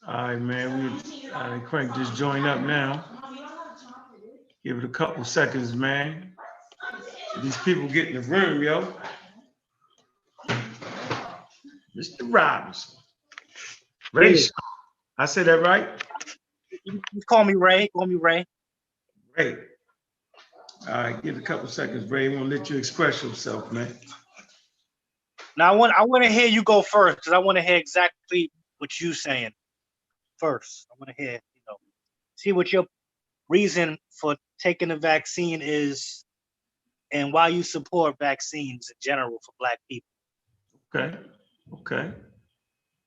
All right, man. Crank this joint up now. Give it a couple seconds, man. These people get in the room, yo. Mr. Robinson. Ray Yeah. Sean. I said that right? You call me Ray. Call me Ray. Ray. All right, give it a couple seconds, Ray. I want to let you express yourself, man. Now I want to hear you go first because I want to hear exactly what you're saying first. I want to hear, see what your reason for taking the vaccine is and why you support vaccines in general for Black people. Okay. Okay.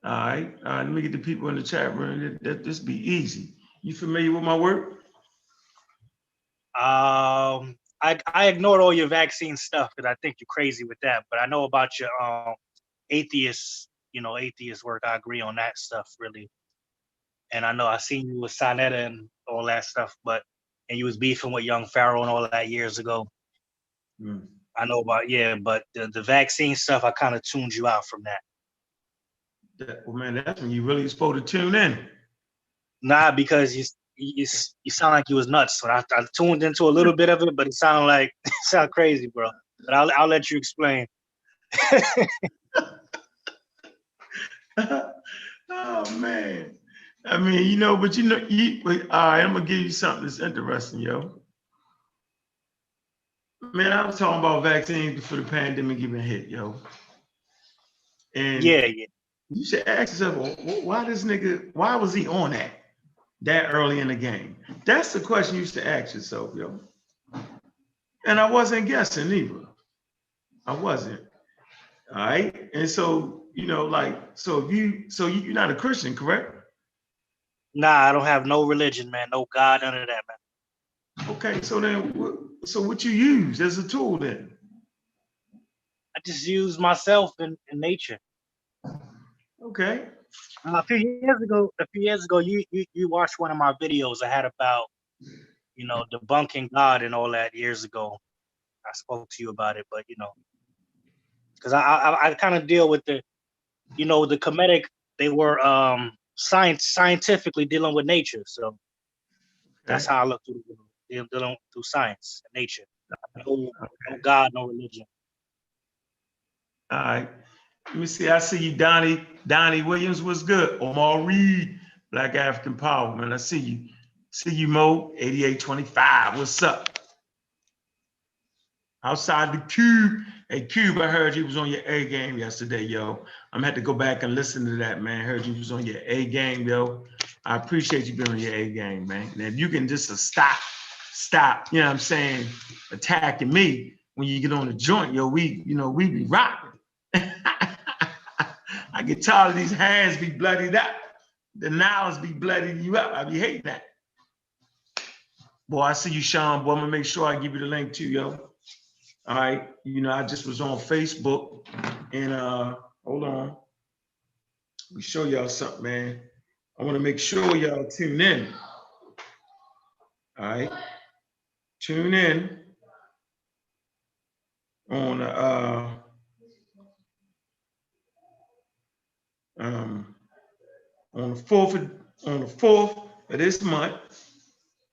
All right. Let me get the people in the chat room. This be easy. You familiar with my work? I ignored all your vaccine stuff because I think you're crazy with that. But I know about your atheist work. I agree on that stuff really. And I know I seen you with Sinetta and all that stuff, and you was beefing with Young Pharaoh and all that years ago. I know about, but the vaccine stuff, I kind of tuned you out from that. Well, man, that's when you really supposed to tune in. Nah, because you sound like you was nuts. So I tuned into a little bit of it, but it sounded crazy, bro. But I'll let you explain. Oh man. I mean, all right, I'm gonna give you something that's interesting, yo. Man, I was talking about vaccines before the pandemic even hit, yo. And yeah. You should ask yourself, why was he on that early in the game? That's the question you used to ask yourself, yo. And I wasn't guessing either. I wasn't. All right. And so, you're not a Christian, correct? Nah, I don't have no religion, man. No God, none of that, man. Okay, so then, what you use as a tool then? I just use myself and nature. Okay. A few years ago, you watched one of my videos I had about, debunking God and all that years ago. I spoke to you about it, but because I kind of deal with the Kemetic. They were scientifically dealing with nature, so that's how I look through dealing through science and nature. No God, no religion. All right. Let me see. I see you, Donnie. Donnie Williams was good. Omar Reed, Black African Power, man. I see you. See you, Mo. 8825. What's up? Outside the Cube. Hey, Cube, I heard you was on your A game yesterday, yo. I'm gonna have to go back and listen to that, man. I heard you was on your A game, yo. I appreciate you being on your A game, man. And if you can just stop, you know what I'm saying, attacking me when you get on the joint, yo, we be rocking. I get tired of these hands be bloodied up. The nails be blooding you up. I be hating that. Boy, I see you, Sean. Boy, I'm gonna make sure I give you the link too, yo. All right. I just was on Facebook and hold on. Let me show y'all something, man. I want to make sure y'all tune in. All right. Tune in on the 4th of this month.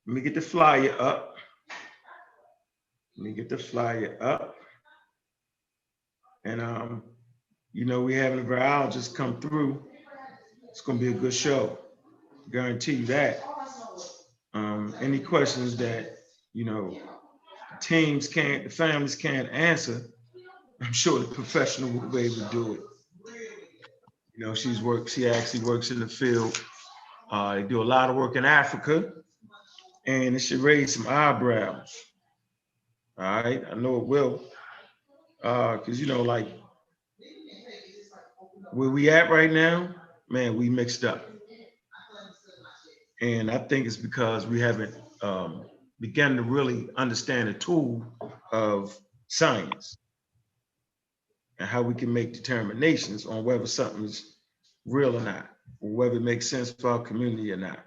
Let me get the flyer up. And we having a virologist come through. It's gonna be a good show. Guarantee you that. Any questions that the families can't answer, I'm sure the professional will be able to do it. She actually works in the field. They do a lot of work in Africa, and it should raise some eyebrows. All right, I know it will. Because like where we at right now, man, we mixed up. And I think it's because we haven't begun to really understand the tool of science and how we can make determinations on whether something's real or not, or whether it makes sense for our community or not.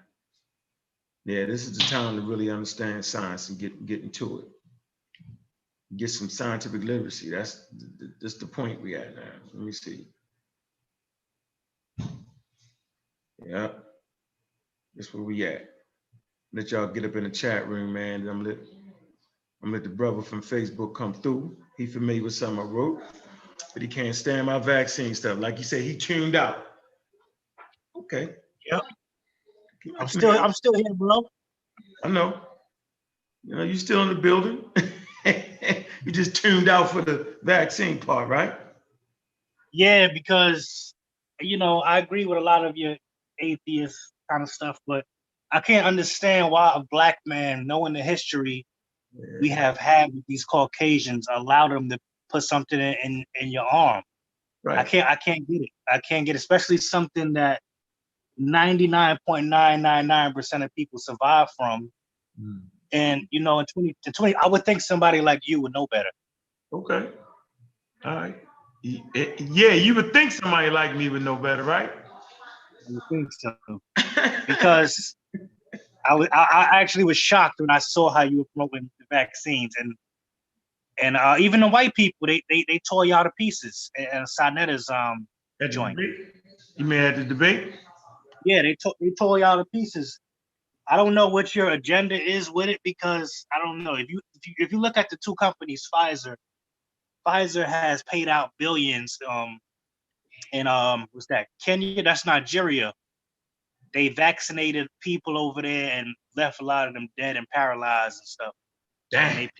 Yeah, this is the time to really understand science and get into it. Get some scientific literacy. That's the point we at now. Let me see. Yeah, that's where we at. Let y'all get up in the chat room, man. I'm let the brother from Facebook come through. He familiar with something I wrote, but he can't stand my vaccine stuff. Like you said, he tuned out. Okay. Yep. I'm still here, bro. I know. You know, you still in the building. You just tuned out for the vaccine part, right? Yeah, because I agree with a lot of your atheist kind of stuff, but I can't understand why a black man, knowing the history we have had with these Caucasians, allowed them to put something in your arm. Right. I can't get it. I can't get it, especially something that 99.999% of people survive from. And in 2020, I would think somebody like you would know better. Okay. All right. Yeah, you would think somebody like me would know better, right? I would think so. Because I actually was shocked when I saw how you were promoting the vaccines, and even the white people, they tore y'all to pieces. And Sanetta's joint. You may have the debate. Yeah, they tore y'all to pieces. I don't know what your agenda is with it, because I don't know if you look at the two companies, Pfizer has paid out billions. In what's that? Kenya? That's Nigeria. They vaccinated people over there and left a lot of them dead and paralyzed and stuff. Damn.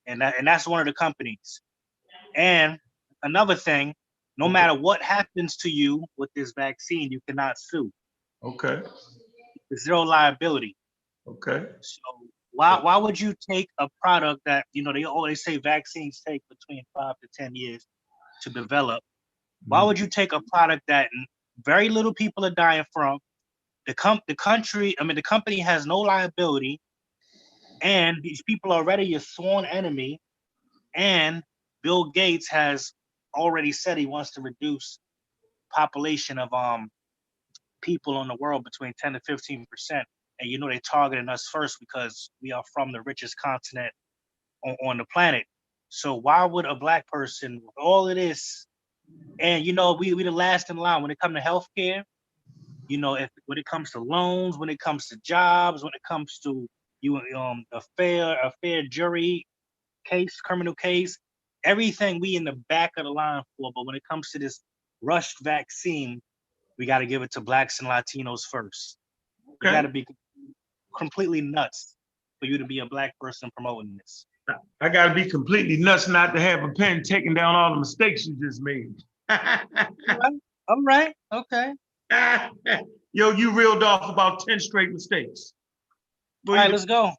And that's one of the companies. And another thing, no matter what happens to you with this vaccine, you cannot sue. Okay. There's zero liability. Okay. So why would you take a product that they always say vaccines take between 5 to 10 years to develop? Why would you take a product that very little people are dying from? The company has no liability, and these people are already your sworn enemy. And Bill Gates has already said he wants to reduce population of people in the world between 10 to 15%. And they're targeting us first because we are from the richest continent on the planet. So why would a black person with all of this, and we the last in line when it comes to healthcare, when it comes to loans, when it comes to jobs, when it comes to a fair jury case, criminal case, everything we in the back of the line for. But when it comes to this rushed vaccine, we got to give it to blacks and Latinos first. Okay. You got to be completely nuts for you to be a black person promoting this. I got to be completely nuts not to have a pen taking down all the mistakes you just made. All right. Okay. Yo, you reeled off about 10 straight mistakes. All right, let's go.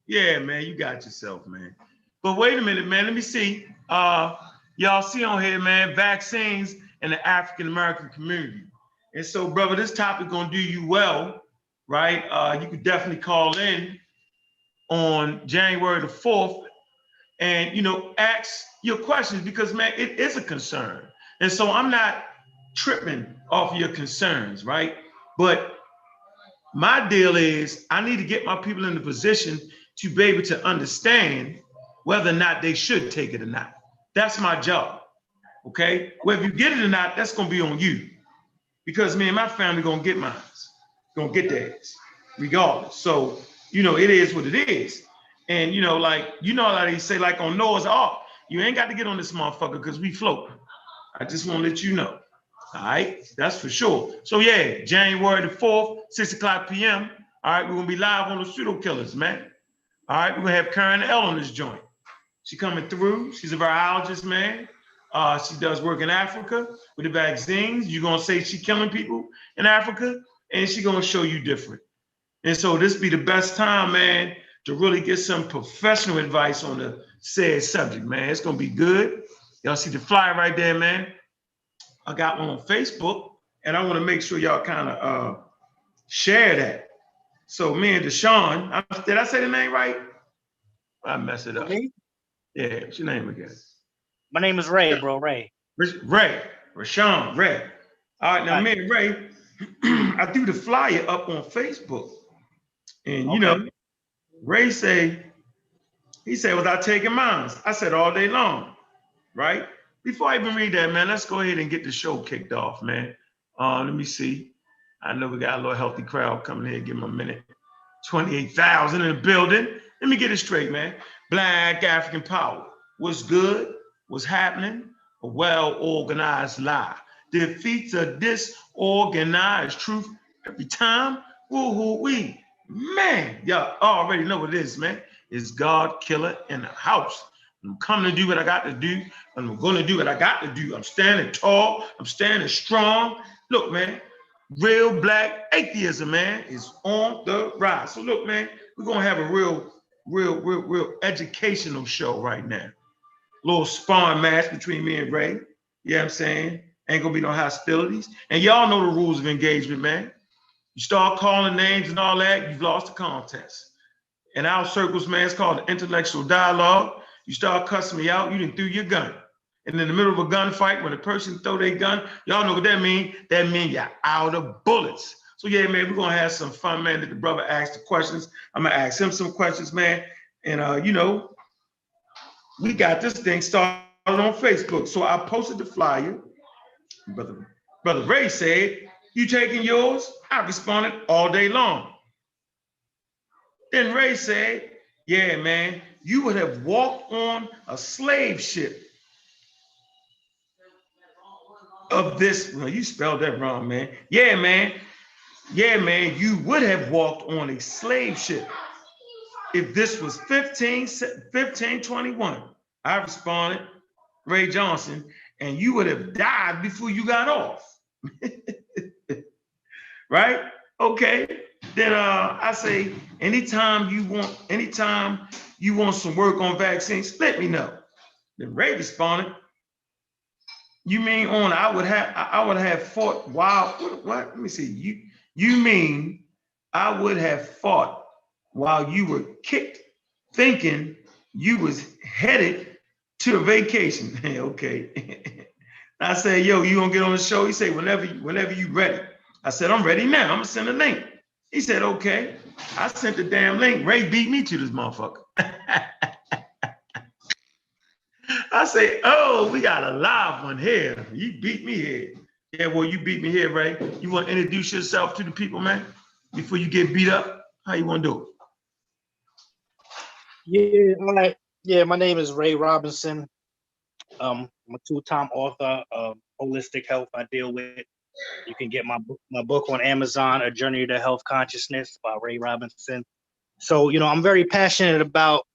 Yeah, man, you got yourself, man. But wait a minute, man. Let me see. Y'all see on here, man, vaccines in the African-American community. And so, brother, this topic gonna do you well, right? You could definitely call in on January the 4th and, ask your questions because, man, it is a concern. And so I'm not tripping off your concerns, right? But my deal is I need to get my people in the position to be able to understand whether or not they should take it or not. That's my job, okay? Whether you get it or not, that's gonna be on you. Because me and my family gonna get mine, gonna get theirs, regardless. So, it is what it is. And, how they say, like on Noah's Ark, you ain't got to get on this motherfucker because we float. I just want to let you know. All right, that's for sure. So yeah, January the 4th, 6:00 p.m. All right, we're gonna be live on the Pseudo Killers, man. All right, we're gonna have Karen L on this joint. She coming through. She's a virologist, man. She does work in Africa with the vaccines. You're gonna say she killing people in Africa, and she gonna show you different. And so this be the best time, man, to really get some professional advice on the said subject, man. It's gonna be good. Y'all see the flyer right there, man. I got one on Facebook, and I want to make sure y'all kind of share that. So me and Deshaun, did I say the name right? I messed it up. Me? Yeah, what's your name again? My name is Ray, bro. Ray. Rashawn, Ray. All right, now me and Ray, I threw the flyer up on Facebook. And Okay. Ray he said, was I taking mine? I said all day long, right? Before I even read that, man, let's go ahead and get the show kicked off, man. Let me see. I know we got a little healthy crowd coming here. Give them a minute. 28,000 in the building. Let me get it straight, man. Black African power. What's good? What's happening? A well-organized lie. Defeats a disorganized truth every time. Woo-hoo-wee. Man, y'all already know what it is, man. It's God killer in the house. I'm coming to do what I got to do, and I'm going to do what I got to do. I'm standing tall. I'm standing strong. Look, man, real black atheism, man, is on the rise. So look, man, we're going to have a real educational show right now. Little sparring match between me and Ray. You know what I'm saying? Ain't going to be no hostilities. And y'all know the rules of engagement, man. You start calling names and all that, you've lost the contest. In our circles, man, it's called the intellectual dialogue. You start cussing me out, you done threw your gun. And in the middle of a gunfight, when a person throw their gun, y'all know what that means. That means you're out of bullets. So yeah, man, we're gonna have some fun, man. That the brother asked the questions. I'm gonna ask him some questions, man. And we got this thing started on Facebook. So I posted the flyer. Brother Ray said, "You taking yours?" I responded, "All day long." Then Ray said, "Yeah, man, you would have walked on a slave ship of this." Well, you spelled that wrong, man. Yeah, man. Yeah, man, you would have walked on a slave ship if this was 1521. I responded, Ray Johnson, and you would have died before you got off. Right? Okay. Then I say, anytime you want some work on vaccines, let me know. Then Ray responded, "You mean on I would have fought while what? Let me see. You mean I would have fought while you were kicked, thinking you was headed to a vacation." Okay. I said, "Yo, you gonna get on the show?" He said, whenever you ready." I said, "I'm ready now. I'm gonna send a link." He said, "Okay." I sent the damn link. Ray beat me to this motherfucker. I say, "Oh, we got a live one here. You beat me here." Yeah, well, you beat me here, Ray. You want to introduce yourself to the people, man, before you get beat up? How you want to do it? Yeah, all right. Yeah, my name is Ray Robinson. I'm a two-time author of Holistic Health. I deal with. You can get my book on Amazon, A Journey to Health Consciousness by Ray Robinson. So, I'm very passionate about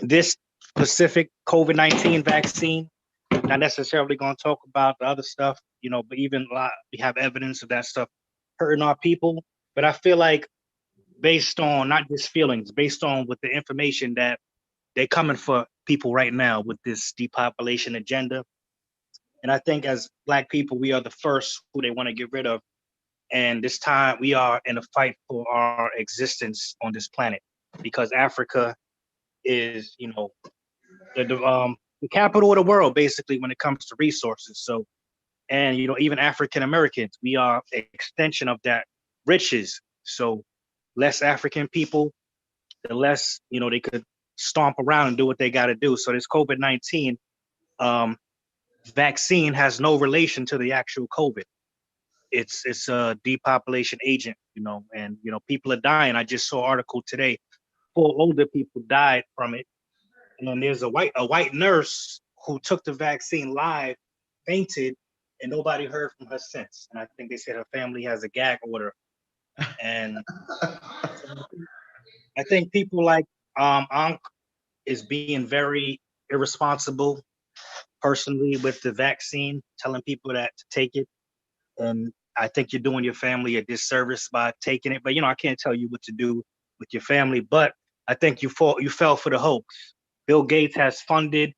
this specific COVID-19 vaccine. Not necessarily going to talk about the other stuff, but even we have evidence of that stuff hurting our people. But I feel like based on not just feelings, based on with the information that they're coming for people right now with this depopulation agenda. And I think as Black people, we are the first who they want to get rid of. And this time we are in a fight for our existence on this planet because Africa is, the capital of the world, basically, when it comes to resources. So, and, even African Americans, we are an extension of that riches. So less African people, the less, they could stomp around and do what they got to do. So this COVID-19 vaccine has no relation to the actual COVID. It's a depopulation agent, and people are dying. I just saw an article today. 4 older people died from it, and then there's a white nurse who took the vaccine live, fainted, and nobody heard from her since. And I think they said her family has a gag order. And I think people like Ankh is being very irresponsible personally with the vaccine, telling people that to take it. And I think you're doing your family a disservice by taking it. But I can't tell you what to do with your family. But I think you fell for the hoax. Bill Gates has funded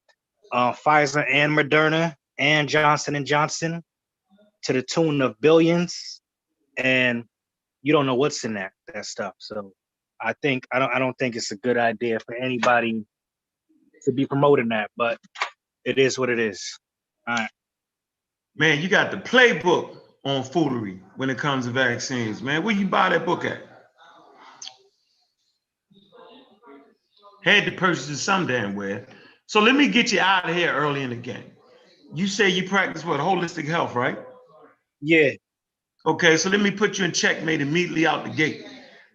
Pfizer and Moderna and Johnson & Johnson to the tune of billions, and you don't know what's in that stuff. So I don't think it's a good idea for anybody to be promoting that, but it is what it is. All right. Man, you got the playbook on foolery when it comes to vaccines, man. Where you buy that book at? Had to purchase it some damn where. So let me get you out of here early in the game. You say you practice what? Holistic health, right? Yeah. Okay, so let me put you in checkmate immediately out the gate.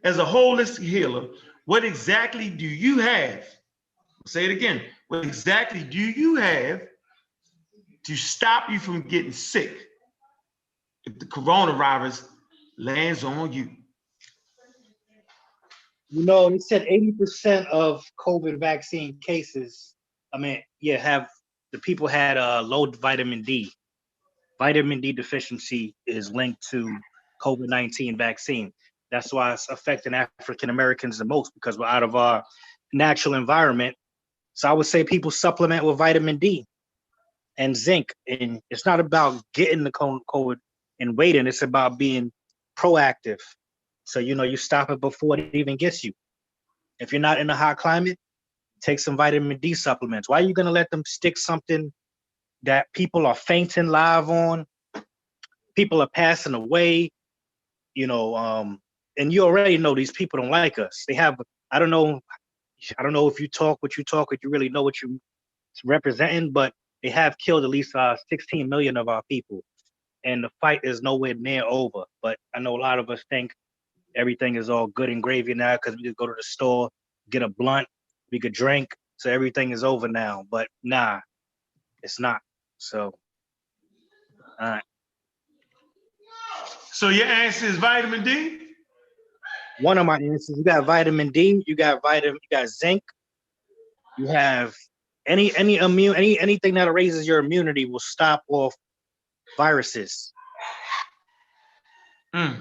As a holistic healer, what exactly do you have? Say it again. What exactly do you have to stop you from getting sick if the coronavirus lands on you? You know, they said 80% of COVID vaccine cases, have the people had low vitamin D. Vitamin D deficiency is linked to COVID-19 vaccine. That's why it's affecting African Americans the most, because we're out of our natural environment. So I would say people supplement with vitamin D and zinc. And it's not about getting the COVID and waiting. It's about being proactive. So, you stop it before it even gets you. If you're not in a hot climate, take some vitamin D supplements. Why are you going to let them stick something that people are fainting live on? People are passing away, and you already know these people don't like us. They have, I don't know if you talk what you talk, if you really know what you're representing, but they have killed at least 16 million of our people. And the fight is nowhere near over. But I know a lot of us think everything is all good and gravy now because we could go to the store, get a blunt, we could drink, so everything is over now. But nah, it's not. So, all right. So your answer is vitamin D? One of my answers, you got vitamin D, you got zinc, you have anything that raises your immunity will stop off viruses. Look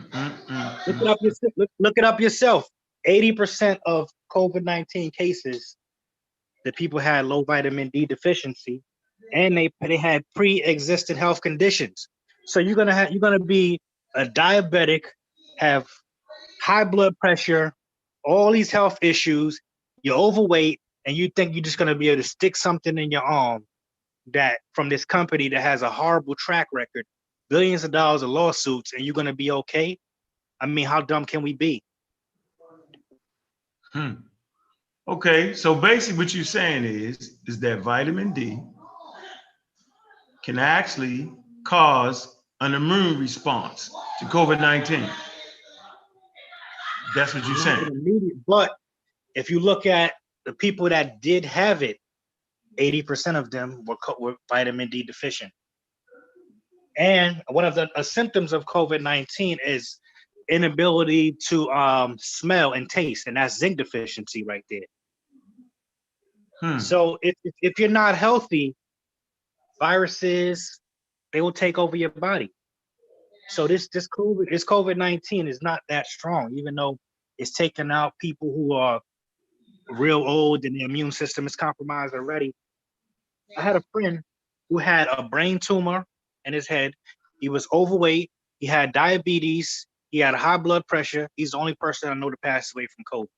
it up yourself. 80% of COVID-19 cases, the people had low vitamin D deficiency, and they had pre-existing health conditions. So you're gonna be a diabetic, have high blood pressure, all these health issues, you're overweight, and you think you're just gonna be able to stick something in your arm that from this company that has a horrible track record, billions of dollars of lawsuits, and you're gonna be okay? I mean, how dumb can we be? Okay, so basically what you're saying is that vitamin D can actually cause an immune response to COVID-19. That's what you're saying. But if you look at the people that did have it, 80% of them were vitamin D deficient. And one of the symptoms of COVID-19 is inability to smell and taste, and that's zinc deficiency right there. So if you're not healthy, viruses, they will take over your body. So this COVID-19 is not that strong, even though it's taking out people who are real old and the immune system is compromised already. I had a friend who had a brain tumor in his head. He was overweight. He had diabetes. He had high blood pressure. He's the only person I know to pass away from COVID.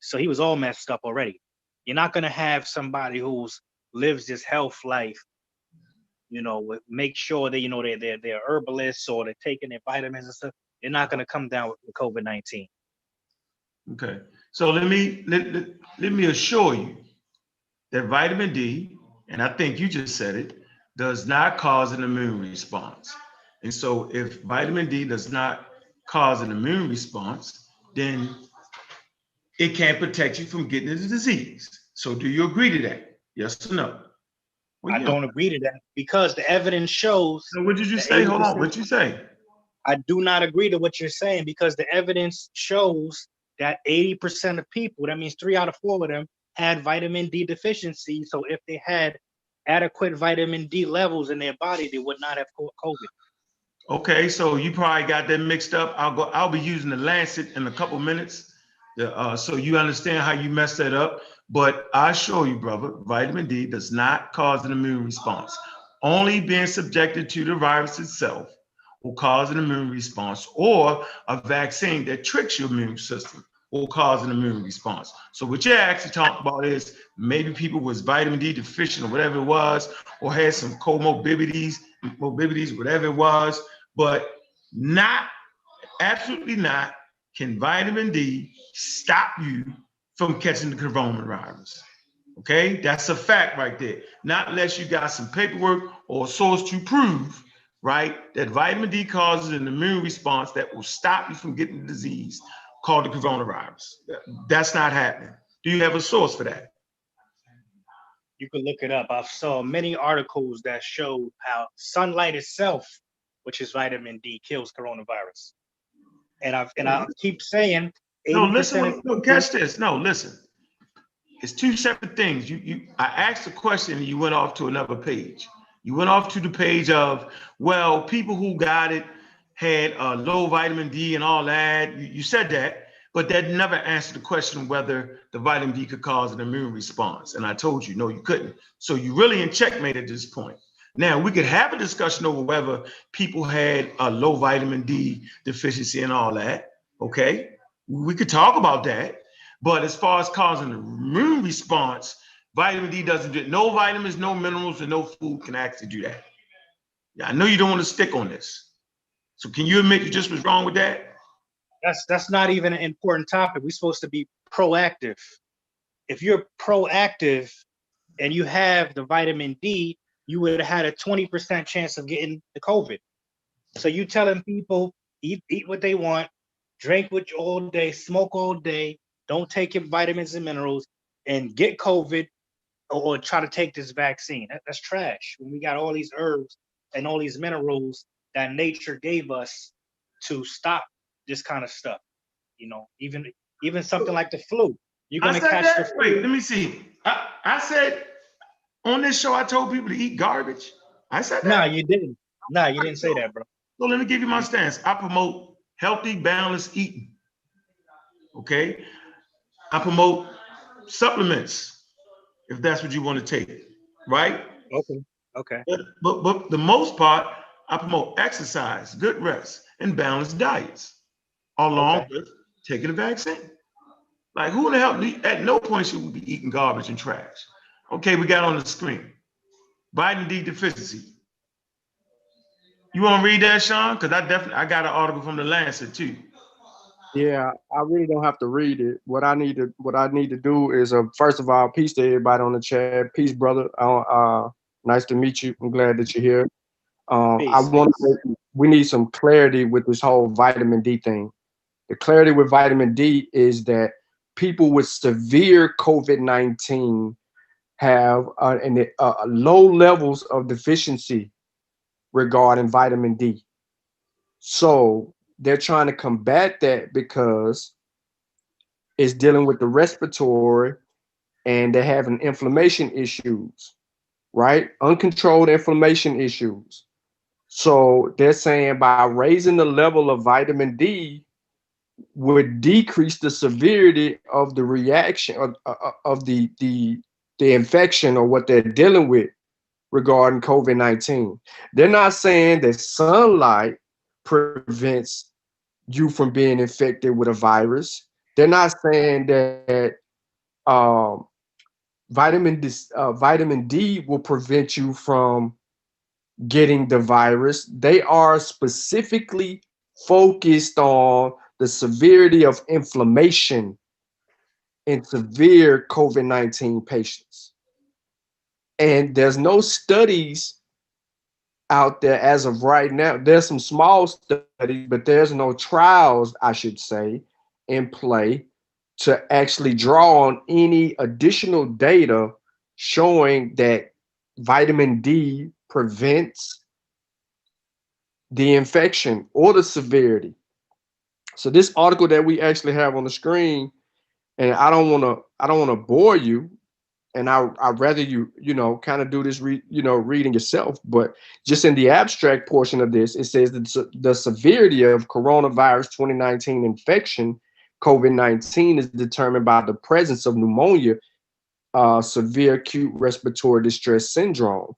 So he was all messed up already. You're not going to have somebody who's lives this health life, make sure that, they're herbalists or they're taking their vitamins and stuff. They're not going to come down with COVID-19. Okay. So let me assure you that vitamin D, and I think you just said it, does not cause an immune response. And so if vitamin D does not cause an immune response, then it can't protect you from getting the disease. So do you agree to that? Yes or no? Well, I don't agree to that because the evidence shows. So what did you say? Hold on. What did you say? I do not agree to what you're saying because the evidence shows that 80% of people, that means 3 out of 4 of them, had vitamin D deficiency. So if they had adequate vitamin D levels in their body, they would not have COVID. Okay, so you probably got that mixed up. I'll be using the Lancet in a couple minutes, so you understand how you messed that up. But I assure you, brother, vitamin D does not cause an immune response. Only being subjected to the virus itself will cause an immune response, or a vaccine that tricks your immune system will cause an immune response. So what you're actually talking about is maybe people was vitamin D deficient or whatever it was, or had some comorbidities, whatever it was, but absolutely not can vitamin D stop you from catching the coronavirus. Okay, that's a fact right there. Not unless you got some paperwork or a source to prove, right, that vitamin D causes an immune response that will stop you from getting the disease called the coronavirus. That's not happening. Do you have a source for that? You can look it up. I saw many articles that showed how sunlight itself, which is vitamin D, kills coronavirus. And I keep saying 80% No, listen, of no, catch this. No, listen. It's two separate things. I asked a question and you went off to another page. You went off to the page of, well, people who got it had low vitamin D and all that. You said that, but that never answered the question whether the vitamin D could cause an immune response. And I told you, no, you couldn't. So you really in checkmate at this point. Now, we could have a discussion over whether people had a low vitamin D deficiency and all that. Okay, we could talk about that. But as far as causing an immune response, vitamin D doesn't do it. No vitamins, no minerals, and no food can actually do that. Yeah, I know you don't want to stick on this. So can you admit you just was wrong with that? That's not even an important topic. We're supposed to be proactive. If you're proactive and you have the vitamin D, you would have had a 20% chance of getting the COVID. So you telling people eat what they want, drink all day, smoke all day, don't take your vitamins and minerals, and get COVID or try to take this vaccine. That's trash. When we got all these herbs and all these minerals that nature gave us to stop this kind of stuff. You know, even something like the flu. You're gonna catch the flu. Wait, let me see. I said on this show I told people to eat garbage. I said that. No, you didn't. No, you didn't say that, bro. So let me give you my stance. I promote healthy, balanced eating. Okay. I promote supplements if that's what you want to take, right? Okay. But the most part, I promote exercise, good rest, and balanced diets, along with taking a vaccine. Like who in the hell? At no point should we be eating garbage and trash. Okay, we got on the screen. Vitamin D deficiency. You want to read that, Sean? Because I got an article from the Lancet too. Yeah, I really don't have to read it. What I need to do is, first of all, peace to everybody on the chat. Peace, brother. Nice to meet you. I'm glad that you're here. We need some clarity with this whole vitamin D thing. The clarity with vitamin D is that people with severe COVID-19 have low levels of deficiency regarding vitamin D. So they're trying to combat that because it's dealing with the respiratory and they're having inflammation issues, right? Uncontrolled inflammation issues. So they're saying by raising the level of vitamin D would decrease the severity of the reaction of the infection or what they're dealing with regarding COVID-19. They're not saying that sunlight prevents you from being infected with a virus. They're not saying that vitamin D will prevent you from getting the virus. They are specifically focused on the severity of inflammation in severe COVID-19 patients. And there's no studies out there as of right now. There's some small studies, but there's no trials, I should say, in play to actually draw on any additional data showing that vitamin D prevents the infection or the severity. So this article that we actually have on the screen, and I don't want to bore you, and I'd rather you kind of do this reading yourself, but just in the abstract portion of this, it says that the severity of coronavirus 2019 infection, COVID-19, is determined by the presence of pneumonia, severe acute respiratory distress syndrome,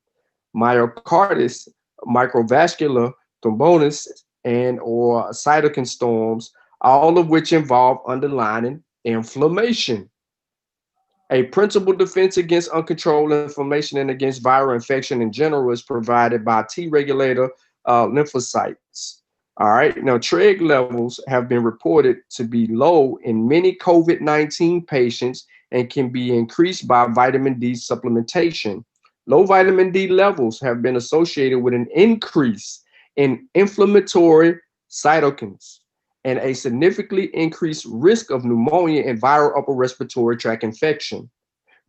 myocarditis, microvascular thrombosis, and or cytokine storms, all of which involve underlying inflammation. A principal defense against uncontrolled inflammation and against viral infection in general is provided by T regulator lymphocytes. All right. Now, TREG levels have been reported to be low in many COVID-19 patients and can be increased by vitamin D supplementation. Low vitamin D levels have been associated with an increase in inflammatory cytokines and a significantly increased risk of pneumonia and viral upper respiratory tract infection.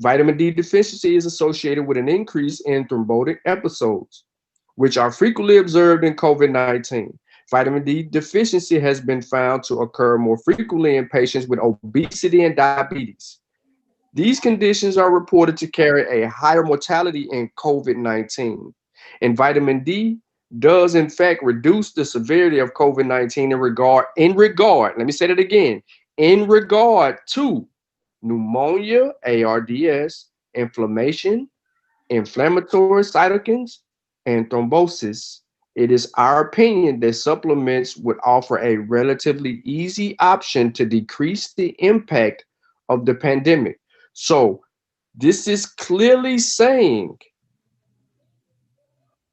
Vitamin D deficiency is associated with an increase in thrombotic episodes, which are frequently observed in COVID-19. Vitamin D deficiency has been found to occur more frequently in patients with obesity and diabetes. These conditions are reported to carry a higher mortality in COVID-19. And vitamin D does in fact reduce the severity of COVID-19 let me say that again, in regard to pneumonia, ARDS, inflammation, inflammatory cytokines, and thrombosis. It is our opinion that supplements would offer a relatively easy option to decrease the impact of the pandemic. So this is clearly saying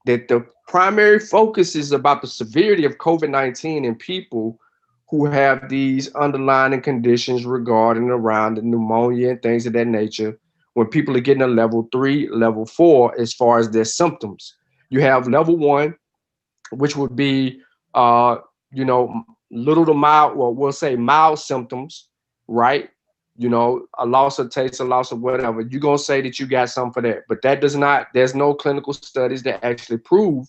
that the primary focus is about the severity of COVID-19 in people who have these underlying conditions regarding around the pneumonia and things of that nature. When people are getting a level 3, level 4, as far as their symptoms, you have level 1, which would be, little to mild, well, we'll say mild symptoms, right? A loss of taste, a loss of whatever. You're going to say that you got something for that. But that does not, there's no clinical studies that actually prove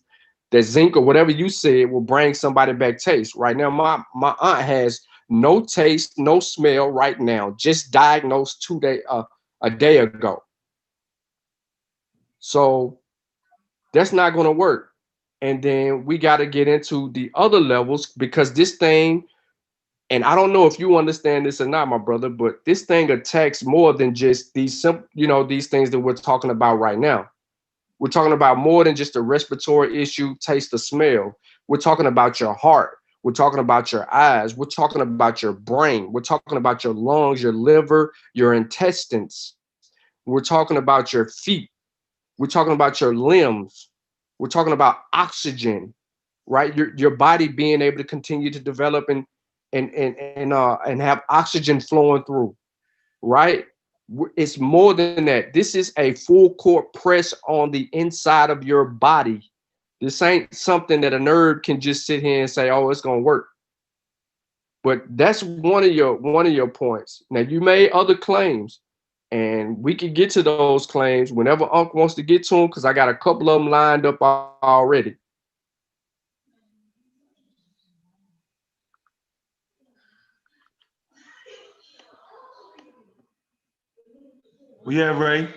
that zinc or whatever you said will bring somebody back taste. Right now, my aunt has no taste, no smell right now, just diagnosed a day ago. So that's not going to work. And then we got to get into the other levels, because this thing, and I don't know if you understand this or not, my brother, but this thing attacks more than just these things that we're talking about right now. We're talking about more than just a respiratory issue, taste or smell. We're talking about your heart. We're talking about your eyes. We're talking about your brain. We're talking about your lungs, your liver, your intestines. We're talking about your feet. We're talking about your limbs. We're talking about oxygen, right? Your body being able to continue to develop and have oxygen flowing through, right? It's more than that. This is a full court press on the inside of your body. This ain't something that a nerd can just sit here and say, "Oh, it's gonna work." But that's one of your points. Now, you made other claims, and we can get to those claims whenever Unc wants to get to them, because I got a couple of them lined up already. We have Ray.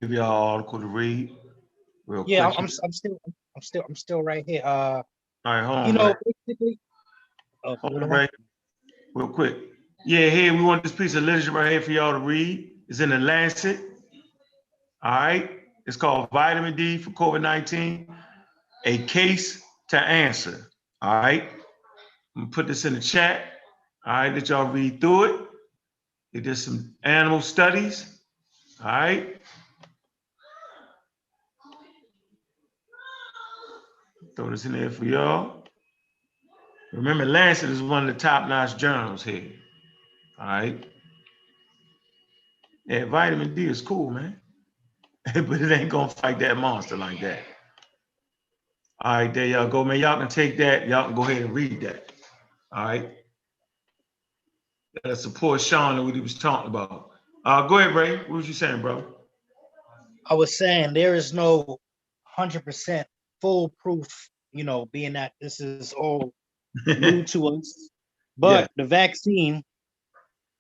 Give y'all an article to read. Real Yeah, quick. I'm still right here. All right, hold on. Ray. Basically. Hold on, Ray. Real quick. Yeah, here we want this piece of literature right here for y'all to read. It's in the Lancet. All right. It's called Vitamin D for COVID-19, a case to answer. All right. I'm gonna put this in the chat. All right, let y'all read through it. They did some animal studies. All right. Throw this in there for y'all. Remember, Lancet is one of the top-notch journals here. All right. Yeah, vitamin D is cool, man. But it ain't gonna fight that monster like that. All right, there y'all go, man. Y'all can take that. Y'all can go ahead and read that. All right. That support Sean and what he was talking about. Go ahead, Ray. What was you saying, bro? I was saying there is no 100% foolproof, being that this is all new to us. But the vaccine,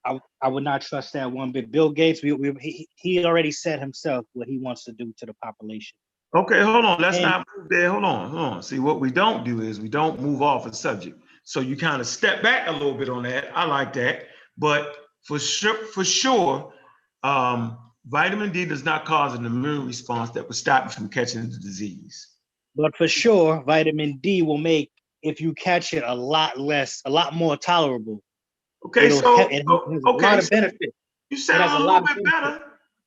I would not trust that one bit. Bill Gates, he already said himself what he wants to do to the population. Okay, hold on. Let's not move there. Hold on. See, what we don't do is we don't move off a subject. So you kind of step back a little bit on that. I like that. But for sure, vitamin D does not cause an immune response that would stop you from catching the disease. But for sure, vitamin D will make, if you catch it, a lot more tolerable. Okay, it has a lot of benefits. You sound a little bit better.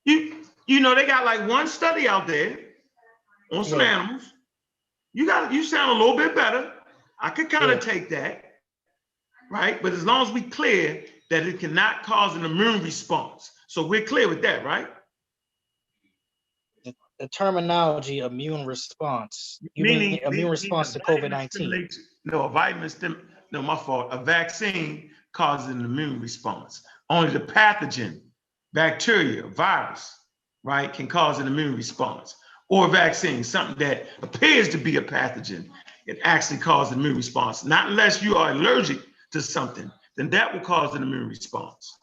You know, they got like one study out there on some animals. You sound a little bit better. I could kind of Yeah. take that, right? But as long as we clear that it cannot cause an immune response. So we're clear with that, right? The terminology immune response. You mean immune response to COVID-19? No, a vitamin stim. No, my fault. A vaccine causes an immune response. Only the pathogen, bacteria, virus, right, can cause an immune response. Or a vaccine, something that appears to be a pathogen, it actually causes an immune response. Not unless you are allergic to something, then that will cause an immune response.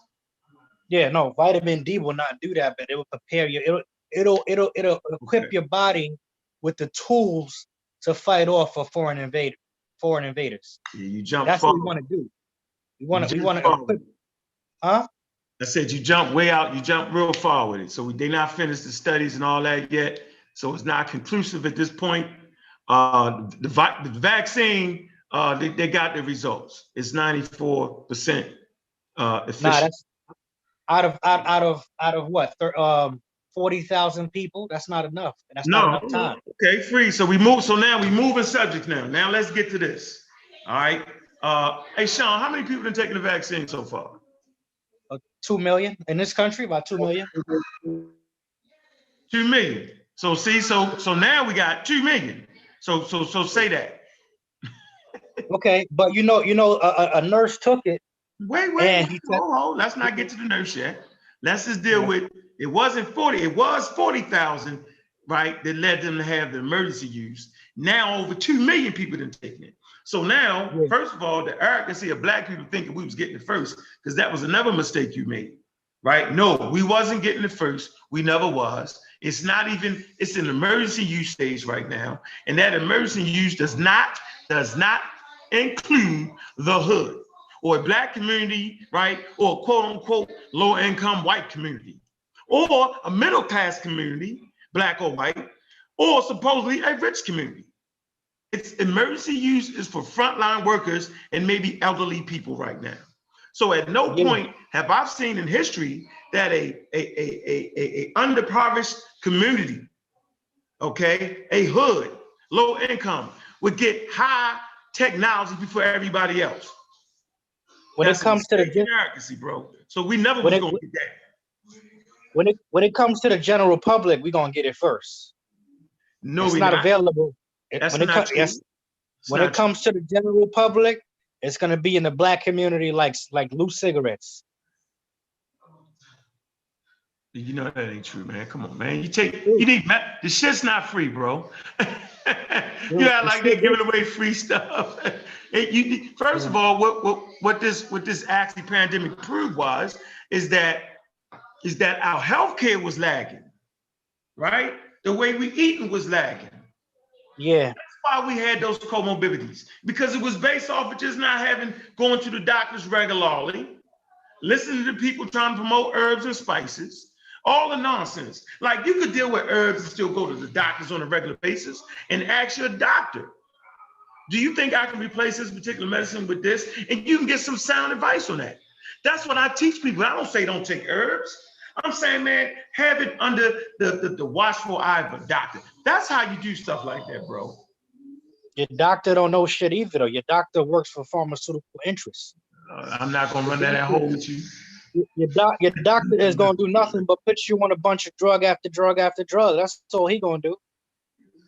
Yeah, no, vitamin D will not do that, but it will prepare you. It'll equip your body with the tools to fight off a foreign invaders. Yeah, you jump That's what we forward. want to do. We want to forward. equip. Huh? I said you jump way out, you jump real far with it. So they not finished the studies and all that yet. So it's not conclusive at this point. The vaccine, they got the results. It's 94% efficient. Nah, that's out of what? 40,000 people. That's not enough. That's not enough time. Okay, free. So we move. So now we moving subjects now. Now let's get to this. All right. Hey Sean, how many people have taken the vaccine so far? 2 million in this country. About 2 million. 2 million. So see, so now we got 2 million. So say that. Okay, but you know, a nurse took it. Wait. Hold. Let's not get to the nurse yet. Let's just deal with, it wasn't 40, it was 40,000, right, that led them to have the emergency use. Now over 2 million people have taken it. So now, first of all, the arrogancy of Black people thinking we was getting it first, because that was another mistake you made, right? No, we wasn't getting it first. We never was. It's not even, it's an emergency use stage right now. And that emergency use does not include the hood, or a Black community, right? Or a quote unquote low income white community, or a middle class community, Black or white, or supposedly a rich community. It's emergency use is for frontline workers and maybe elderly people right now. So at no point have I seen in history that a underprivileged community, okay, a hood, low income, would get high technology before everybody else. When it comes to the arrogance, bro. So we never was gonna get that. When it comes to the general public, we're gonna get it first. No, it's not available. That's not true. When it comes to the general public, it's gonna be in the Black community like loose cigarettes. You know that ain't true, man. Come on, man. You need the shit's not free, bro. You act like they're giving away free stuff. First of all, what this actually pandemic proved is that our healthcare was lagging, right? The way we eating was lagging. Yeah. That's why we had those comorbidities, because it was based off of just not going to the doctors regularly, listening to people trying to promote herbs and spices, all the nonsense. Like, you could deal with herbs and still go to the doctors on a regular basis and ask your doctor, do you think I can replace this particular medicine with this? And you can get some sound advice on that. That's what I teach people. I don't say don't take herbs. I'm saying, man, have it under the watchful eye of a doctor. That's how you do stuff like that, bro. Your doctor don't know shit either, though. Your doctor works for pharmaceutical interests. I'm not gonna run that hole with you. Your doctor is gonna do nothing but put you on a bunch of drug after drug after drug. That's all he gonna do.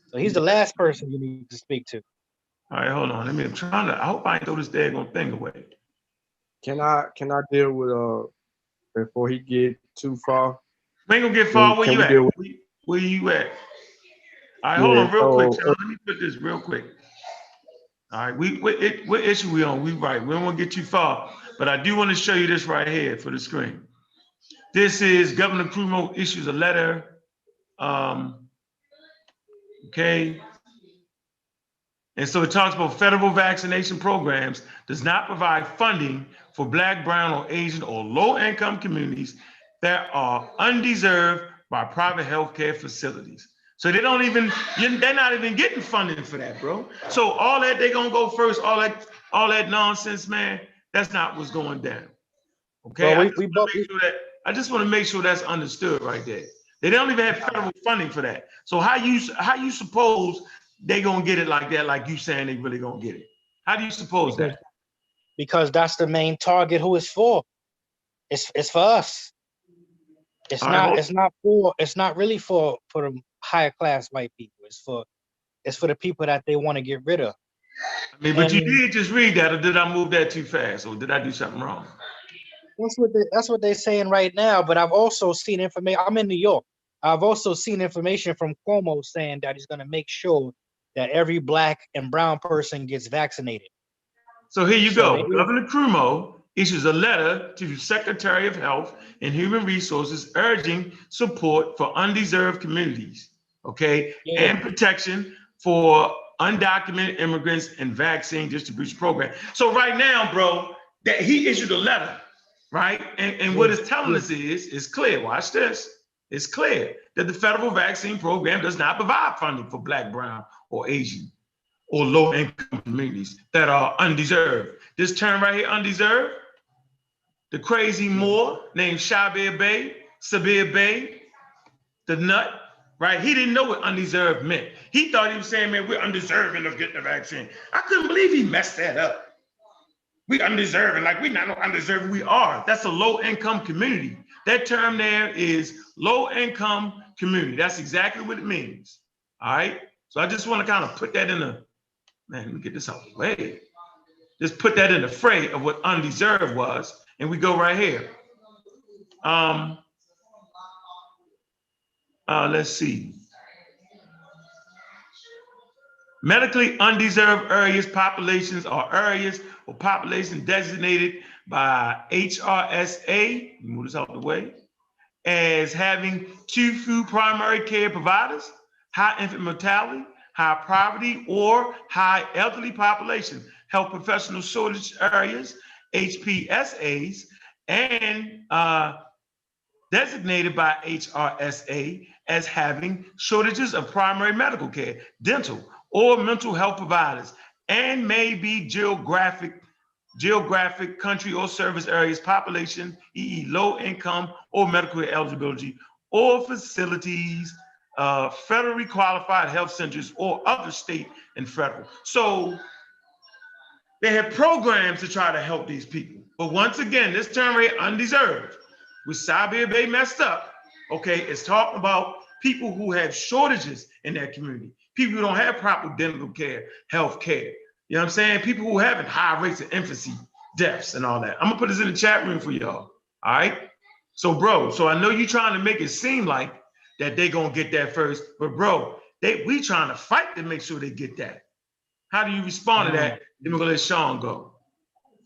So he's the last person you need to speak to. All right, hold on. I hope I ain't throw this daggone thing away. Can I deal with before he get too far? We ain't gonna get far. Where you at? Where you at? All right, hold on real quick, Sean. Let me put this real quick. All right, what issue we on? We don't want to get too far, but I do want to show you this right here for the screen. This is Governor Cuomo issues a letter. Okay. And so it talks about federal vaccination programs does not provide funding for Black, brown, or Asian or low-income communities that are undeserved by private healthcare facilities. So they're not even getting funding for that, bro. So all that they're gonna go first, all that nonsense, man, that's not what's going down. Okay, well, I just want to make sure that's understood right there. They don't even have federal funding for that. So how you suppose they gonna get it like that, like you saying they really gonna get it? How do you suppose that? Because that's the main target who it's for. It's for us. It's All right, it's not really for the higher class white people. It's for the people that they want to get rid of. I mean, but you And did just read that, or did I move that too fast, or did I do something wrong? that's what they're saying right now. But I've also seen information. I'm in New York. I've also seen information from Cuomo saying that he's going to make sure that every black and brown person gets vaccinated. So here you So go. Governor Cuomo issues a letter to the Secretary of Health and Human Resources urging support for undeserved communities, okay, Yeah. and protection for undocumented immigrants and vaccine distribution program. So right now, bro, that he issued a letter, right? And what it's telling us is clear. Watch this. It's clear that the federal vaccine program does not provide funding for Black, brown, or Asian or low-income communities that are undeserved. This term right here, undeserved, the crazy Moor named Sabir Bey, the nut, right? He didn't know what undeserved meant. He thought he was saying, man, we're undeserving of getting the vaccine. I couldn't believe he messed that up. We undeserving, like we not no undeserving, we are. That's a low-income community. That term there is low-income community. That's exactly what it means, all right? So I just want to kind of put that in a, man, let me get this out of the way. Just put that in the fray of what undeserved was, and we go right here. Let's see. Medically undeserved areas, populations are areas or population designated by HRSA, move this out of the way, as having too few primary care providers, high infant mortality, high poverty, or high elderly population, health professional shortage areas, HPSAs, and designated by HRSA as having shortages of primary medical care, dental, or mental health providers, and may be geographic country or service areas, population, e.e. low income or medical eligibility, or facilities, federally qualified health centers, or other state and federal. So they have programs to try to help these people. But once again, this term rate undeserved, with Sabir Bey messed up, okay, it's talking about people who have shortages in their community, people who don't have proper dental care, health care. You know what I'm saying? People who having high rates of infancy deaths and all that. I'm gonna put this in the chat room for y'all, all right? So bro, so I know you're trying to make it seem like that they gonna get that first, but bro, we trying to fight to make sure they get that. How do you respond to that? Then we're gonna let Sean go.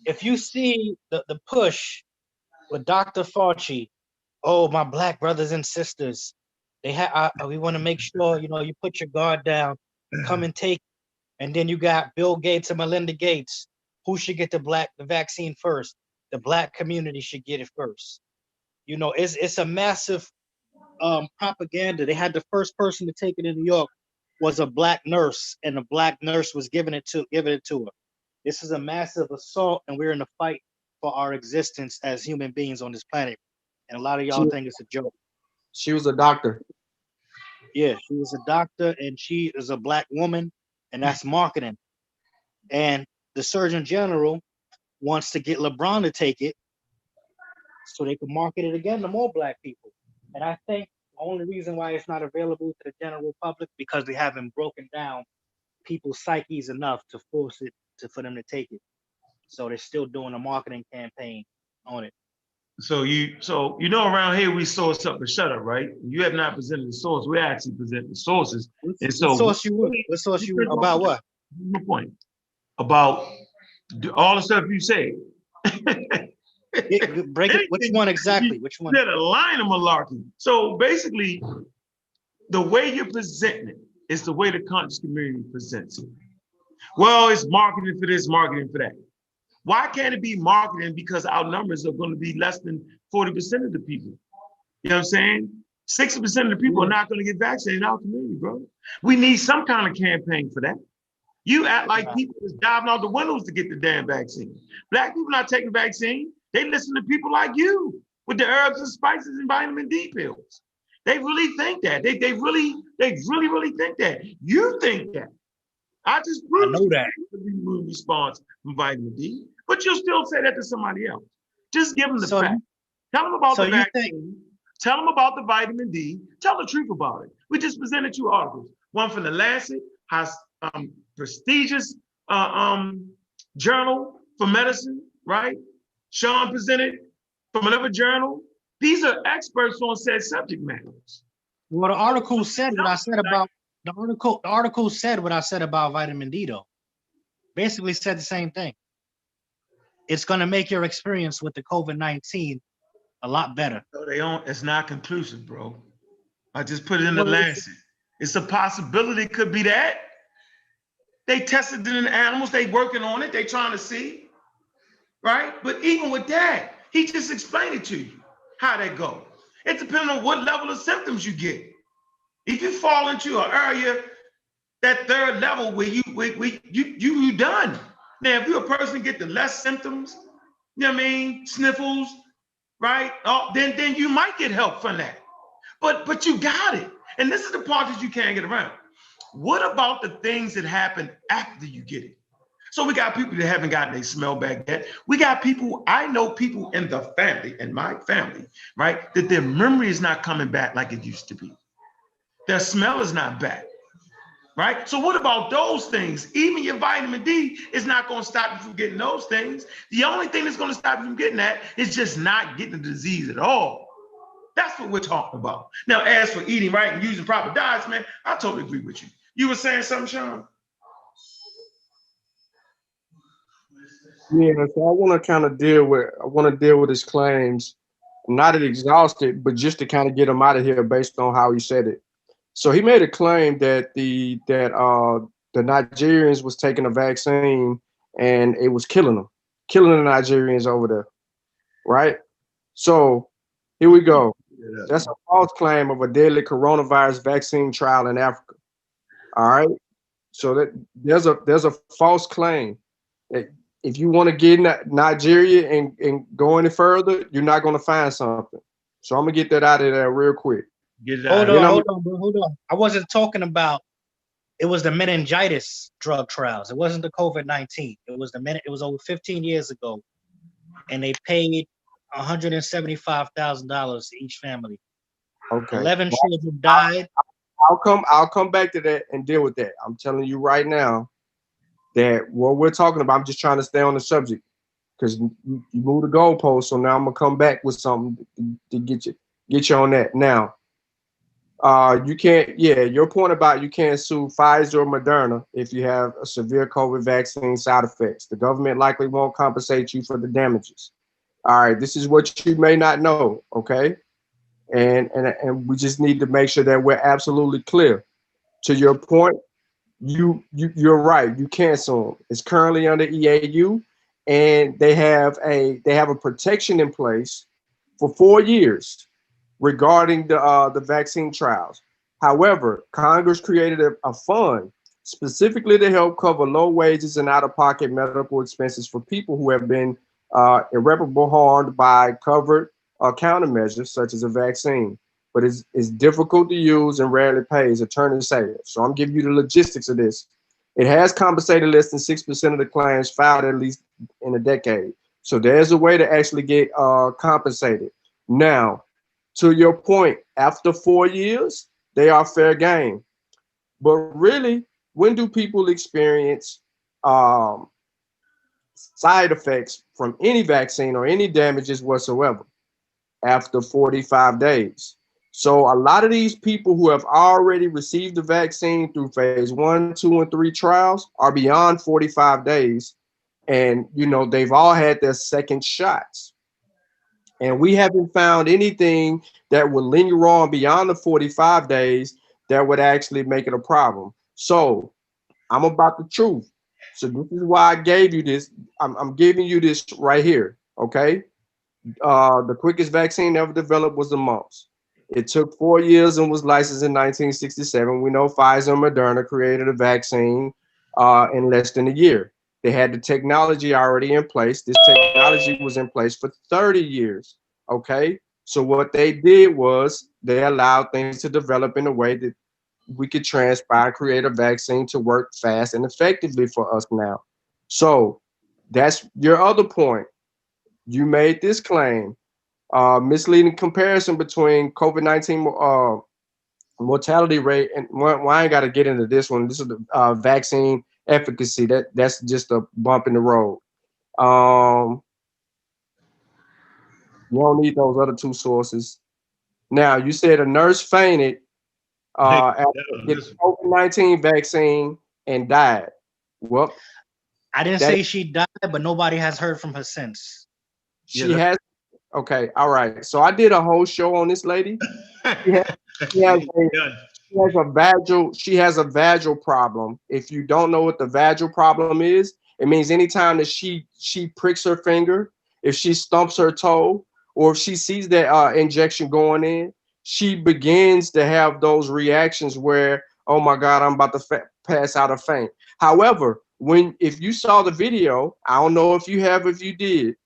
If you see the push with Dr. Fauci, oh, my black brothers and sisters, we want to make sure, you know, you put your guard down, come and take. And then you got Bill Gates and Melinda Gates. Who should get the vaccine first? The black community should get it first. You know, it's a massive propaganda. They had the first person to take it in New York was a black nurse, and the black nurse was giving it to her. This is a massive assault, and we're in a fight for our existence as human beings on this planet. And a lot of y'all think it's a joke. She was a doctor. Yeah, she was a doctor, and she is a black woman, and that's marketing. And the Surgeon General wants to get LeBron to take it so they can market it again to more black people. And I think the only reason why it's not available to the general public because they haven't broken down people's psyches enough to force it for them to take it. So they're still doing a marketing campaign on it. So you know around here we source up a shut up, right? You have not presented the source. We actually present the sources. And so what source you about what? My point about all the stuff you say. Break it. Which one exactly? Which one? That a line of malarkey. So basically, the way you're presenting it is the way the conscious community presents it. Well, it's marketing for this, marketing for that. Why can't it be marketing? Because our numbers are going to be less than 40% of the people. You know what I'm saying? 60% of the people are not going to get vaccinated in our community, bro. We need some kind of campaign for that. You act like people is diving out the windows to get the damn vaccine. Black people not taking vaccine. They listen to people like you with the herbs and spices and vitamin D pills. They really think that. They really think that. You think that. I just I proved know that. the immune response from vitamin D, but you'll still say that to somebody else. Just give them the So, fact. Tell them about so the you think? vaccine. Tell them about the vitamin D. Tell the truth about it. We just presented two articles. One from the Lancet, has prestigious journal for medicine, right? Sean presented from another journal. These are experts on said subject matters. Well, the article said what I said about the article. The article said what I said about vitamin D, though. Basically, said the same thing. It's going to make your experience with the COVID-19 a lot better. So they don't. It's not conclusive, bro. I just put it in the Well, Lancet. It's a possibility. It could be that. They tested it in animals. They working on it. They trying to see, right? But even with that, he just explained it to you how that go. It depends on what level of symptoms you get. If you fall into an area, that third level where you done. Now, if you're a person get the less symptoms, you know what I mean, sniffles, right? Oh, then you might get help from that. But you got it. And this is the part that you can't get around. What about the things that happen after you get it? So we got people that haven't gotten their smell back yet. We got people, I know people in the family, in my family, right, that their memory is not coming back like it used to be. Their smell is not back, right? So what about those things? Even your vitamin D is not going to stop you from getting those things. The only thing that's going to stop you from getting that is just not getting the disease at all. That's what we're talking about. Now, as for eating right and using proper diets, man, I totally agree with you. You were saying something, Sean? Yeah, so I want to deal with his claims, not to exhaust it, but just to kind of get him out of here based on how he said it. So he made a claim that the Nigerians was taking a vaccine and it was killing them, killing the Nigerians over there, right? So here we go. That's a false claim of a deadly coronavirus vaccine trial in Africa. All right. So that there's a false claim. If you want to get in Nigeria and go any further, you're not going to find something. So I'm gonna get that out of there real quick. Get it out. Hold on, bro. Hold on. I wasn't talking about. It was the meningitis drug trials. It wasn't the COVID-19. It was It was over 15 years ago, and they paid $175,000 to each family. Okay. 11 children died. I'll come back to that and deal with that. I'm telling you right now that what we're talking about, I'm just trying to stay on the subject because you moved the goalpost. So now I'm gonna come back with something to get you on that. Now, you can't. Yeah, your point about you can't sue Pfizer or Moderna if you have a severe COVID vaccine side effects. The government likely won't compensate you for the damages. All right, this is what you may not know. Okay. And we just need to make sure that we're absolutely clear. To your point, you're right. You can't sue them. It's currently under EAU, and they have a protection in place for 4 years regarding the vaccine trials. However, Congress created a fund specifically to help cover low wages and out-of-pocket medical expenses for people who have been irreparable harmed by covered countermeasures such as a vaccine, but it's difficult to use and rarely pays, attorneys say. So I'm giving you the logistics of this. It has compensated less than 6% of the claims filed at least in a decade. So there's a way to actually get compensated. Now, to your point, after 4 years, they are fair game. But really, when do people experience side effects from any vaccine or any damages whatsoever? After 45 days. So a lot of these people who have already received the vaccine through phase 1, 2, and 3 trials are beyond 45 days. And, they've all had their second shots. And we haven't found anything that would linger on beyond the 45 days that would actually make it a problem. So I'm about the truth. So this is why I gave you this. I'm giving you this right here. Okay. The quickest vaccine ever developed was the mumps. It took 4 years and was licensed in 1967. We know Pfizer and Moderna created a vaccine in less than a year. They had the technology already in place. This technology was in place for 30 years. Okay. So what they did was they allowed things to develop in a way that we could transpire and create a vaccine to work fast and effectively for us now. So that's your other point. You made this claim, misleading comparison between COVID-19 mortality rate, and well, I ain't got to get into this one. This is the vaccine efficacy. That's just a bump in the road. You don't need those other two sources. Now, you said a nurse fainted after getting COVID-19 vaccine and died. Well, I didn't say she died, but nobody has heard from her since. She has. Okay, all right. So I did a whole show on this lady. She has a vagal problem. If you don't know what the vagal problem is, it means anytime that she pricks her finger, if she stumps her toe, or if she sees that injection going in, she begins to have those reactions where, oh my God, I'm about to pass out or faint. However, if you saw the video, I don't know if you have, if you didn't,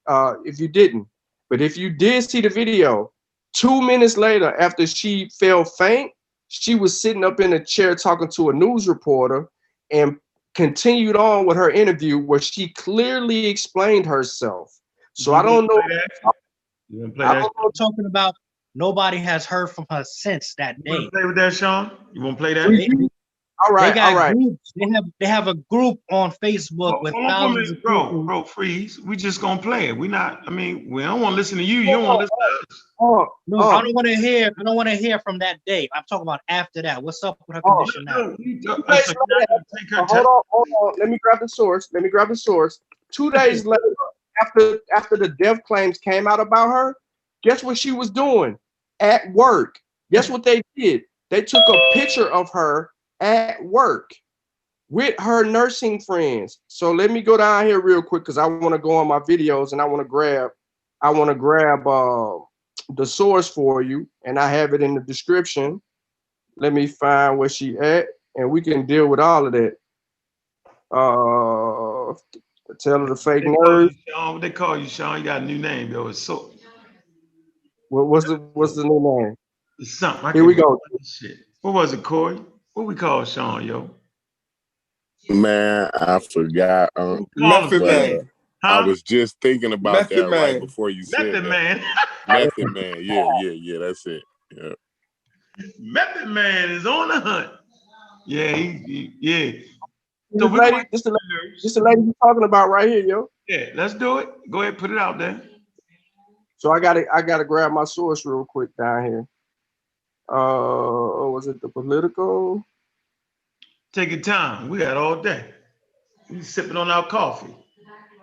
but if you did see the video, 2 minutes later, after she fell faint, she was sitting up in a chair talking to a news reporter and continued on with her interview where she clearly explained herself. So I don't know. I'm talking about nobody has heard from her since that day. You want to play with that, Sean? You want to play that? All right, they got groups. They have a group on Facebook with thousands of people. Bro, freeze. We just gonna play it. We don't want to listen to you. You don't want to listen to us. I don't want to hear. I don't want to hear from that day. I'm talking about after that. What's up with her condition now? Hold on. Let me grab the source. 2 days later, after the death claims came out about her, guess what she was doing at work? Guess what they did? They took a picture of her at work with her nursing friends. So let me go down here real quick because I want to go on my videos and I want to grab the source for you, and I have it in the description. Let me find where she at, and we can deal with all of that. Tell her the fake nerds. What they call you, Sean? You got a new name, yo. It's so. What's the new name? It's something. Here we go. Shit. What was it, Corey? What we call Sean, yo? Man, I forgot. Method Man. I was just thinking about Method that Man. right before you said Method that. Man. Method Man. Yeah. That's it. Yeah. Method Man is on the hunt. Yeah, yeah. So this the lady you're talking about right here, yo. Yeah, let's do it. Go ahead, put it out there. So I gotta grab my source real quick down here. Was it the Politico? Take your time. We got all day. We sipping on our coffee.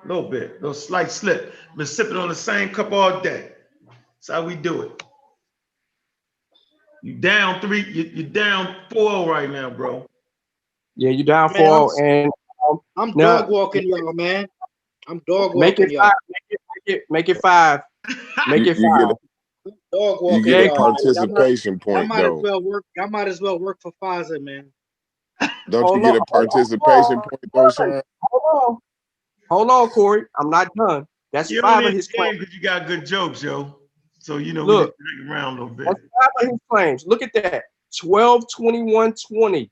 A little bit, little slight slip. Been sipping on the same cup all day. That's how we do it. You down 3, you're down 4 right now, bro. Yeah, you down 4, and I'm dog walking y'all, man. I'm dog walking y'all. Make it 5. Make it 5. Dog walking. You get a participation point, though. I might as well work for Pfizer, man. Don't you get a participation point, though, Sean? Hold on, Corey. I'm not done. That's 5 of his claims. Because you got good jokes, yo. So we just hang around a little bit. That's 5 of his claims. Look at that. 12/21/20.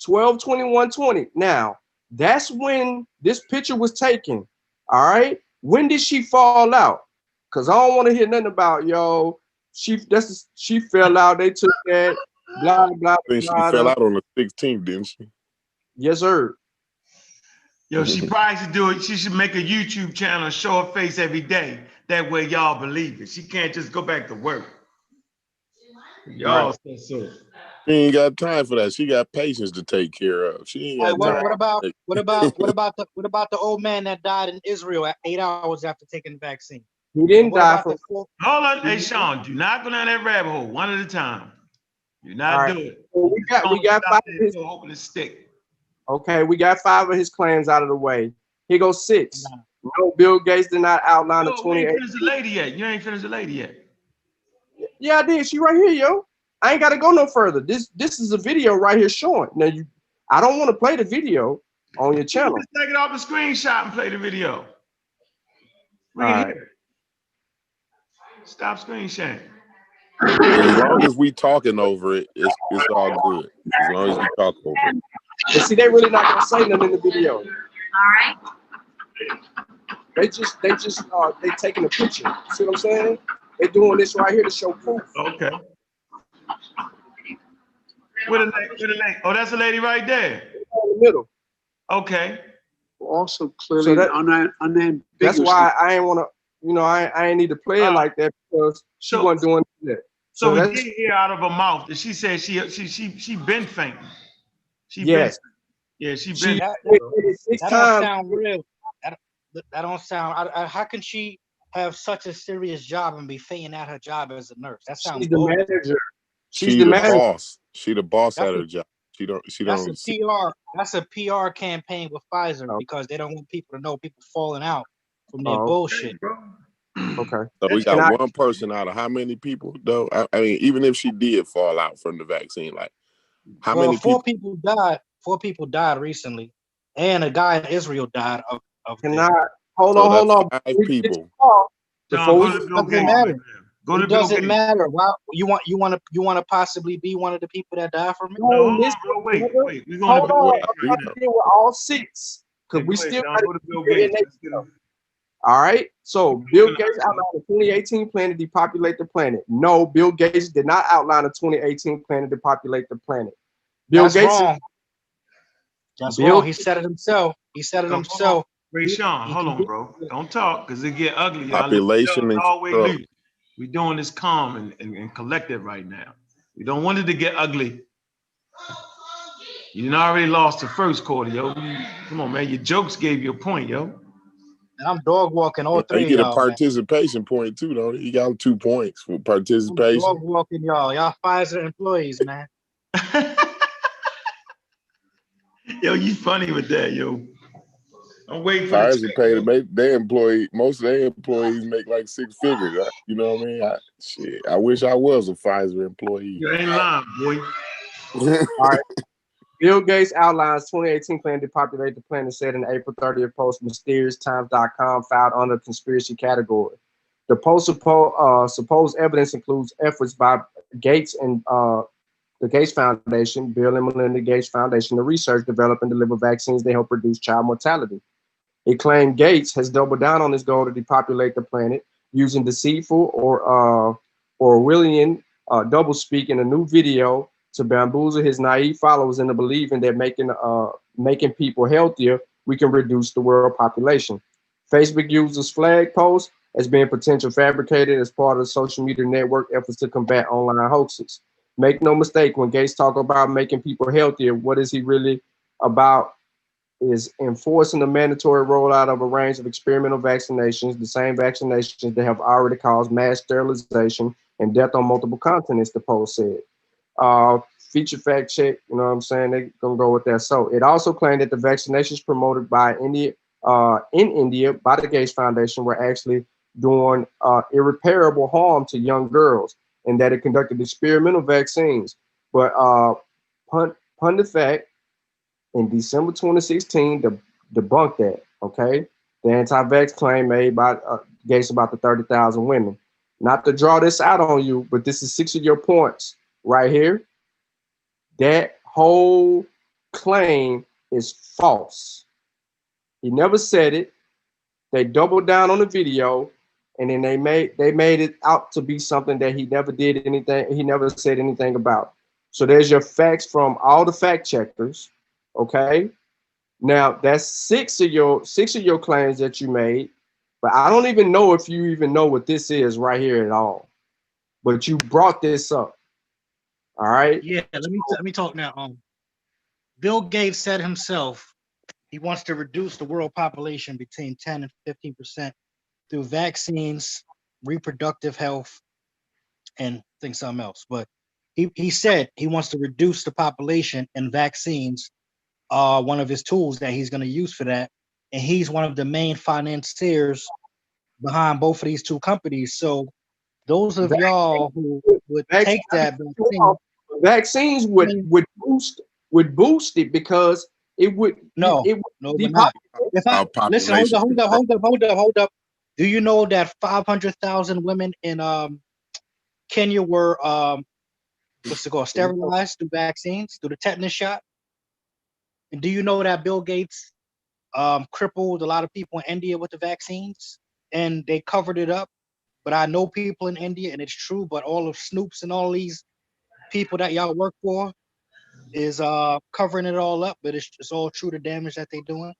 12/21/20. Now, that's when this picture was taken. All right. When did she fall out? Because I don't want to hear nothing about she fell out. They took that. Blah blah. I think she fell out on the 16th, didn't she? Yes, sir. Yo, she probably should do it. She should make a YouTube channel, show her face every day. That way, y'all believe it. She can't just go back to work. Y'all say so. She ain't got time for that. She got patients to take care of. She ain't got time. What about the old man that died in Israel 8 hours after taking the vaccine? He didn't die from. Hold on, hey Sean, do not go down that rabbit hole. One at a time. Do not do it. Well, we got 5 of his. Hoping to stick. Okay, we got 5 of his claims out of the way. Here goes 6. No, Bill Gates did not outline the 28. You ain't finished the lady yet. You ain't finished the lady yet. Yeah, I did. She right here, yo. I ain't got to go no further. This is a video right here showing. Now I don't want to play the video on your channel. Just take it off the screenshot and play the video. All right. Stop screen sharing. As long as we talking over it, it's all good. As long as we talk over it. But see, they really not gonna say nothing in the video. All right. They taking a picture. See what I'm saying? They doing this right here to show proof. Okay. Where the lady? Oh, that's a lady right there. In the middle. Okay. Also clearly unambiguous. That's why I ain't wanna, I ain't need to play it like that because she wasn't doing that. So we that's- did hear out of her mouth that she said she been fainting. Yes. She been. She That six don't times. sound real. That don't sound. How can she have such a serious job and be fainting at her job as a nurse? That sounds. She's the bogus. manager. She's the boss. She the boss at her job. She don't. That's a PR. That's a PR campaign with Pfizer because they don't want people to know people falling out from their bullshit. Okay. So we got one person out of how many people though? I mean, even if she did fall out from the vaccine, like how many Four people? people died. 4 people died recently, and a guy in Israel died of. Hold on. 5 people. Doesn't matter. Go to It Bill doesn't Gates. matter. Why you want to possibly be one of the people that die from it? No, hold on, bro. Wait. We're going to Bill Gates. I'm dealing with all 6 because we still go to Bill Gates. All right. So Bill Gates outlined a 2018 plan to depopulate the planet. No, Bill Gates did not outline a 2018 plan to depopulate the planet. That's wrong. That's wrong. He said it himself. Ray Sean, hold on, bro. Don't talk because it get ugly. Population and control. We're doing this calm and collected right now. We don't want it to get ugly. You done already lost the first quarter, yo. Come on, man. Your jokes gave you a point, yo. And I'm dog walking all 3 They of get y'all. a participation point too, don't he? You got 2 points for participation. I'm dog walking y'all. Y'all Pfizer employees, man. Yo, you funny with that, yo. I'm waiting for Pfizer pay to make their employee. Most of their employees make like 6 figures. Right? You know what I mean? I wish I was a Pfizer employee. You ain't lying, boy. All right. Bill Gates outlines 2018 plan to populate the planet, said in April 30th post, MysteriousTimes.com, filed under conspiracy category. The post supposed evidence includes efforts by Gates and the Gates Foundation, Bill and Melinda Gates Foundation, to research, develop, and deliver vaccines that help reduce child mortality. It claimed Gates has doubled down on his goal to depopulate the planet using deceitful or Orwellian doublespeak in a new video to bamboozle his naive followers into believing that making people healthier, we can reduce the world population. Facebook users flag posts as being potential fabricated as part of the social media network efforts to combat online hoaxes. Make no mistake, when Gates talk about making people healthier, what is he really about? Is enforcing the mandatory rollout of a range of experimental vaccinations, the same vaccinations that have already caused mass sterilization and death on multiple continents, the post said. Feature fact check, you know what I'm saying? They're gonna go with that. So it also claimed that the vaccinations promoted by India in India by the Gates Foundation were actually doing irreparable harm to young girls, and that it conducted experimental vaccines. But pundit fact in December 2016 debunked that. Okay, the anti-vax claim made by Gates about the 30,000 women. Not to draw this out on you, but this is 6 of your points right here. That whole claim is false. He never said it. They doubled down on the video, and then they made it out to be something that he never did anything. He never said anything about. So there's your facts from all the fact checkers. Okay. Now that's 6 of your claims that you made, but I don't even know if you even know what this is right here at all. But you brought this up. All right. Yeah, let me talk now. Bill Gates said himself he wants to reduce the world population between 10 and 15% through vaccines, reproductive health, and I think something else. But he said he wants to reduce the population, and vaccines are one of his tools that he's going to use for that. And he's one of the main financiers behind both of these 2 companies. So those of y'all who would take that vaccines would boost it because it would no, we're not. Listen, hold up. Do you know that 500,000 women in Kenya were what's it called, sterilized through vaccines, through the tetanus shot. And do you know that Bill Gates crippled a lot of people in India with the vaccines, and they covered it up? But I know people in India, and it's true. But all of Snoops and all these people that y'all work for is covering it all up. But it's all true, the damage that they doing.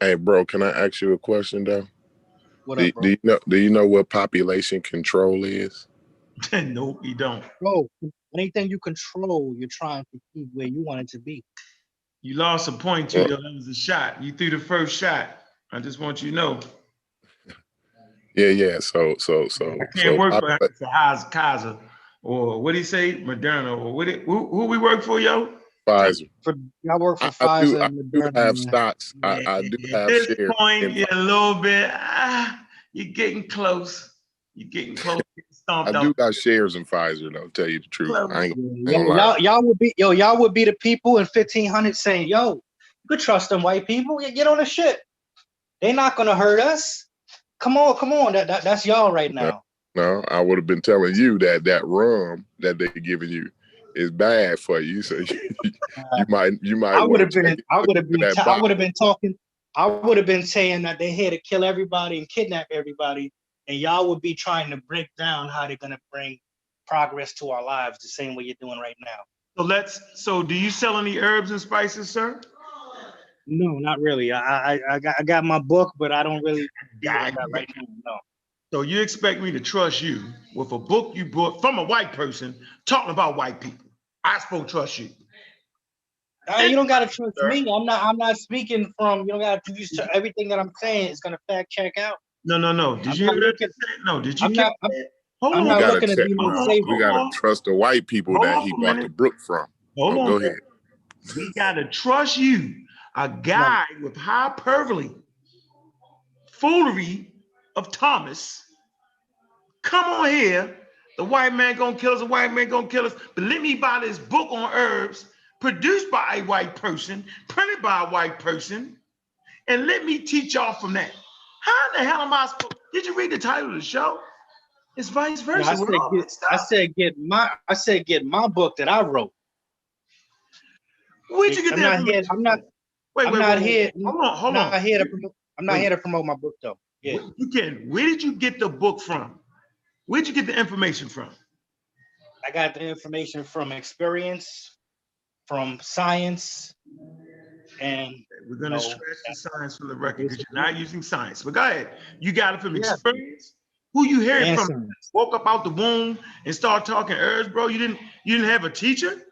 Hey, bro, can I ask you a question though? What up, bro? Do you know what population control is? Nope, you don't. Bro, anything you control, you're trying to keep where you want it to be. You lost a point too, though. That was a shot. You threw the first shot. I just want you to know. Yeah. So I can't work for Kaiser or what do you say, Moderna or who we work for, yo? Pfizer. I work for Pfizer. I do have stocks. I do have At this shares. point, you're a little bit. You're getting close. You're getting close. To getting stomped I do out. got shares in Pfizer, though. Tell you the truth, I ain't gonna Yo, lie. y'all would be the people in 1500 saying, "Yo, you could trust them white people. Get on the ship. They're not gonna hurt us. Come on. That's y'all right now." No, I would have been telling you that rum that they're giving you is bad for you. So you might. I would have been saying that they're here to kill everybody and kidnap everybody, and y'all would be trying to break down how they're gonna bring progress to our lives the same way you're doing right now. So do you sell any herbs and spices, sir? No, not really. I got my book, but I don't really do that right now. No. So you expect me to trust you with a book you bought from a white person talking about white people? I supposed to trust you. You don't gotta trust me. I'm not speaking from. You don't gotta use everything that I'm saying is gonna fact check out. No. Did you hear that? No. Did you? I'm not looking to be no savior. We gotta trust the white people that he bought the book from. Go ahead. We gotta trust you, a guy with hyperbole, foolery of Thomas. Come on here. The white man gonna kill us. The white man gonna kill us. But let me buy this book on herbs, produced by a white person, printed by a white person, and let me teach y'all from that. How in the hell am I supposed? Did you read the title of the show? It's vice versa. I said get my book that I wrote. Where'd you get that? I'm not here to promote my book though. Yeah. Where did you get the book from? Where'd you get the information from? I got the information from experience, from science, and we're gonna stretch the science from the record because you're not using science. But go ahead. You got it from experience. Who you hearing from? Science. Woke up out the womb and start talking herbs, bro. You didn't have a teacher?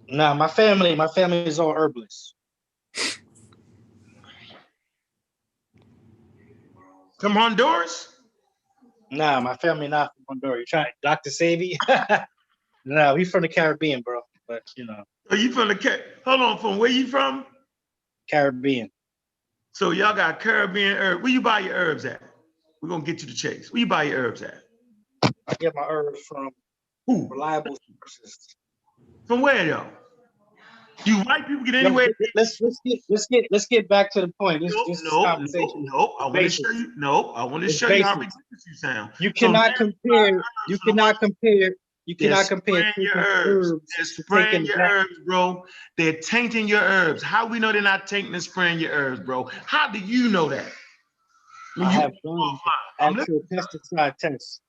No, my family is all herbalists. From Honduras? Nah, my family not from Honduras. You trying Dr. Savy? No, we from the Caribbean, bro. But you know. Are you from hold on, from where you from? Caribbean. So y'all got Caribbean herbs. Where you buy your herbs at? We're gonna get to the chase. Where you buy your herbs at? I get my herbs from reliable sources. From where though? Do white people get anywhere? Let's get back to the point. Nope. I want to show you. Nope. I want to show you how ridiculous you sound. You cannot compare. You cannot compare. Your herbs. They're spraying your herbs, bro. They're tainting your herbs. How we know they're not tainting and spraying your herbs, bro? How do you know that? I have done actual pesticide tests.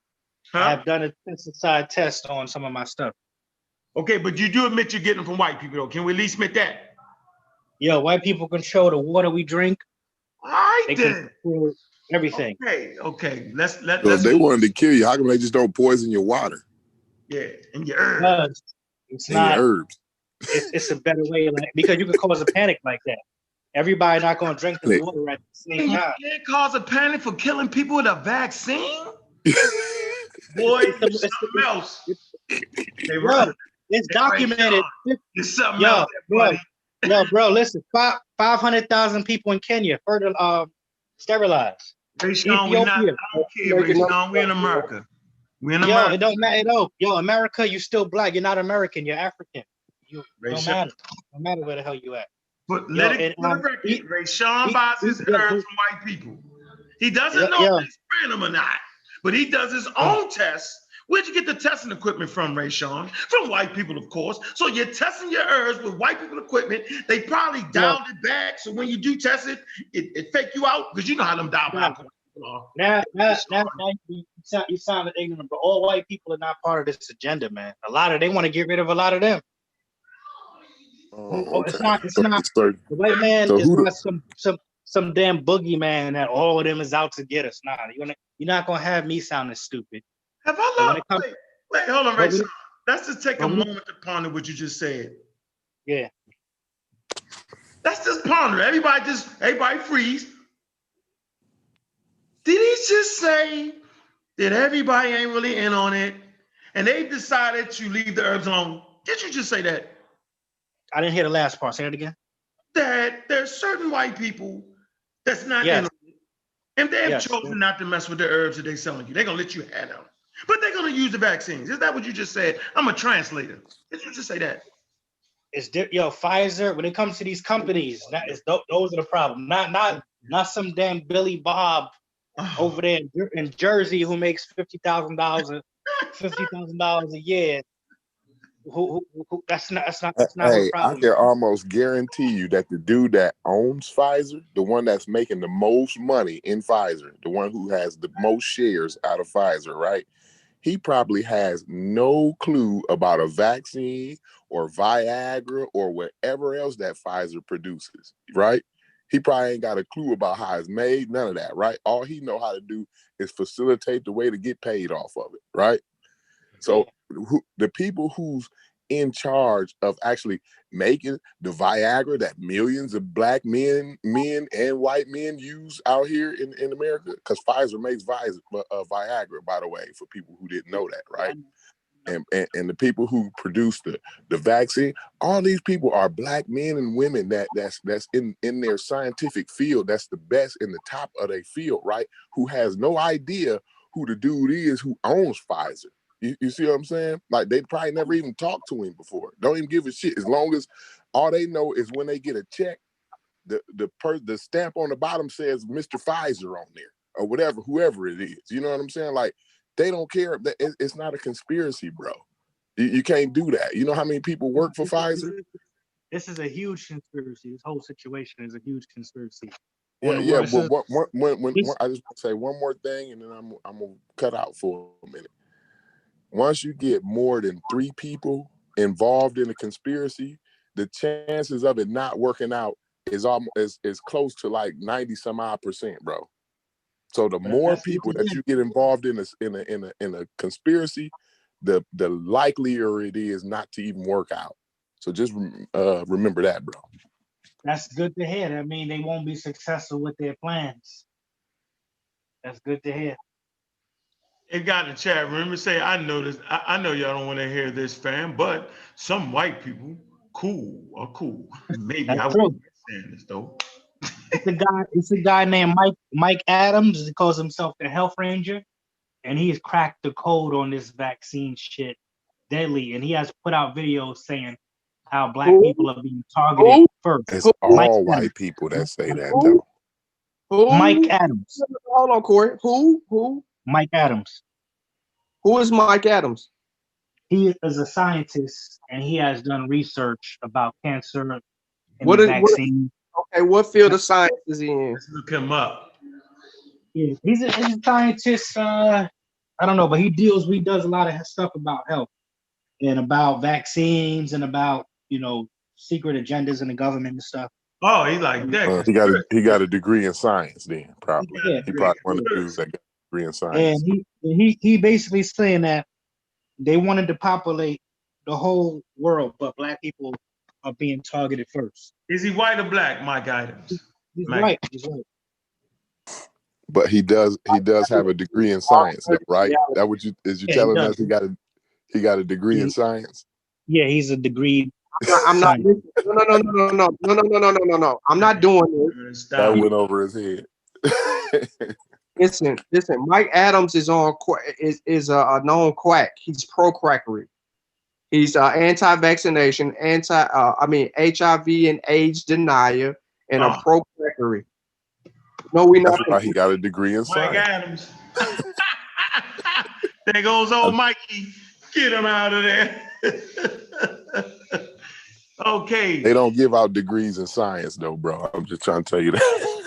I have done a pesticide test on some of my stuff. Okay, but you do admit you're getting them from white people, though. Can we at least admit that? Yeah, white people control the water we drink. All right, they control everything. Okay. Let's. If they wanted to kill you, how come they just don't poison your water? Yeah, and your herbs. It's not your herbs. It's a better way, because you can cause a panic like that. Everybody not going to drink the water at the same time. You can't cause a panic for killing people with a vaccine? Boy, it's something else. It's documented. It's something else, buddy. Bro, listen, 500,000 people in Kenya sterilized. Rayshawn, we not. I don't care, Rayshawn. We're in America. We're in America. It don't matter. America, you still black. You're not American. You're African. Don't matter. No matter where the hell you at. But let it for the record, Rayshawn buys his herbs from white people. He doesn't know if they're spraying them or not, but he does his own tests Where'd you get the testing equipment from, Ray Sean? From white people, of course. So you're testing your herbs with white people equipment. They probably dialed it back. So when you do test it, it fake you out because you know how them dial back people are. Now you sound ignorant, but all white people are not part of this agenda, man. They want to get rid of a lot of them. Oh, okay. It's not. The white man is not some damn boogeyman that all of them is out to get us. Nah, you're not gonna have me sounding stupid. Have I lost? Wait, hold on, Ray Sean. Let's just take a moment to ponder what you just said. Yeah. Let's just ponder. Everybody freeze. Did he just say that everybody ain't really in on it and they decided to leave the herbs alone? Did you just say that? I didn't hear the last part. Say it again. That there's certain white people that's not in on it. And they have chosen not to mess with the herbs that they're selling you. They're going to let you have them. But they're going to use the vaccines. Is that what you just said? I'm a translator. Did you just say that? Pfizer, when it comes to these companies, those are the problem. Not some damn Billy Bob over there in Jersey who makes $50,000 a year. That's not Hey, problem. I can almost guarantee you that the dude that owns Pfizer, the one that's making the most money in Pfizer, the one who has the most shares out of Pfizer, right? He probably has no clue about a vaccine or Viagra or whatever else that Pfizer produces, right? He probably ain't got a clue about how it's made, none of that, right? All he know how to do is facilitate the way to get paid off of it, right? So the people who's in charge of actually making the Viagra that millions of black men and white men use out here in America, because Pfizer makes Viagra, by the way, for people who didn't know that, right? And the people who produce the vaccine, all these people are black men and women that's in their scientific field, that's the best in the top of their field, right? Who has no idea who the dude is who owns Pfizer. You see what I'm saying? Like, they probably never even talked to him before. Don't even give a shit. As long as all they know is when they get a check, the stamp on the bottom says Mr. Pfizer on there or whatever, whoever it is. You know what I'm saying? Like, they don't care. It's not a conspiracy, bro. You can't do that. You know how many people work for Pfizer? This is a huge conspiracy. This whole situation is a huge conspiracy. Yeah. Well, when I just want to say one more thing, and then I'm gonna cut out for a minute. Once you get more than 3 people involved in a conspiracy, the chances of it not working out is almost is close to like 90-some-odd%, bro. So the more people that you get involved in a conspiracy, the likelier it is not to even work out. So just remember that, bro. That's good to hear. That means they won't be successful with their plans. That's good to hear. It got in the chat. Remember, say, I know this. I know y'all don't want to hear this, fam, but some white people are cool. Maybe I wouldn't be saying this though. It's a guy named Mike Adams. He calls himself the Health Ranger, and he's cracked the code on this vaccine shit deadly. And he has put out videos saying how black people are being targeted first. It's all white people that say that though. Mike Adams. Hold on, Corey. Who? Mike Adams. Who is Mike Adams? He is a scientist, and he has done research about cancer and vaccine. Okay, what field of science is he in? Let's look him up. Yeah, he's a scientist. I don't know, but he does a lot of stuff about health and about vaccines and about secret agendas in the government and stuff. Oh, he like that. He got a degree in science then, probably. Yeah. He probably one of the dudes that got a degree in science. And he basically saying that they wanted to populate the whole world, but black people are being targeted first. Is he white or black, Mike Adams? He's white. He's white. But he does have a degree in science, though, right? That what you telling us? He got a degree in science. Yeah, he's a degree. I'm not. No. I'm not doing this. That went over his head. Listen. Mike Adams is a known quack. He's pro-crackery. He's anti-vaccination, HIV and AIDS denier, and a pro-crackery. No, we not. That's why he got a degree in science. Mike Adams. There goes old Mikey. Get him out of there. Okay. They don't give out degrees in science, though, bro. I'm just trying to tell you that.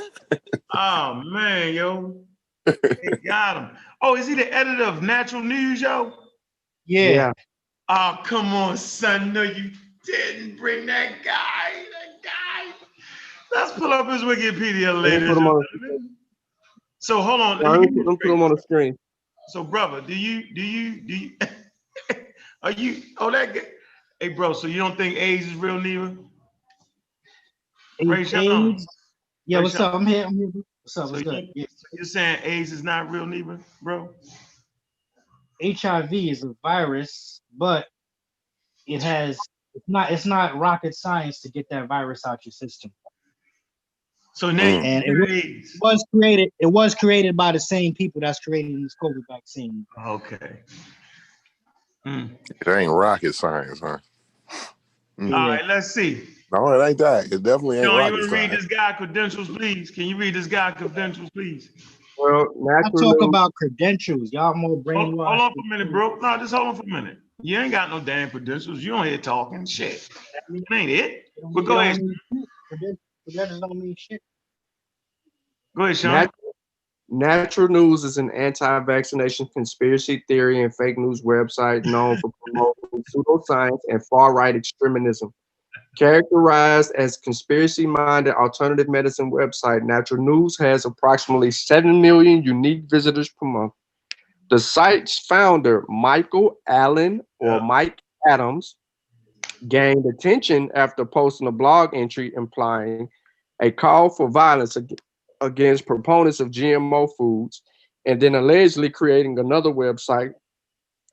Oh man, yo. They got him. Oh, is he the editor of Natural News, yo? Yeah. Oh, come on, son. No, you didn't bring that guy. That guy. Let's pull up his Wikipedia, ladies. Put him on, So hold on. let me put him on the screen. So, brother, do you are you that guy? Hey, bro, so you don't think AIDS is real neither? Ray Sean. AIDS? Yeah, Ray what's Sean. up? I'm here. What's up? So What's good? Yeah. you're saying AIDS is not real neither, bro? HIV is a virus, but it's not rocket science to get that virus out your system. So now And it was created by the same people that's creating this COVID vaccine. Okay. It ain't rocket science, huh? All right, let's see. No, it ain't that. It definitely ain't You rocket want to read science. this guy credentials, please? Can you read this guy credentials, please? Well, I Natural talk News, about credentials. Y'all more Hold brainwashed. on for a minute, bro. No, just hold on for a minute. You ain't got no damn credentials. You don't hear talking shit. That ain't it. But go ahead. Credentials don't mean shit. Go ahead, Sean. Natural News is an anti-vaccination conspiracy theory and fake news website known for promoting pseudoscience and far-right extremism. Characterized as conspiracy-minded alternative medicine website, Natural News has approximately 7 million unique visitors per month. The site's founder, Michael Allen, or Mike Adams, gained attention after posting a blog entry implying a call for violence against proponents of GMO foods, and then allegedly creating another website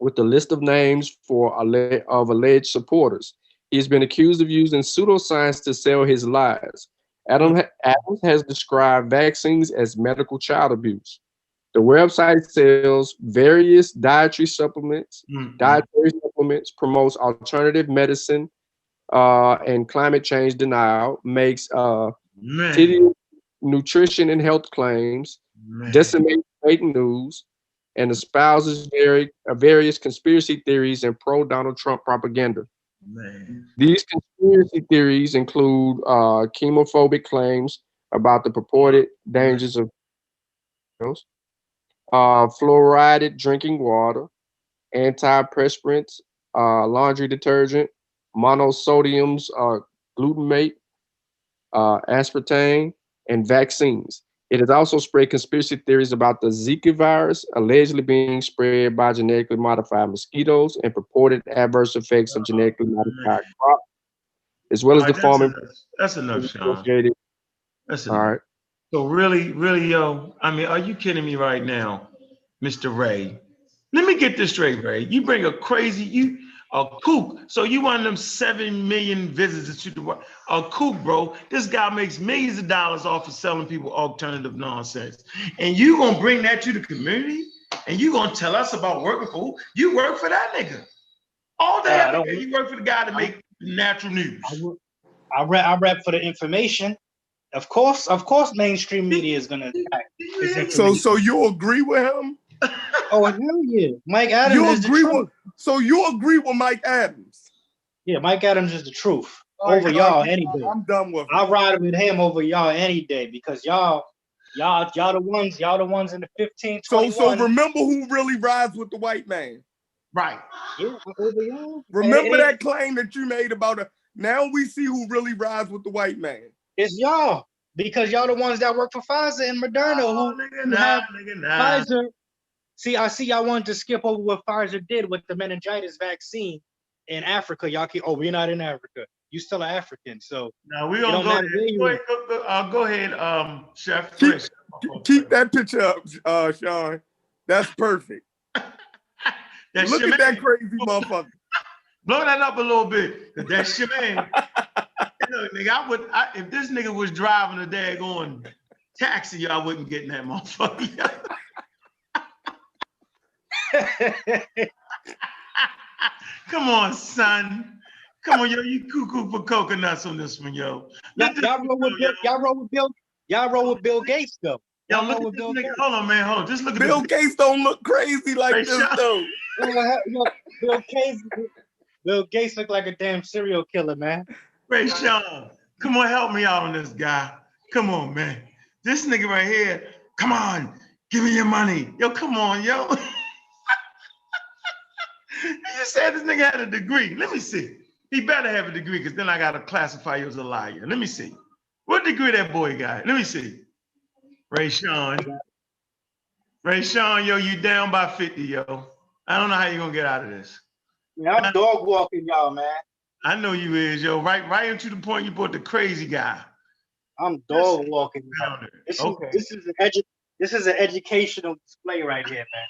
with a list of names of alleged supporters. He's been accused of using pseudoscience to sell his lies. Adams has described vaccines as medical child abuse. The website sells various dietary supplements, promotes alternative medicine and climate change denial, makes nutrition and health claims, disseminates fake news, and espouses various conspiracy theories and pro-Donald Trump propaganda. These conspiracy theories include chemophobic claims about the purported dangers of fluoridated drinking water, antiperspirants, laundry detergent, monosodiums, glutamate, aspartame, and vaccines. It has also spread conspiracy theories about the Zika virus allegedly being spread by genetically modified mosquitoes and purported adverse effects of genetically modified crops, as well as the farming. That's enough, Sean. That's enough. All right. So really, yo, I mean, are you kidding me right now, Mr. Ray? Let me get this straight, Ray. You bring a kook. So you one of them 7 million visitors to the world. A kook, bro. This guy makes millions of dollars off of selling people alternative nonsense. And you gonna bring that to the community? And you gonna tell us about working for? You work for that nigga. All day, you work for the guy to make Natural News. I rep for the information. Of course, mainstream media is gonna attack. So you agree with him? Oh hell yeah, Mike Adams is the truth. So you agree with Mike Adams? Yeah, Mike Adams is the truth over y'all any day. I'm done with him. I'll ride with him over y'all any day because y'all the ones in the 15, 21. So remember who really rides with the white man. Right. Yeah, over y'all. Remember that claim that you made about it. Now we see who really rides with the white man. It's y'all because y'all the ones that work for Pfizer and Moderna who have Pfizer. See, I see y'all wanted to skip over what Pfizer did with the meningitis vaccine in Africa. Y'all we're not in Africa. You still an African, so now we gonna go ahead, Chef. Keep that picture up, Sean. That's perfect. Look at that crazy motherfucker. Blow that up a little bit. That's your man. Look, nigga, if this nigga was driving a daggone taxi, I wouldn't get in that motherfucker. Come on, son. Come on, yo, you cuckoo for coconuts on this one, yo. Y'all roll with Bill Gates though. Yo, Y'all know look at what this Bill nigga. Gates. Hold on, man. Hold on. Just look at Bill this. Gates don't look crazy like Ray this Sean. though. Bill Gates look like a damn serial killer, man. Ray Sean, come on, help me out on this guy. Come on, man. This nigga right here. Come on, give me your money. Yo, come on, yo. You said this nigga had a degree. Let me see. He better have a degree because then I got to classify you as a liar. Let me see. What degree that boy got? Let me see. Ray Sean. Ray Sean, yo, you down by 50, yo. I don't know how you're going to get out of this. Yeah, I'm dog walking y'all, man. I know you is, yo. Right into the point you brought the crazy guy. I'm dog walking y'all. Okay. This is an educational display right here, man.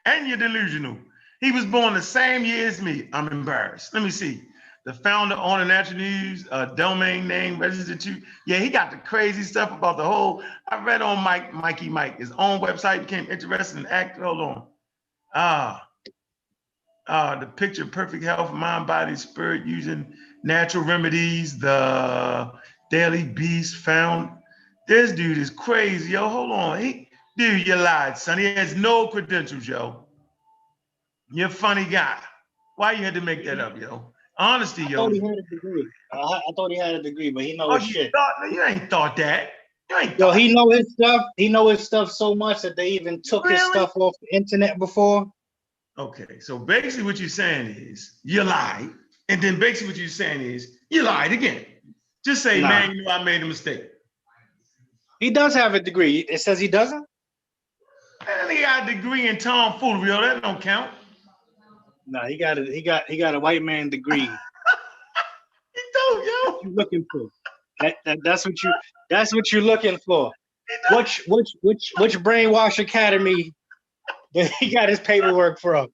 And you're delusional. He was born the same year as me. I'm embarrassed. Let me see. The founder on the Natural News, domain name registered to. Yeah, he got the crazy stuff about the whole. I read on Mikey Mike, his own website, became interested in acting. Hold on. The picture of perfect health, mind, body, spirit, using natural remedies. The Daily Beast found. This dude is crazy, yo. Hold on. Dude, you lied, son. He has no credentials, yo. You're a funny guy. Why you had to make that up, yo? Honesty, yo. I thought he had a degree. I thought he had a degree, but he know his shit. You ain't thought that. Yo, he know his stuff. He know his stuff so much that they even took his stuff off the internet before. Okay, so basically what you're saying is you lied, and then basically what you're saying is you lied again. Just say, man, you know I made a mistake. He does have a degree. It says he doesn't. Man, he got a degree in tomfoolery. That don't count. No, he got a white man degree. He don't, yo. What you looking for? That's what you're looking for. Which brainwash academy that he got his paperwork from?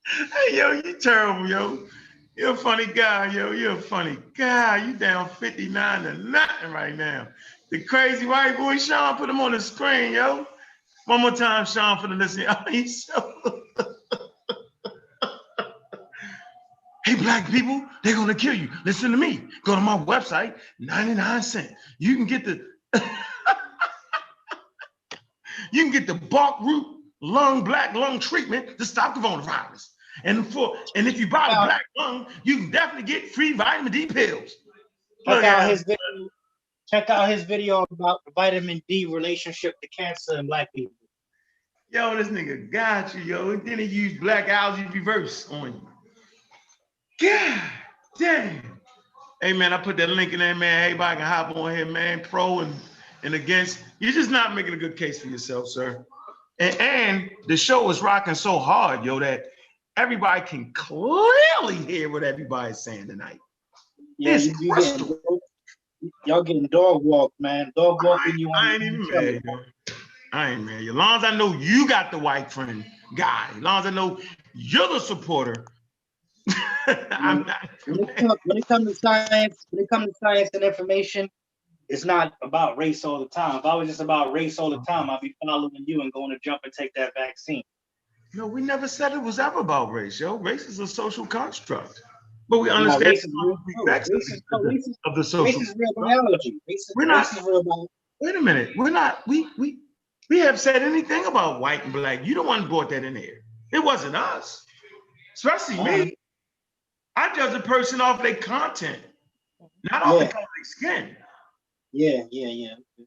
Hey, yo, you terrible, yo. You're a funny guy, yo. You're a funny guy. You down 59 to nothing right now. The crazy white boy, Sean, put him on the screen, yo. One more time, Sean, for the listening. Hey, black people, they're gonna kill you. Listen to me. Go to my website, 99 cents. You can get the bark root black lung treatment to stop coronavirus. And if you buy the black lung, you can definitely get free vitamin D pills. Check out his video about the vitamin D relationship to cancer in black people. Yo, this nigga got you, yo. And then he used black algae reverse on you. God damn. Hey, man, I put that link in there, man. Everybody can hop on here, man. Pro and against. You're just not making a good case for yourself, sir. And the show is rocking so hard, yo, that everybody can clearly hear what everybody's saying tonight. Yeah, y'all getting dog walked, man. Dog walking you. I ain't even mad, yo. I ain't mad. As long as I know you got the white friend guy, as long as I know you're the supporter. I'm not. When it comes to science and information, it's not about race all the time. If I was just about race all the time, I'd be following you and going to jump and take that vaccine. No, we never said it was ever about race, yo. Race is a social construct. But we understand of the social. Race is real biology. Race is real biology. Wait a minute. We're not, we have said anything about white and black. You the one who brought that in there. It wasn't us. Especially me. I judge a person off their content, not off the color of their skin. Yeah.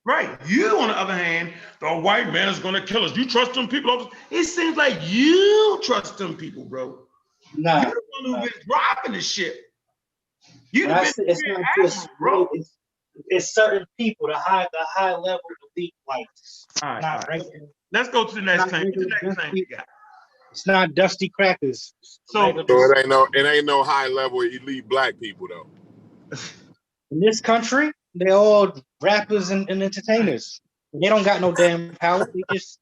Right. You, on the other hand, the white man is gonna kill us. You trust them people? It seems like you trust them people, bro. Nah. You're the one who's been driving the ship. It's certain people, the high level elite whites. All right. Let's go to the next thing. The next thing we got. It's not Dusty Crackers. So it ain't no high level elite black people though. In this country, they're all rappers and entertainers. They don't got no damn power. They just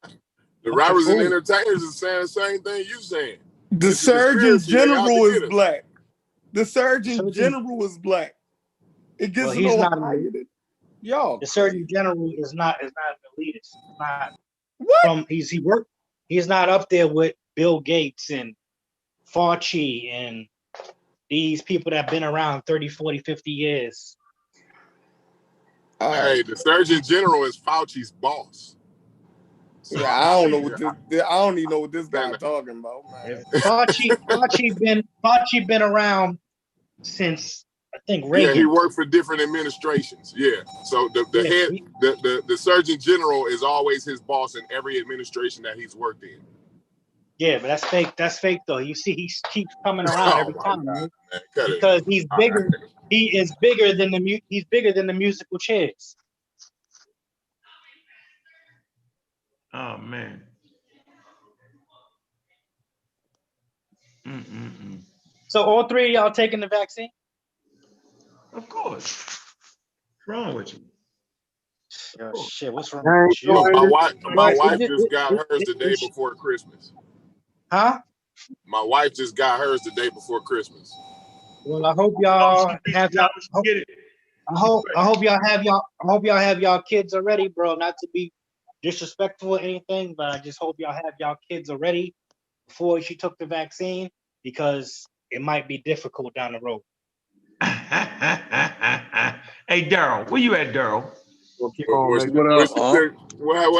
the rappers and entertainers is saying the same thing you saying. The Surgeon General is black. The Surgeon General is black. It gets he's not higher than y'all. The Surgeon General is not an elitist. It's not what? He's not up there with Bill Gates and Fauci and these people that have been around 30, 40, 50 years. Hey, the Surgeon General is Fauci's boss. So, yeah, I don't know what this. I don't even know what this guy talking about, man. Fauci been around since I think Reagan. Yeah, he worked for different administrations. Yeah, so the Surgeon General is always his boss in every administration that he's worked in. Yeah, but that's fake. That's fake though. You see, he keeps coming around every time, God, right? man, Because he's bigger. Right. He is bigger than he's bigger than the musical chairs. Oh man. So all three of y'all taking the vaccine? Of course. What's wrong with you? Oh, shit, what's wrong with you? My wife just got hers the day before Christmas. Huh? My wife just got hers the day before Christmas. Well, I hope y'all have y'all. I hope y'all have y'all kids already, bro. Not to be disrespectful or anything, but I just hope y'all have y'all kids already before she took the vaccine, because it might be difficult down the road. Hey, Daryl, where you at, Daryl? What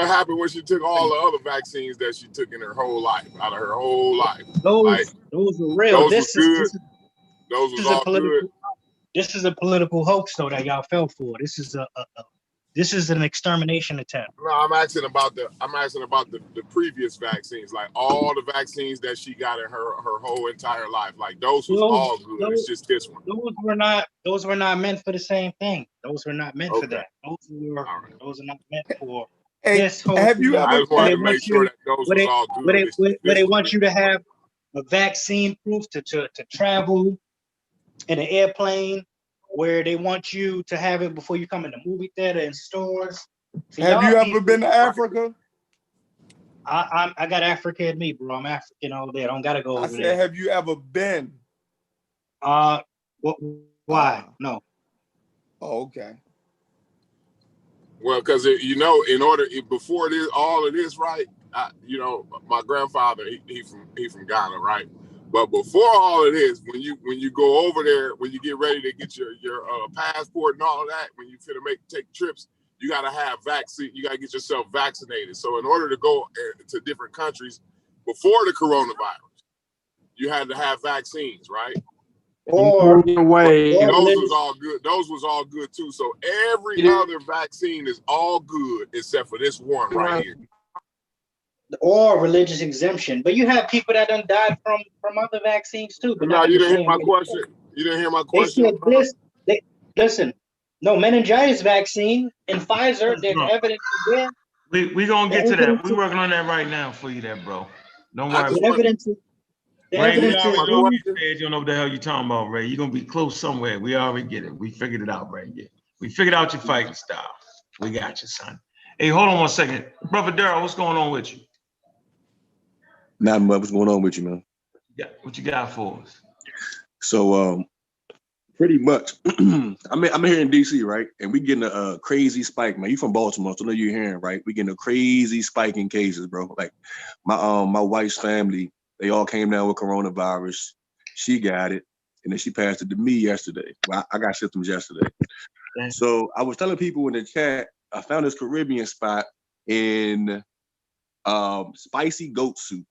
happened when she took all the other vaccines that she took in her whole life, out of her whole life? Those were real. Those was all good. This is a political hoax, though, that y'all fell for. This is an extermination attempt. No, I'm asking about the previous vaccines, like all the vaccines that she got in her whole entire life. Like those was all good. It's just this one. Those were not meant for the same thing. Those were not meant for that. Those are not meant for this whole have you ever, I just wanted to make sure that those was all good. Where they want you to have a vaccine proof to travel in an airplane, where they want you to have it before you come in the movie theater and stores. So have you ever been to Africa? I got Africa in me, bro. I'm African all day. I don't gotta go over there. Have you ever been? Why? No. Oh, okay. Well, because before this, all of this, right? My grandfather, he from Ghana, right? But before all of this, when you go over there, when you get ready to get your passport and all of that, when you finna take trips, you gotta have vaccine. You gotta get yourself vaccinated. So in order to go to different countries before the coronavirus, you had to have vaccines, right? Or those was all good. Those was all good too. So every other vaccine is all good except for this one right here. Or religious exemption. But you have people that done died from other vaccines too. But no, you didn't hear my question. You didn't hear my question. Listen, no, meningitis vaccine and Pfizer, there's evidence there. We gonna get to that. We're working on that right now for you, there, bro. Don't worry. The evidence is Ray, you don't know what the hell you're talking about, Ray. You're gonna be close somewhere. We already get it. We figured it out, Ray. Yeah. We figured out your fighting style. We got you, son. Hey, hold on one second. Brother Daryl, what's going on with you? Not much. What's going on with you, man? Yeah, what you got for us? So, pretty much, I'm here in DC, right? And we getting a crazy spike, man. You from Baltimore, so I know you're hearing, right? We getting a crazy spike in cases, bro. Like my wife's family, they all came down with coronavirus. She got it, and then she passed it to me yesterday. Well, I got symptoms yesterday. So I was telling people in the chat, I found this Caribbean spot in spicy goat soup,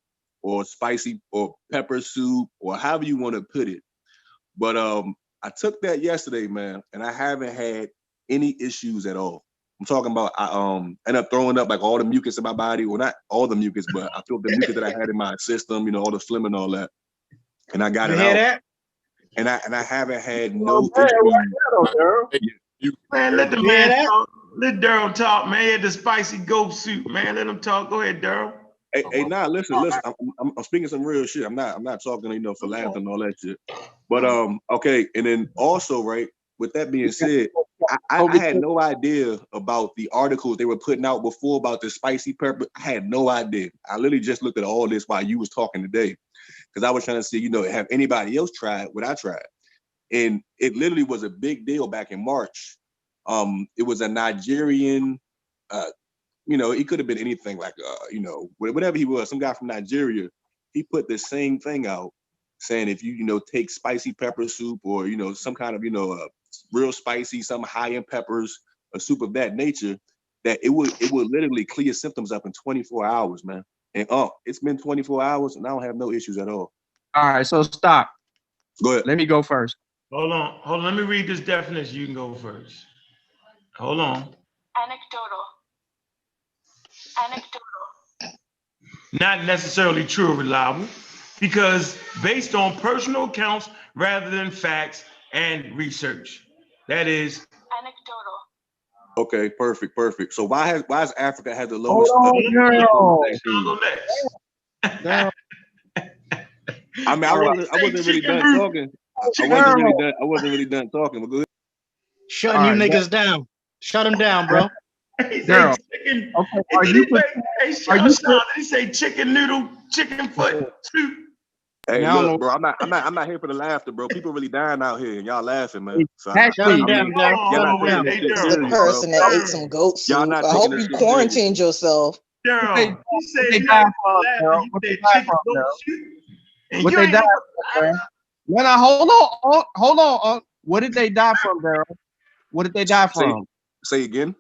or spicy or pepper soup, or however you want to put it. But I took that yesterday, man, and I haven't had any issues at all. I'm talking about I ended up throwing up like all the mucus in my body. Well, not all the mucus, but I feel the mucus that I had in my system, all the phlegm and all that. And I got it out. That? And I haven't had no issues. Man, let the man talk. Let Daryl talk, man. He had the spicy goat soup, man. Let him talk. Go ahead, Daryl. Hey, nah, listen. I'm speaking some real shit. I'm not talking, for laughter and all that shit. But okay, and then also, right, with that being said, I had no idea about the articles they were putting out before about the spicy pepper. I had no idea. I literally just looked at all this while you was talking today, because I was trying to see, have anybody else tried what I tried, and it literally was a big deal back in March. It was a Nigerian. He could have been anything like, whatever he was, some guy from Nigeria. He put the same thing out saying if you, take spicy pepper soup or, some kind of, real spicy, some high in peppers, a soup of that nature, that it would literally clear symptoms up in 24 hours, man. And it's been 24 hours and I don't have no issues at all. All right, so stop. Go ahead. Let me go first. Hold on. Let me read this definition. You can go first. Hold on. Anecdotal. Not necessarily true or reliable, because based on personal accounts rather than facts and research. That is anecdotal. Okay, perfect. So why has Africa had the lowest? I mean, I wasn't really done talking. I wasn't really done talking. But go ahead. Shutting you niggas down. Shut them down, bro. Daryl. Okay. Did he say chicken noodle, chicken foot soup? Hey, look, bro, I'm not here for the laughter, bro. People really dying out here, and y'all laughing, man. So shut them down, The person that ate some goat soup. Y'all not I hope you quarantined yourself. Daryl, what they died from, What they died from? No, hold on. What did they die from, Daryl? What did they die from? Say again.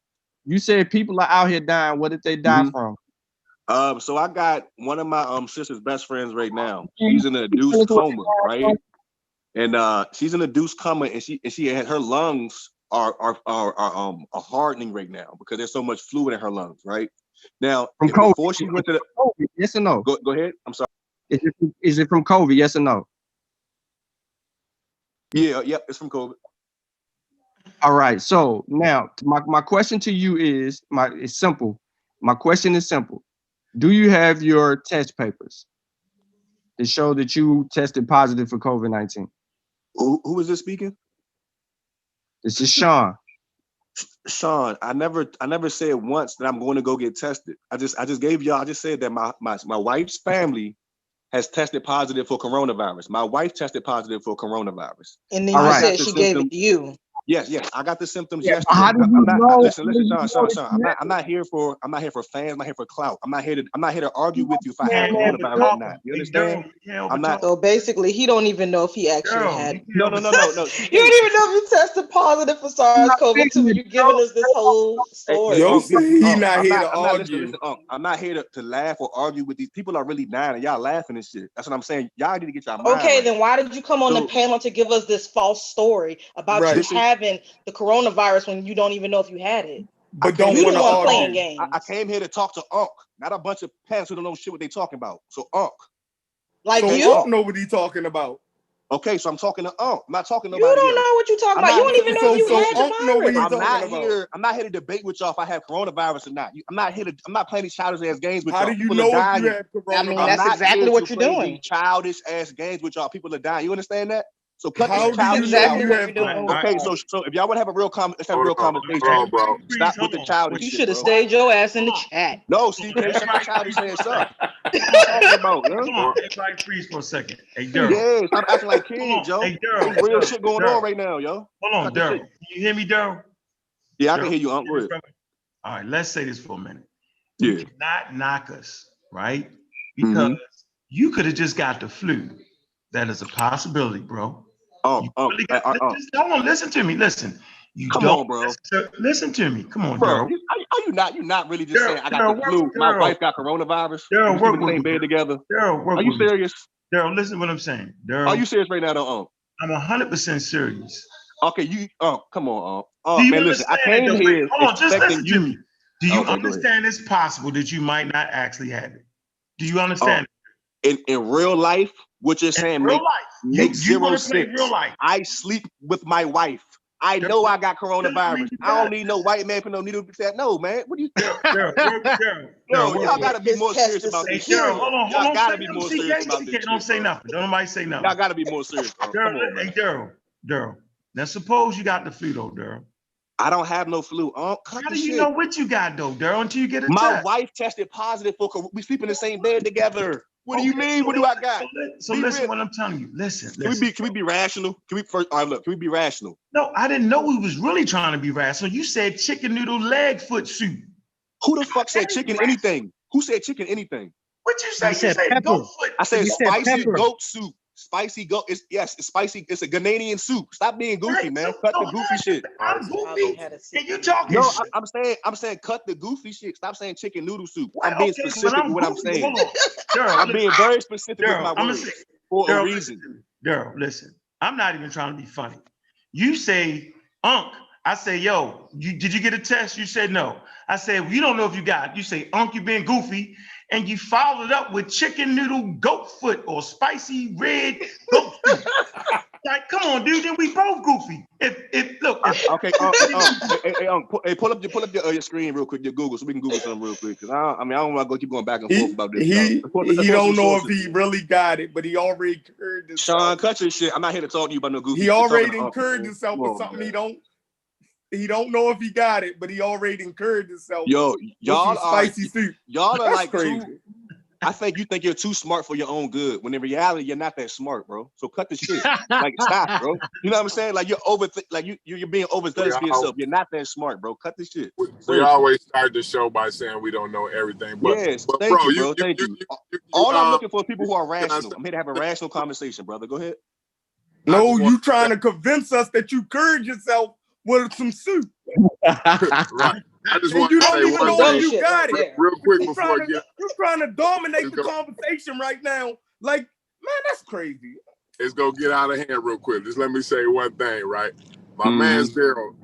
You said people are out here dying. What did they die from? So I got one of my sister's best friends right now. She's in a induced coma, right? And she's in a induced coma, and she had her lungs are hardening right now because there's so much fluid in her lungs, right? Now, from COVID. Before she went to the COVID, yes or no? Go ahead. I'm sorry. Is it from COVID? Yes or no? Yeah, it's from COVID. All right. So now my question to you is it's simple. My question is simple. Do you have your test papers to show that you tested positive for COVID-19? Who is this speaking? This is Sean. Sean, I never said once that I'm going to go get tested. I just said that my wife's family has tested positive for coronavirus. My wife tested positive for coronavirus. And then you said she gave it to you. Yes, I got the symptoms yesterday. How do you know? Listen, Sean. I'm not here for fans. I'm not here for clout. I'm not here to argue with you if I have coronavirus or not. You understand? I'm not. So basically, he don't even know if he actually had. No. You don't even know if you tested positive for SARS-CoV-2. You're giving us this whole story. Yo, he not here to argue. I'm not here to laugh or argue with these people. Are really dying and y'all laughing and shit. That's what I'm saying. Y'all need to get your mind. Okay, then why did you come on the panel to give us this false story about you having the coronavirus when you don't even know if you had it? But don't want to playing games. I came here to talk to Unc, not a bunch of parents who don't know shit what they talking about. So Unc. Like so you? Unc know what he talking about. Okay, so I'm talking to Unc. I'm not talking to nobody. You don't know what you're talking about. You don't even know if you had the virus. I'm not here to debate with y'all if I have coronavirus or not. I'm not playing these childish ass games with y'all. How do you know if you have coronavirus? I mean, that's exactly what you're doing. Childish ass games with y'all. People are dying. You understand that? So cut how this childish exactly what you're doing. Okay, so if y'all want to have a real conversation, bro. Stop with the childish shit. You should have stayed your ass in the chat. No, CK, shut my childish ass up. What are you talking about, Come on, everybody freeze for a second. Hey, Daryl. Yeah, stop acting like kids, yo. Hey, Daryl. There's real shit going on right now, yo. Hold on, Daryl. Can you hear me, Daryl? Yeah, I can hear you, Unc. All right, let's say this for a minute. Yeah. You cannot knock us, right? Because you could have just got the flu. That is a possibility, bro. Hold on, listen to me. Listen. Come on, bro. Listen to me. Come on, bro. Daryl. You're not really just saying I got the flu. My wife got coronavirus. Daryl, we're in the same bed together. Daryl, are you serious? Daryl, listen to what I'm saying. Daryl, are you serious right now, though, I'm 100% serious. Okay, come on, man, listen. I came here. Hold on, just listen to me. Do you Okay, understand it's possible that you might not actually have it? Do you understand? In real life, what you're saying makes zero sense. Real life. I sleep with my wife. I know I got coronavirus. I don't need no white man for no needle. No, man. What do you think? Y'all gotta be more serious about this. Hold on. Y'all gotta be more serious about this. Don't say nothing. Don't nobody say nothing. Y'all gotta be more serious. Hey, Daryl. Now suppose you got the flu, though, Daryl. I don't have no flu. How do you know what you got, though, Daryl, until you get a test? My wife tested positive for we sleep in the same bed together. What do you mean? What do I got? So listen what I'm telling you. Listen. Can we be rational? Can we be rational? No, I didn't know we was really trying to be rational. You said chicken noodle leg foot soup. Who the fuck said chicken anything? Who said chicken anything? What you say? You said pepper. goat foot. I said spicy goat soup. spicy goat. It's spicy. It's a Ghanaian soup. Stop being goofy, man. Cut the goofy shit. I'm goofy. And you talking No, shit. I'm saying cut the goofy shit. Stop saying chicken noodle soup. Well, I'm being okay, specific with what I'm goofy. saying. Hold on. Daryl, I'm being very specific with my I'm words for a reason. Daryl, listen. I'm not even trying to be funny. You say, Unc. I say, yo, did you get a test? You said no. I said, well, you don't know if you got it. You say, Unc, you being goofy. And you followed it up with chicken noodle goat foot or spicy red goat foot. Like, come on, dude. Then we both goofy. Okay. Hey, pull up your screen real quick, your Google, so we can Google something real quick. Cause I don't want to keep going back and forth about this. He don't know if he really got it, but he already encouraged himself. Sean, cut your shit. I'm not here to talk to you about no goofy. He already encouraged himself with something he don't know if he got it, but he already encouraged himself. Yo, y'all spicy soup. Y'all are like crazy. I think you think you're too smart for your own good, when in reality you're not that smart, bro. So cut the shit. Like stop, bro. You know what I'm saying? Like you're being overzealous for yourself. You're not that smart, bro. Cut the shit. We always start the show by saying we don't know everything. But, yes, but thank bro, you, bro. Thank you. All I'm looking for is people who are rational. I'm here to have a rational conversation, brother. Go ahead. No, you trying to convince us that you encouraged yourself with some soup. Right. I just want you to don't say even one know thing if you got it. real quick before you. You're trying to dominate the conversation right now. Like, man, that's crazy. It's gonna get out of hand real quick. Just let me say one thing, right? My man's Daryl.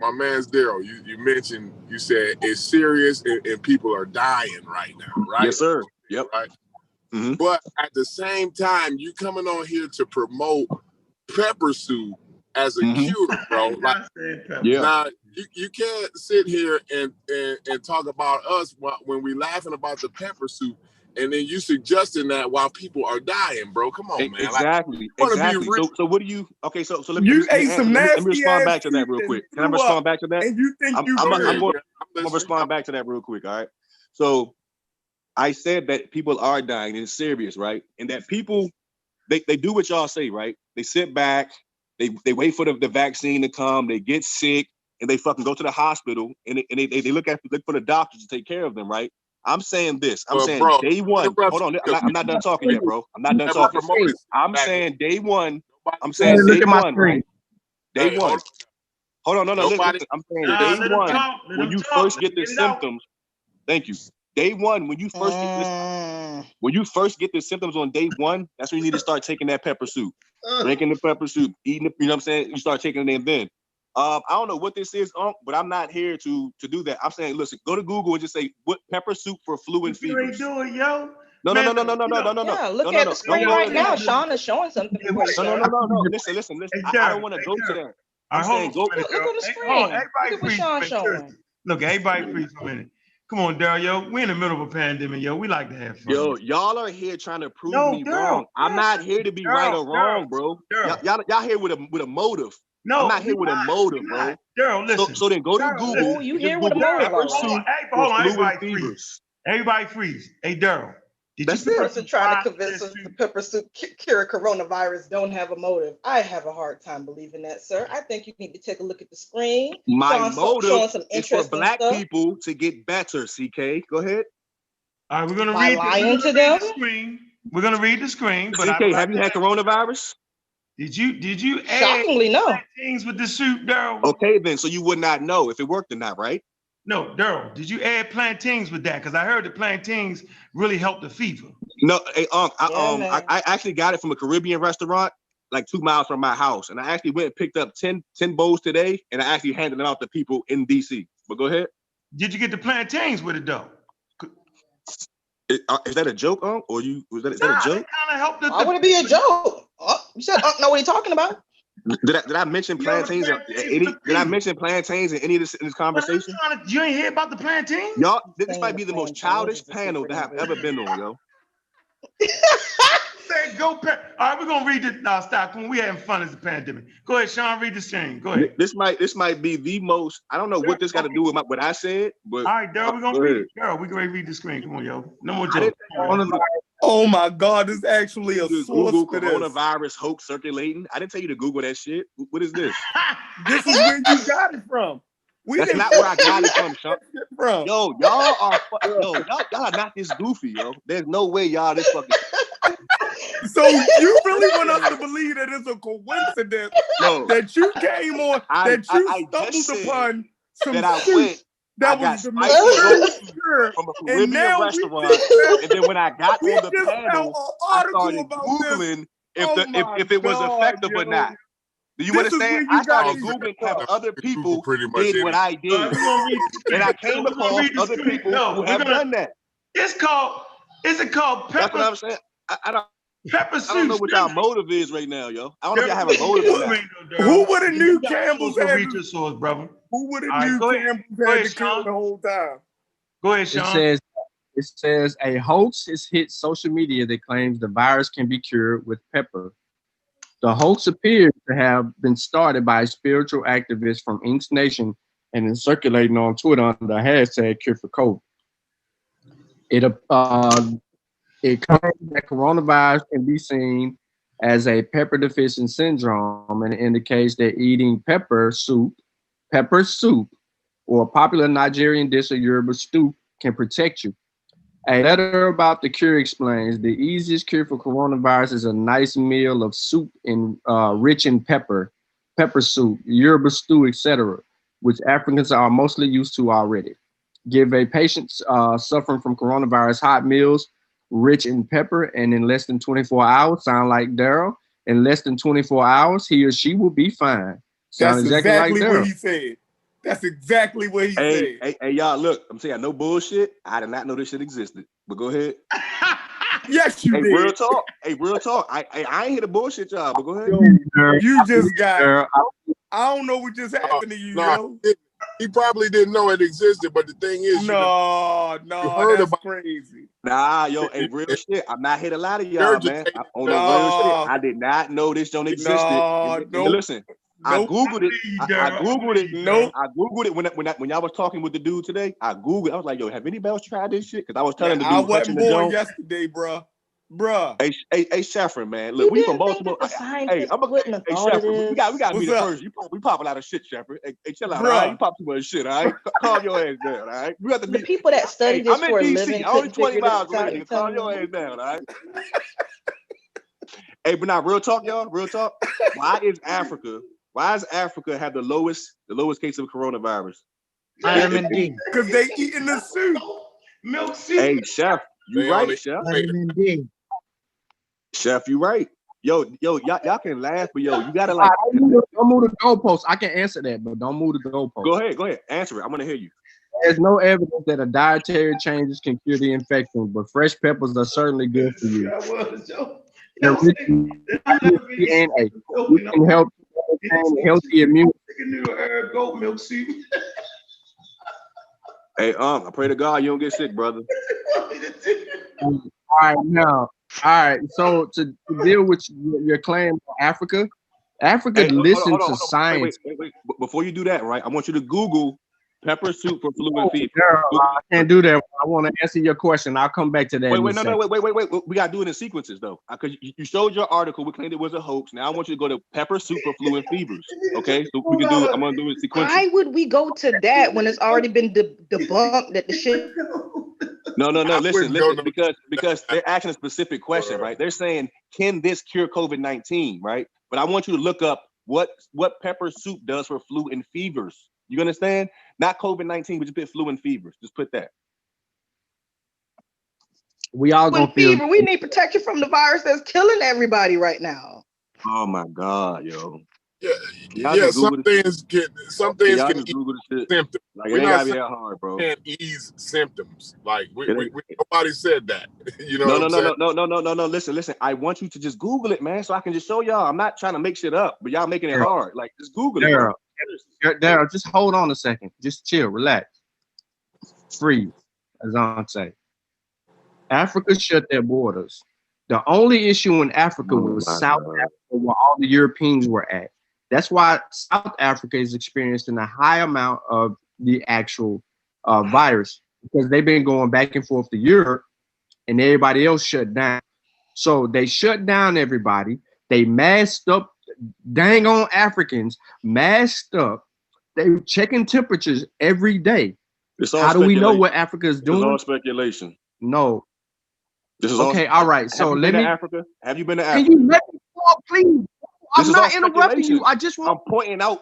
You mentioned, you said it's serious and people are dying right now, right? Yes, sir. Yep. Right. But at the same time, you coming on here to promote pepper soup as a cure, bro. Like, now you can't sit here and talk about us when we laughing about the pepper soup, and then you suggesting that while people are dying, bro. Come on, man. Exactly. Like, exactly. So what do you? Okay, so let me respond back to that real quick. Can I respond back to that? And you think I'm gonna respond back to that real quick. All right. So I said that people are dying, and it's serious, right? And that people they do what y'all say, right? They sit back. They wait for the vaccine to come. They get sick and they fucking go to the hospital and they look for the doctors to take care of them, right? I'm saying this. I'm saying bro, day one. Hold on, I'm not done talking yet, bro. I'm not done talking. I'm saying day one. I'm saying day one, right? Day one. Hold on, no. Listen. I'm saying day one when you first get the symptoms. Thank you. Day one, when you first get the symptoms on day one, that's when you need to start taking that pepper soup, drinking the pepper soup, eating it. You know what I'm saying? You start taking it then. I don't know what this is, but I'm not here to do that. I'm saying, listen, go to Google and just say what pepper soup for flu and fever. You ain't do it, yo. No. Yeah, look at the screen right now. Sean is showing something. No. Listen. I don't want to go to that. I'm saying go. Look on the screen. Look at what Sean's showing. Look, everybody freeze for a minute. Come on, Daryl, yo. We're in the middle of a pandemic, yo. We like to have fun. Yo, y'all are here trying to prove me wrong. I'm not here to be right or wrong, bro. Y'all here with a motive. No, I'm not here with a motive, bro. Daryl, listen. So then go to Google. You here with a motive? Hold on, everybody freeze. Everybody freeze. Hey, Daryl. This person trying to convince us the pepper soup cure coronavirus don't have a motive. I have a hard time believing that, sir. I think you need to take a look at the screen. My motive is for black people to get better, CK. Go ahead. All right, we're gonna read the screen. We're gonna read the screen. But CK, have you had coronavirus? Did you add shockingly no things with the soup, Daryl? Okay, then so you would not know if it worked or not, right? No, Daryl, did you add plantains with that? Because I heard the plantains really help the fever. No, hey, I actually got it from a Caribbean restaurant like 2 miles from my house. And I actually went and picked up 10 bowls today, and I actually handed them out to people in DC. But go ahead. Did you get the plantains with it, though? Is that a joke, Unc? Or was that a joke? Kind of helped. Why would it be a joke? You said Unc know what he's talking about. Did I mention plantains? Did I mention plantains in any of this conversation? You ain't hear about the plantains? Y'all, this might be the most childish panel that I've ever been on, yo. All right, we're gonna read it. Now stop. We having fun as a pandemic. Go ahead, Sean. Read the stream. Go ahead. This might be the most. I don't know what this got to do with what I said, but all right, Daryl, we're gonna read it. Daryl, we're gonna read the screen. Come on, yo. No more jokes. Oh my God, this is actually a source Google for coronavirus hoax circulating. I didn't tell you to Google that shit. What is this? This is where you got it from. That's not where I got it from, Sean. Yo, y'all are not this goofy, yo. There's no way y'all this fucking. So So you really want us to believe that it's a coincidence that you came on, that you stumbled upon some soup that was the most pure, from a and Caribbean now restaurant, and then when I got on the panel, I started Googling if it was effective or not. Do you understand? I started Googling have other people did what I did, and I came across other people who have done that. Is it called pepper? That's what I'm saying. I don't. Pepper soup. I don't know what y'all motive is right now, yo. I don't know if y'all have a motive or not. Who would have knew Campbell's had your source, brother? Who would have knew Campbell's had to kill the whole time? Go ahead, Sean. It says a hoax has hit social media that claims the virus can be cured with pepper. The hoax appears to have been started by a spiritual activist from Inks Nation and is circulating on Twitter under the hashtag Cure for COVID. It claims that coronavirus can be seen as a pepper deficient syndrome, and it indicates that eating pepper soup, or a popular Nigerian dish of Yoruba stew can protect you. A letter about the cure explains the easiest cure for coronavirus is a nice meal of soup rich in pepper soup, Yoruba stew, etc., which Africans are mostly used to already. Give a patient suffering from coronavirus hot meals rich in pepper, and in less than 24 hours, sound like Daryl, in less than 24 hours, he or she will be fine. That's exactly like what he said. That's exactly what he said. Hey, y'all, look, I'm saying no bullshit. I did not know this shit existed, but go ahead. Yes, you did. Real talk. Hey, real talk. I ain't here to bullshit y'all, but go ahead. You just got, I don't know what just happened to you, yo. He probably didn't know it existed, but the thing is, no, that's crazy. Nah, yo, hey, real shit. I'm not here to lie to y'all, man. On the real shit, I did not know this don't exist. Listen, I googled it. I googled it. I googled it when y'all was talking with the dude today. I googled. I was like, yo, have anybody else tried this shit? Because I was telling the dude. I wasn't born yesterday, bruh. Hey, Sheffrin, man. Look, we from Baltimore. Hey, Sheffrin, we gotta be the first. We pop a lot of shit, Sheffrin. Hey, chill out, all right? You pop too much shit, all right? Calm your ass down, all right? We have to be the people that study this for a living. I'm only 20 miles away. Calm your ass down, all right? Hey, but now, real talk, y'all. Real talk. Why does Africa have the lowest case of coronavirus? Vitamin D. Because they eating the soup. Milk soup. Hey, Chef, you right, Chef. Vitamin D. Chef, you right. Yo, y'all can laugh, but yo, you gotta like. Don't move the goalpost. I can answer that, but don't move the goalpost. Go ahead. Answer it. I'm gonna hear you. There's no evidence that a dietary changes can cure the infection, but fresh peppers are certainly good for you. They're rich in DNA, which can help maintain a healthy immune. Goat milk soup. Hey, I pray to God you don't get sick, brother. All right. So to deal with your claim for Africa listen to science. Wait. Before you do that, right? I want you to Google pepper soup for flu and fever. I can't do that. I want to answer your question. I'll come back to that. Wait. We gotta do it in sequences though, because you showed your article. We claimed it was a hoax. Now I want you to go to pepper soup for flu and fevers. Okay, so we can do it. I'm gonna do it sequentially. Why would we go to that when it's already been debunked that the shit? No. Listen, because they're asking a specific question, right? They're saying, can this cure COVID-19, right? But I want you to look up what pepper soup does for flu and fevers. You understand? Not COVID-19, but just put flu and fevers. Just put that. We all gonna fever. We need protection from the virus that's killing everybody right now. Oh my God, yo. Yeah. Some things can ease symptoms. Like, it gotta be that hard, bro. Can't ease symptoms. Like nobody said that. You know? No. Listen. I want you to just Google it, man, so I can just show y'all. I'm not trying to make shit up, but y'all making it hard. Like, just Google it. Daryl, just hold on a second. Just chill, relax, freeze, as I say. Africa shut their borders. The only issue in Africa was South Africa, where all the Europeans were at. That's why South Africa is experiencing a high amount of the actual virus, because they've been going back and forth to Europe, and everybody else shut down. So they shut down everybody. They masked up. Dang on Africans, masked up. They were checking temperatures every day. How do we know what Africa is doing? It's all speculation. No. This is Okay, all right. So let me. Africa? Have you been to Can Africa? you let me talk, please? This I'm not interrupting you. I just want. I'm pointing out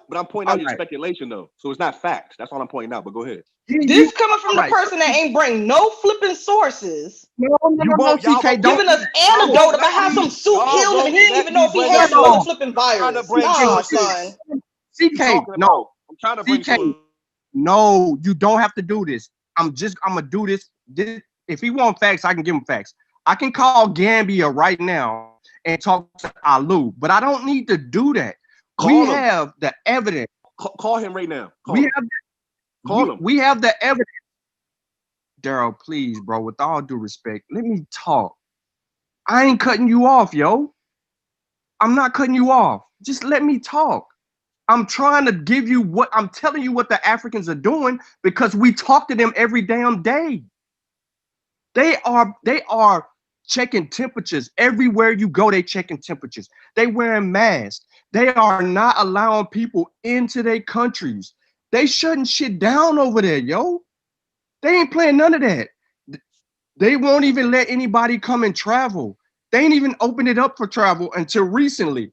your speculation though. So it's not facts. That's all I'm pointing out. But go ahead. This coming from the person that ain't bring no flipping sources. No, CK, don't giving us anecdote about how some suit killed him and he didn't even know if he had the flipping virus. Nah, son. CK, no. I'm trying to bring CK. No, you don't have to do this. I'm gonna do this. If he want facts, I can give him facts. I can call Gambia right now and talk to Alu, but I don't need to do that. We have the evidence. Call him right now. We have the evidence. Daryl, please, bro, with all due respect, let me talk. I ain't cutting you off, yo. I'm not cutting you off. Just let me talk. I'm trying to give you what I'm telling you what the Africans are doing because we talk to them every damn day. They are checking temperatures. Everywhere you go, they checking temperatures. They wearing masks. They are not allowing people into their countries. They shutting shit down over there, yo. They ain't playing none of that. They won't even let anybody come and travel. They ain't even opened it up for travel until recently.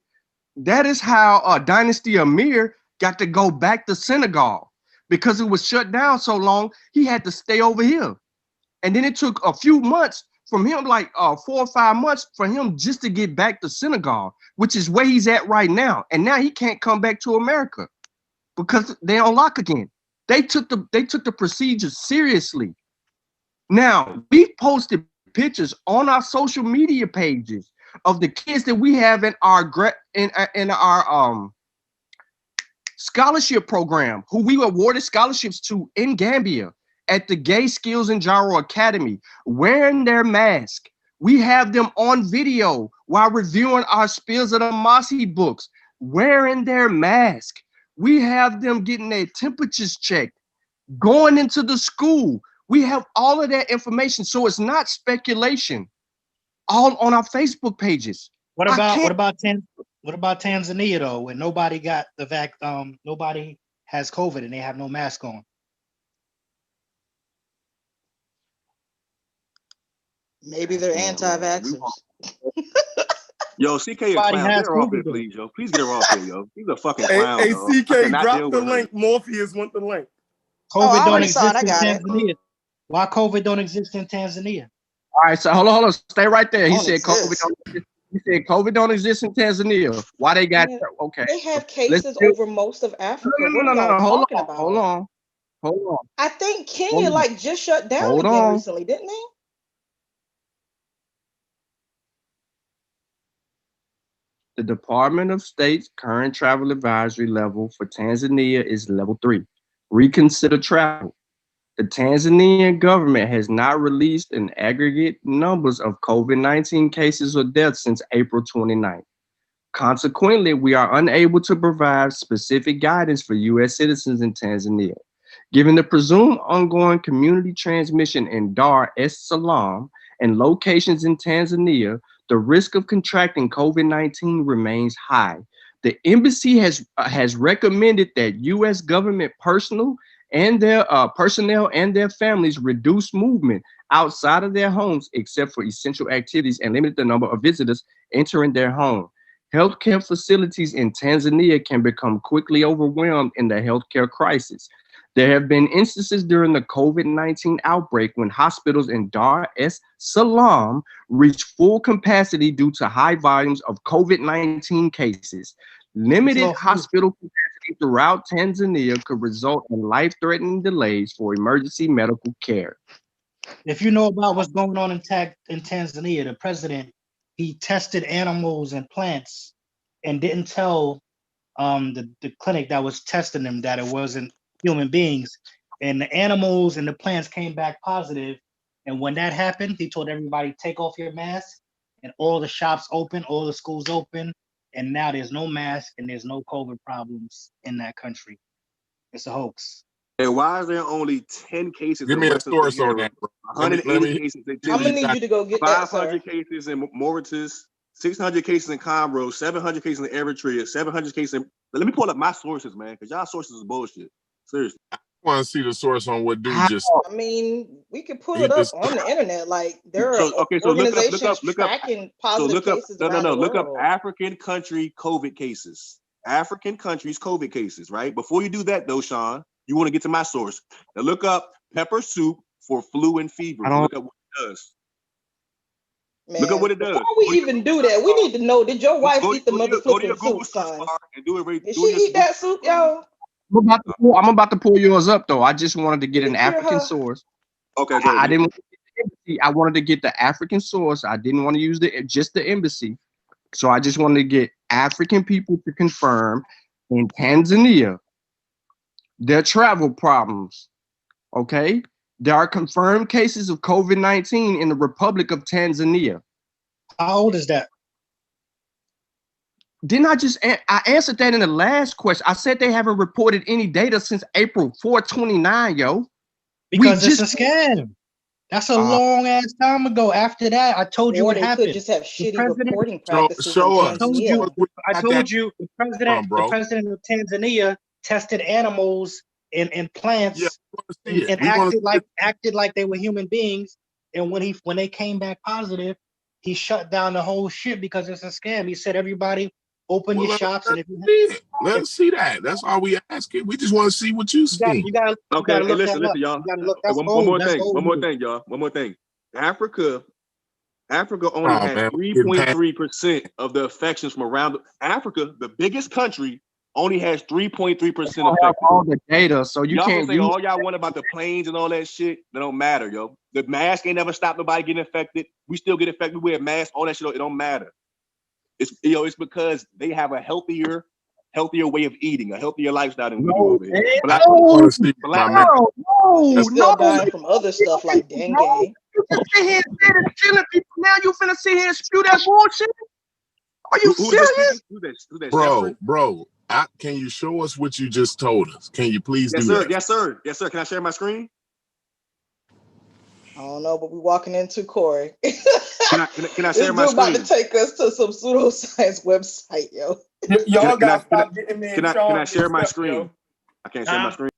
That is how Dynasty Amir got to go back to Senegal because it was shut down so long. He had to stay over here. And then it took a few months from him, like 4 or 5 months for him just to get back to Senegal, which is where he's at right now. And now he can't come back to America because they're on lock again. They took the procedure seriously. Now, we posted pictures on our social media pages of the kids that we have in our scholarship program, who we awarded scholarships to in Gambia at the Gay Skills and Gyro Academy, wearing their mask. We have them on video while reviewing our Spills of the Mossy books, wearing their mask. We have them getting their temperatures checked, going into the school. We have all of that information, so it's not speculation. All on our Facebook pages. What about Tanzania though, where nobody got the nobody has COVID and they have no mask on? Maybe they're anti-vaxxers. Yo, CK is clown. Get her off here, please, yo. Please get her off here, yo. He's a fucking clown. Hey, CK, drop the link. Morpheus want the link. COVID don't exist in Tanzania. Why COVID don't exist in Tanzania? All right, so hold on. Stay right there. He said COVID don't exist in Tanzania. Why they got okay? They have cases over most of Africa. No. Hold on. I think Kenya just shut down recently, didn't they? The Department of State's current travel advisory level for Tanzania is level 3. Reconsider travel. The Tanzanian government has not released an aggregate numbers of COVID-19 cases or deaths since April 29th. Consequently, we are unable to provide specific guidance for U.S. citizens in Tanzania. Given the presumed ongoing community transmission in Dar es Salaam and locations in Tanzania, the risk of contracting COVID-19 remains high. The embassy has recommended that U.S. government personnel and their families reduce movement outside of their homes except for essential activities and limit the number of visitors entering their home. Healthcare facilities in Tanzania can become quickly overwhelmed in the healthcare crisis. There have been instances during the COVID-19 outbreak when hospitals in Dar es Salaam reached full capacity due to high volumes of COVID-19 cases. Limited hospital capacity throughout Tanzania could result in life-threatening delays for emergency medical care. If you know about what's going on in Tanzania, the president, he tested animals and plants and didn't tell the clinic that was testing them that it wasn't human beings, and the animals and the plants came back positive. And when that happened, he told everybody, take off your mask, and all the shops open, all the schools open, and now there's no mask and there's no COVID problems in that country. It's a hoax. And why is there only 10 cases? Give me a source on that, bro. 180 cases in I'm gonna need you to go get 500 cases in Mauritius, 600 cases in Comoros, 700 cases in Eritrea, 700 cases in... Let me pull up my sources, man, because y'all sources is bullshit. Seriously. want to see the source on what dude just. I mean, we could pull it up on the internet. Like there are organizations tracking positive cases around the world. Look up African country COVID cases. African countries COVID cases, right? Before you do that, though, Sean, you want to get to my source. Now look up pepper soup for flu and fever. Look up what it does. Man, look up what it does. Before we even do that, we need to know: did your wife eat the motherfucking soup, son? Did she eat that soup, yo? I'm about to pull yours up though. I just wanted to get an African source. Okay. I didn't want to get the embassy. I wanted to get the African source. I didn't want to use just the embassy. So I just wanted to get African people to confirm in Tanzania their travel problems. Okay. There are confirmed cases of COVID-19 in the Republic of Tanzania. How old is that? Didn't I answered that in the last question. I said they haven't reported any data since April 4/29, yo. Because it's a scam. That's a long ass time ago. After that, I told you what happened. Could just have shitty reporting practices. I told you the president of Tanzania tested animals and plants and acted like they were human beings. And when they came back positive, he shut down the whole shit because it's a scam. He said everybody open your shops and let us see that. That's all we asking. We just want to see what you see. You gotta look listen, y'all. One more thing. Africa only has 3.3% of the infections from around Africa. The biggest country only has 3.3% infections. All the data, so you y'all can't say all y'all want about the planes and all that shit. That don't matter, yo. The mask ain't never stopped nobody getting infected. We still get infected. We wear masks. All that shit. It don't matter. It's because they have a healthier way of eating, a healthier lifestyle than we do over here. No, dying from other stuff like dengue. You sit here and say that killing people. Now you finna sit here and spew that bullshit? Are you serious? Bro, can you show us what you just told us? Can you please do that? Yes, sir. Can I share my screen? I don't know, but we're walking into Corey. Can I share my screen? About to take us to some pseudoscience website, yo. Y'all got to stop getting me and Sean. Can I share my screen? Yo. I can't share my screen.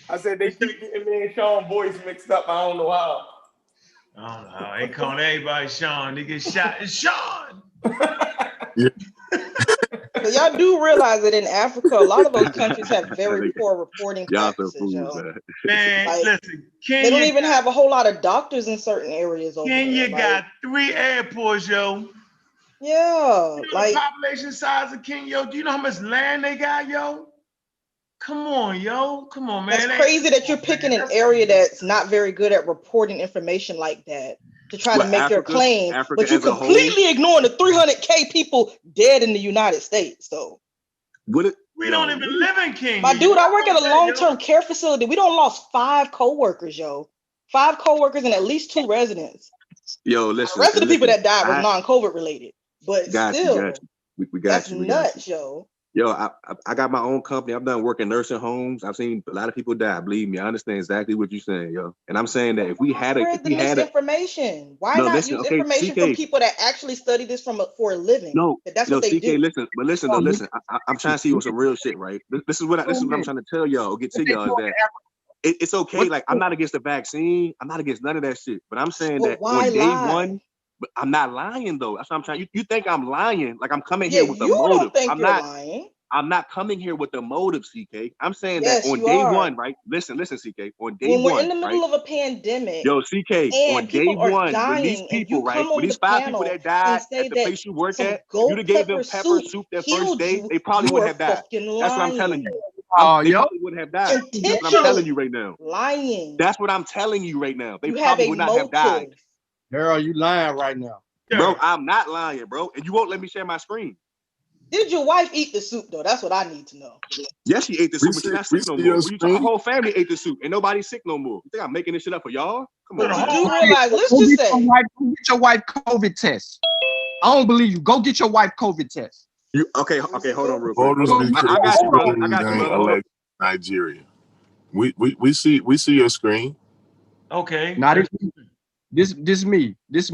I said they keep getting me and Sean voice mixed up. I don't know how. I don't know how. They calling everybody Sean. They get shot. It's Sean. So y'all do realize that in Africa, a lot of those countries have very poor reporting practices, yo. Man, listen, they don't even have a whole lot of doctors in certain areas over there. Kenya got 3 airports, yo. Yeah, you know the population size of Kenya, yo. Do you know how much land they got, yo? Come on, yo. Come on, man. It's crazy that you're picking an area that's not very good at reporting information like that to try to make their claim, but you're completely ignoring the 300K people dead in the United States. So we don't even live in Kenya. My dude, I work at a long-term care facility. We don't lost 5 coworkers, yo. 5 coworkers and at least 2 residents. Yo, listen. The rest of the people that died was non-COVID related, but still, we got you. Nuts, yo. Yo, I got my own company. I've done work in nursing homes. I've seen a lot of people die. Believe me, I understand exactly what you're saying, yo. And I'm saying that if we had information, why not use information from people that actually study this for a living? That's what they do. Listen. I'm trying to see what's some real shit, right? This is what I'm trying to tell y'all. Get to y'all is that it's okay. Like I'm not against the vaccine. I'm not against none of that shit. But I'm saying that on day one. But I'm not lying though. That's what I'm trying. You think I'm lying? Like I'm coming here with a motive. I'm not lying. I'm not coming here with the motive, CK. I'm saying that on day one, right? Listen, CK. On day one, when we're in the middle of a pandemic, yo, CK, on day one, when these people, right? When these 5 people that died at the place you work at, you'd have gave them pepper soup that first day, they probably would have died. That's what I'm telling you. They probably wouldn't have died. That's what I'm telling you right now. Lying. That's what I'm telling you right now. They probably would not have died. Harold, you lying right now. Bro, I'm not lying, bro. And you won't let me share my screen. Did your wife eat the soup, though? That's what I need to know. Yes, she ate the soup, but she's not sick no more. Our whole family ate the soup, and nobody's sick no more. You think I'm making this shit up for y'all? Come on. But you do realize, let's just say. Go get your wife COVID test. I don't believe you. Go get your wife COVID test. Okay, hold on real quick. I got you, brother. Nigeria. We see your screen. Okay. Not this me. This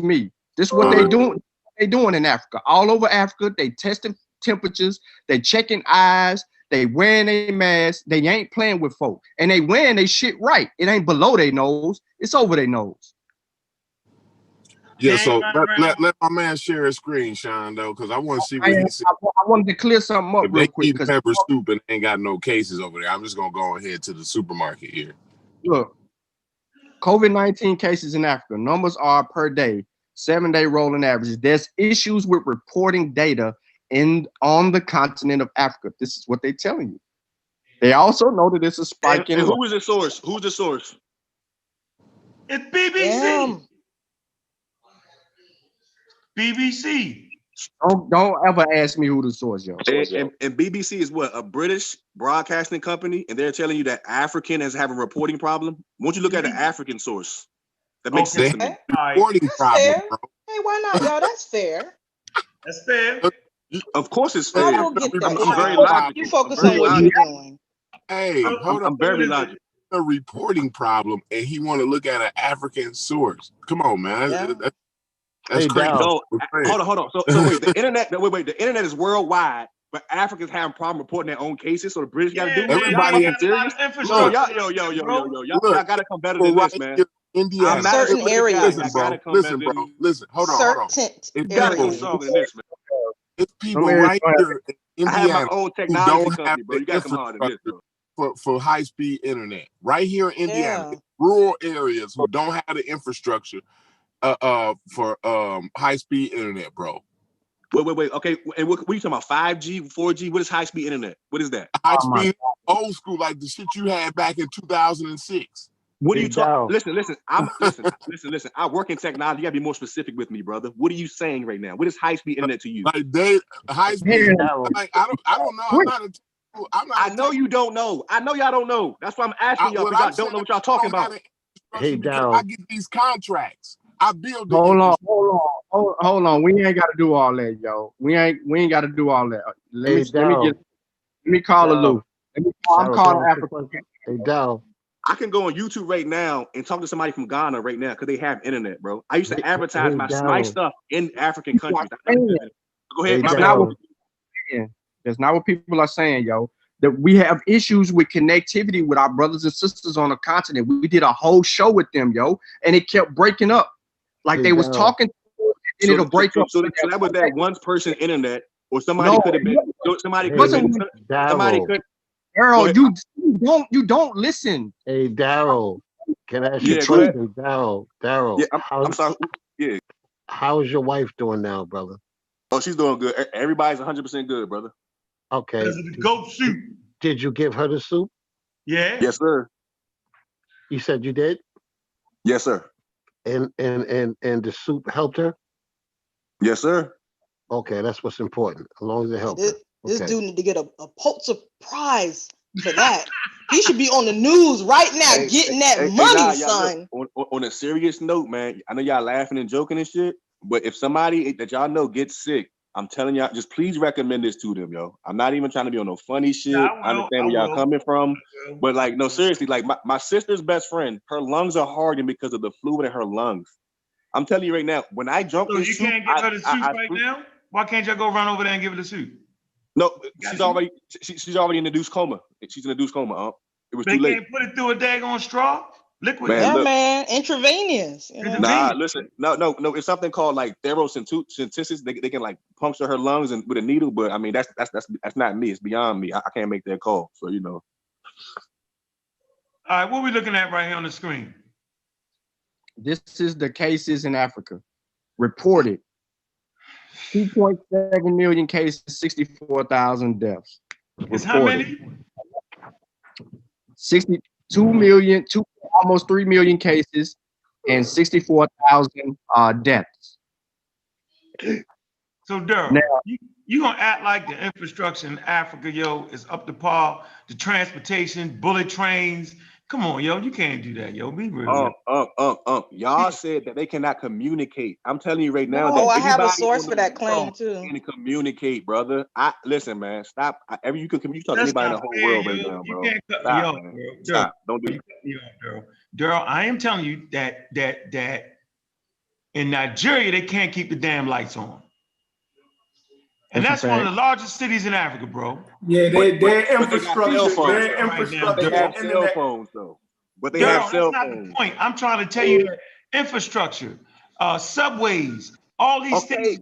what they doing. They doing in Africa. All over Africa, they testing temperatures. They checking eyes. They wearing a mask. They ain't playing with folk. And they wearing they shit right. It ain't below their nose. It's over their nose. Yeah, so let my man share his screen, Sean, though, because I want to see what he said. I wanted to clear something up real quick. If they eat pepper soup and ain't got no cases over there, I'm just going to go ahead to the supermarket here. Look, COVID-19 cases in Africa, numbers are per day, 7-day rolling averages. There's issues with reporting data on the continent of Africa. This is what they're telling you. They also know that it's a spike in. And who is the source? Who's the source? It's BBC. BBC. Don't ever ask me who the source, yo. And BBC is what, a British broadcasting company, and they're telling you that African is having a reporting problem. Won't you look at the African source? That makes sense to me. Reporting problem, bro. Hey, why not, y'all? That's fair. That's fair. Of course, it's fair. I don't get that. I'm very logical. You focus on what you're doing. Hey, hold on. I'm very logical. A reporting problem, and he want to look at an African source. Come on, man. Yeah. That's crazy. So, hold on. So wait, the internet. Wait. The internet is worldwide, but Africans having problem reporting their own cases. So the British got to do it. Everybody in serious. Yo, y'all gotta come better than this, man. Indiana. Certain areas. Listen, bro. Listen. Hold on. It's people right here in Indiana I have my own technology company, bro. You got to come harder than this, bro. For high-speed internet. Right here in Indiana, rural areas who don't have the infrastructure for high-speed internet, bro. Wait. Okay, and what are you talking about? 5G, 4G? What is high-speed internet? What is that? High-speed, old school, like the shit you had back in 2006. What are you talking? Listen. Listen. I work in technology. You gotta be more specific with me, brother. What are you saying right now? What is high-speed internet to you? Like high-speed. Like I don't know. I know you don't know. I know y'all don't know. That's why I'm asking y'all because y'all don't know what y'all talking about. Hey, Daryl. I get these contracts. I build. Hold on. We ain't got to do all that, yo. We ain't got to do all that. Let me call Lou. I'm calling Africa. Hey, Daryl. I can go on YouTube right now and talk to somebody from Ghana right now because they have internet, bro. I used to advertise my stuff in African countries. Go ahead. That's not what people are saying, yo. That we have issues with connectivity with our brothers and sisters on the continent. We did a whole show with them, yo, and it kept breaking up. Like they was talking, and it'll break up. So that was that one person internet, or somebody could have been. Somebody could. Daryl, you don't listen. Hey, Daryl, can I ask you a question? Daryl. Yeah, I'm sorry. Yeah. How's your wife doing now, brother? Oh, she's doing good. Everybody's 100% good, brother. Okay. The goat soup. Did you give her the soup? Yeah. Yes, sir. You said you did? Yes, sir. And the soup helped her? Yes, sir. Okay, that's what's important. As long as it helped her. This dude need to get a Pulitzer Prize for that. He should be on the news right now getting that money, son. On a serious note, man, I know y'all laughing and joking and shit, but if somebody that y'all know gets sick, I'm telling y'all, just please recommend this to them, yo. I'm not even trying to be on no funny shit. I understand where y'all coming from. But like, no, seriously, like my sister's best friend, her lungs are hardened because of the fluid in her lungs. I'm telling you right now, when I jump in soup, can't give her the soup right now? Why can't y'all go run over there and give her the soup? No, she's already in induced coma. She's in induced coma. It was too late. They can't put it through a daggone straw? Liquid. Man, intravenous. Nah, listen. No. It's something called like thermocentesis. They can like puncture her lungs and with a needle, but I mean that's not me. It's beyond me. I can't make that call. So you know. All right, what are we looking at right here on the screen? This is the cases in Africa reported. 2.7 million cases, 64,000 deaths. It's how many? 62 million, almost 3 million cases, and 64,000 deaths. So, Daryl, you gonna act like the infrastructure in Africa, yo, is up to par? The transportation, bullet trains. Come on, yo, you can't do that, yo. Be real. Y'all said that they cannot communicate. I'm telling you right now. Oh, I have a source for that claim too. Can communicate, brother. Listen, man. Stop. You can talk to anybody in the whole world right now, bro. You can't cut me off, bro. Stop. Don't do that. Daryl, I am telling you that in Nigeria they can't keep the damn lights on. And that's one of the largest cities in Africa, bro. Yeah, their infrastructure, They have cell phones though. But they have cell phones. That's not the point. I'm trying to tell you that infrastructure, subways, all these things.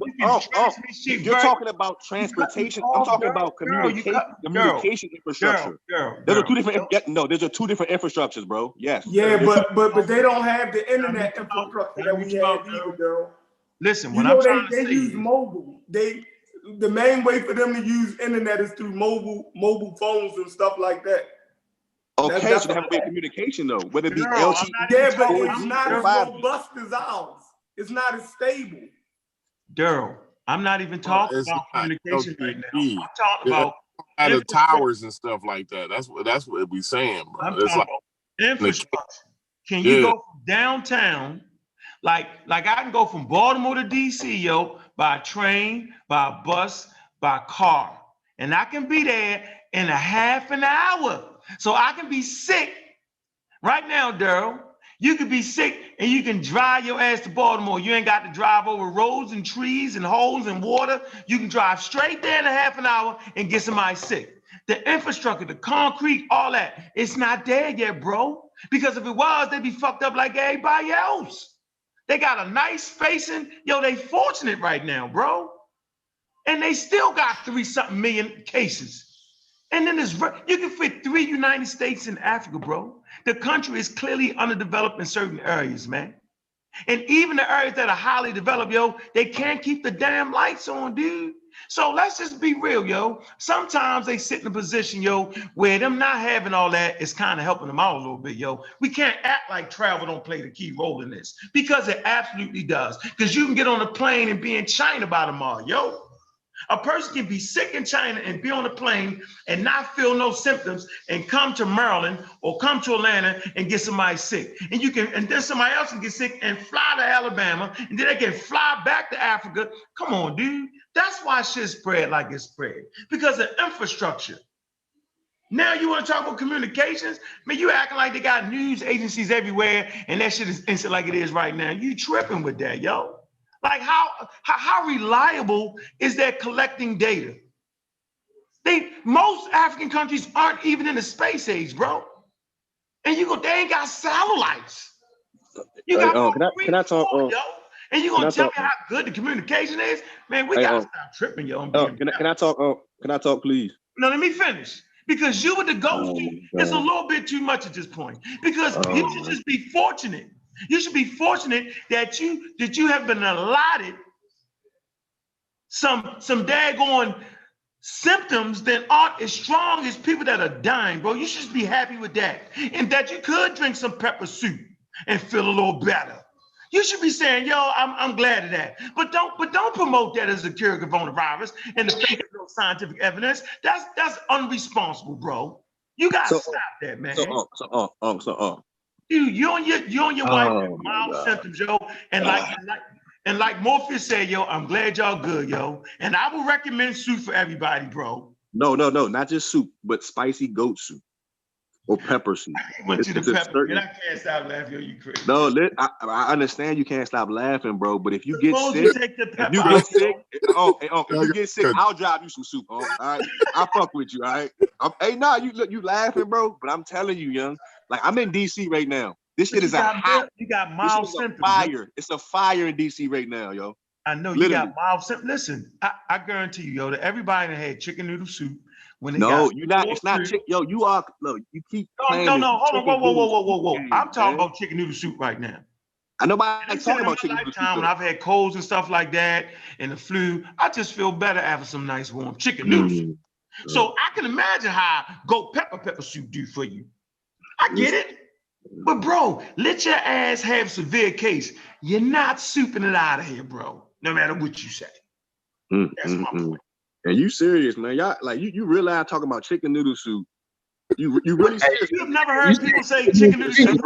You're talking about transportation. I'm talking about communication infrastructure. Those are two different. Those are two different infrastructures, bro. Yes. Yeah, but they don't have the internet infrastructure that we have either, girl. Listen, what I'm trying to say, they use mobile. The main way for them to use internet is through mobile phones and stuff like that. Okay, so they have a way of communication though, whether it be LTE. Yeah, but it's not as robust as ours. It's not as stable. Daryl, I'm not even talking about communication right now. I'm talking about the towers and stuff like that. That's what we saying, bro. I'm talking about infrastructure. Can you go from downtown? Like I can go from Baltimore to DC, yo, by train, by bus, by car. And I can be there in a half an hour. So I can be sick right now, Daryl. You could be sick and you can drive your ass to Baltimore. You ain't got to drive over roads and trees and holes and water. You can drive straight there in a half an hour and get somebody sick. The infrastructure, the concrete, all that, it's not there yet, bro. Because if it was, they'd be fucked up like everybody else. They got a nice spacing. Yo, they fortunate right now, bro. And they still got 3-something million cases. And then you can fit 3 United States in Africa, bro. The country is clearly underdeveloped in certain areas, man. And even the areas that are highly developed, yo, they can't keep the damn lights on, dude. So let's just be real, yo. Sometimes they sit in a position, yo, where them not having all that is kind of helping them out a little bit, yo. We can't act like travel don't play the key role in this, because it absolutely does. Because you can get on a plane and be in China by tomorrow, yo. A person can be sick in China and be on a plane and not feel no symptoms and come to Maryland or come to Atlanta and get somebody sick. And then somebody else can get sick and fly to Alabama, and then they can fly back to Africa. Come on, dude. That's why shit spread like it spread, because of infrastructure. Now you want to talk about communications? Man, you acting like they got news agencies everywhere and that shit is instant like it is right now. You tripping with that, yo. Like how reliable is that collecting data? Most African countries aren't even in the space age, bro. And they ain't got satellites. You got can I talk? yo. And you gonna tell me how good the communication is? Man, we gotta stop tripping, yo. Can I talk? Can I talk, please? No, let me finish. Because you with the ghost, it's a little bit too much at this point. Because you should just be fortunate. You should be fortunate that you have been allotted some daggone symptoms that aren't as strong as people that are dying, bro. You should just be happy with that. And that you could drink some pepper soup and feel a little better. You should be saying, yo, I'm glad of that. But don't promote that as a cure of coronavirus and the fake no scientific evidence. That's unresponsible, bro. You gotta stop that, man. You and your wife with mild symptoms, yo, and like Morpheus said, yo, I'm glad y'all good, yo, and I would recommend soup for everybody, bro. No, not just soup, but spicy goat soup or pepper soup. Went to the pepper, and I can't stop laughing, yo, you crazy. No, I understand you can't stop laughing, bro, but if you get sick, if you get sick, I'll drive you some soup. All right, I'll fuck with you. All right, you laughing, bro, but I'm telling you, young. Like, I'm in DC right now. This shit is you got mild symptoms. Fire. It's a fire in DC right now, yo. I know you got mild symptoms. Listen, I guarantee you, yo, that everybody that had chicken noodle soup when they you're not. It's not chicken. Yo, you are. Look, you keep. No. Hold on. Whoa. I'm talking about chicken noodle soup right now. I know I'm talking about chicken noodle soup. When I've had colds and stuff like that and the flu, I just feel better after some nice warm chicken noodle soup. So I can imagine how goat pepper soup do for you. I get it. But bro, let your ass have severe case. You're not souping it out of here, bro. No matter what you say. That's my point. And you serious, man? Y'all like you realize talking about chicken noodle soup. You really serious? You've never heard people say chicken noodle soup.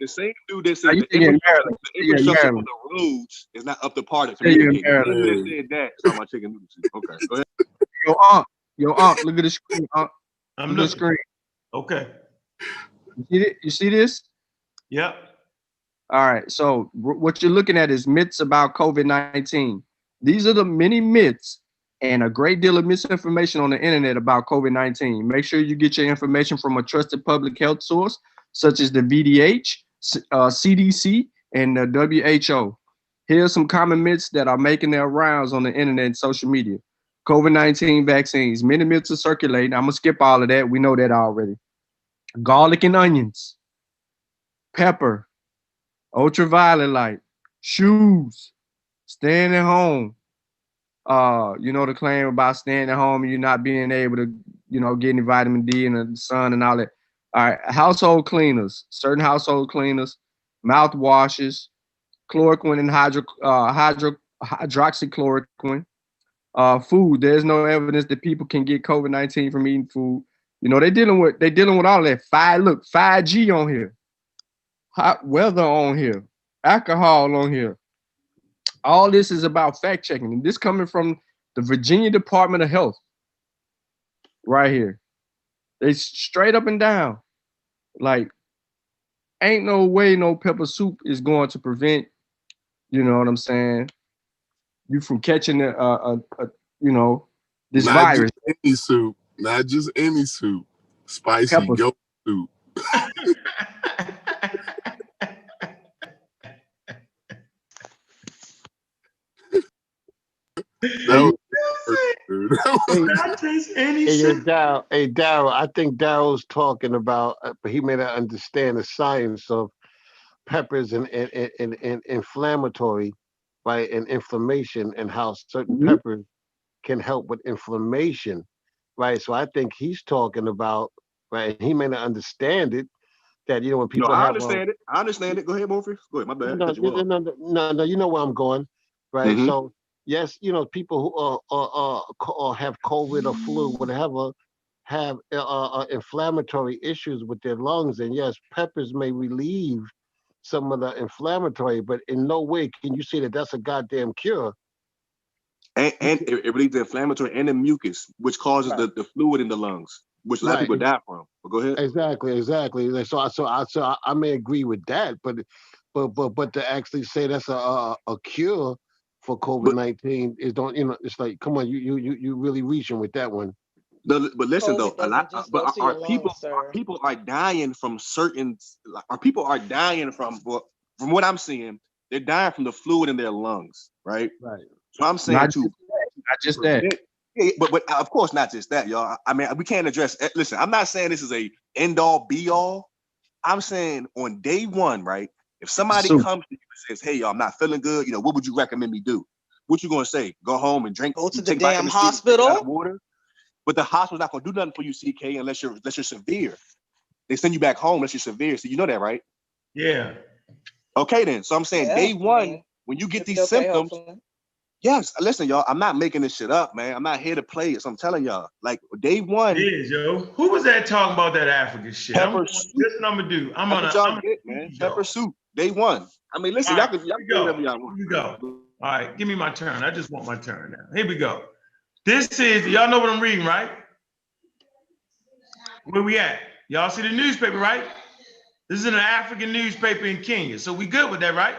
The same dude that said the infrastructure on the roads is not up to par to communicate. He said that talking about chicken noodle soup. Okay, go ahead. Yo, look at the screen. Look at the screen. Okay. You see this? Yep. All right. So what you're looking at is myths about COVID-19. These are the many myths and a great deal of misinformation on the internet about COVID-19. Make sure you get your information from a trusted public health source, such as the VDH, CDC, and the WHO. Here are some common myths that are making their rounds on the internet and social media. COVID-19 vaccines. Many myths are circulating. I'm going to skip all of that. We know that already. Garlic and onions. Pepper. Ultraviolet light. Shoes. Staying at home. The claim about staying at home and you not being able to, get any vitamin D in the sun and all that. All right. Household cleaners. Certain household cleaners. Mouthwashes. Chloroquine and hydroxychloroquine. Food. There's no evidence that people can get COVID-19 from eating food. They're dealing with all that. 5G on here, hot weather on here, alcohol on here. All this is about fact checking, and this coming from the Virginia Department of Health, right here. They straight up and down, like, ain't no way no pepper soup is going to prevent. You know what I'm saying? You from catching this not virus. Just any soup, not just any soup. Spicy Pepper goat soup. Hey, Daryl, I think Daryl's talking about, but he may not understand the science of peppers and inflammatory, right, and inflammation, and how certain peppers can help with inflammation, right? So I think he's talking about, right, and he may not understand it, that, when people I understand it. Go ahead, Morpheus. Go ahead, my bad. No, you know where I'm going, right? Mm-hmm. So yes, people who have COVID or flu, whatever, have inflammatory issues with their lungs, and yes, peppers may relieve some of the inflammatory, but in no way can you say that that's a goddamn cure. And it relieves the inflammatory and the mucus, which causes the fluid in the lungs, which a lot of people die from. But go ahead. Exactly. So I may agree with that, but to actually say that's a cure for COVID-19 is it's like, come on, you really reaching with that one. But listen though, our people are dying from certain. Our people are dying from what I'm seeing. They're dying from the fluid in their lungs, right? Right. So I'm saying not just that. Yeah, but of course not just that, y'all. I mean, we can't address. Listen, I'm not saying this is a end all be all. I'm saying on day one, right? If somebody comes to you and says, "Hey, y'all, I'm not feeling good," what would you recommend me do? What you gonna say? Go home and drink? Go to the damn hospital. Water. But the hospital's not gonna do nothing for you, CK, unless you're severe. They send you back home unless you're severe. So you know that, right? Yeah. Okay, then. So I'm saying day one, when you get these symptoms. Yes, listen, y'all. I'm not making this shit up, man. I'm not here to play it. So I'm telling y'all, like day one. It is, yo. Who was that talking about that African shit? Pepper soup. This is what I'm gonna do. I'm gonna get, man. Pepper soup. Day one. I mean, listen, y'all can do whatever y'all want. Here we go. All right, give me my turn. I just want my turn now. Here we go. This is, y'all know what I'm reading, right? Where we at? Y'all see the newspaper, right? This is an African newspaper in Kenya. So we good with that, right?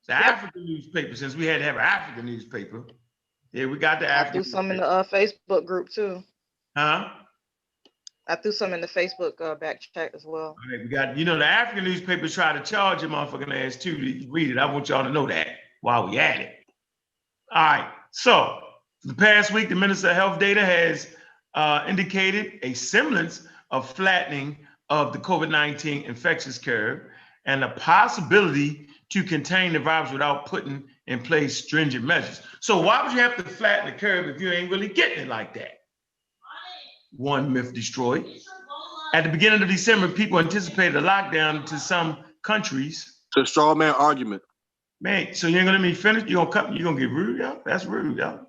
It's an African newspaper, since we had to have an African newspaper. Yeah, we got the African. I threw some in the Facebook group too. Huh? I threw some in the Facebook back chat as well. All right, we got, the African newspapers try to charge your motherfucking ass too to read it. I want y'all to know that while we at it. All right, so for the past week, the Minister of Health data has indicated a semblance of flattening of the COVID-19 infectious curve and a possibility to contain the virus without putting in place stringent measures. So why would you have to flatten the curve if you ain't really getting it like that? One myth destroyed. At the beginning of December, people anticipated a lockdown to some countries. It's a straw man argument. Man, so you ain't gonna let me finish? You're gonna get rude, y'all? That's rude, y'all.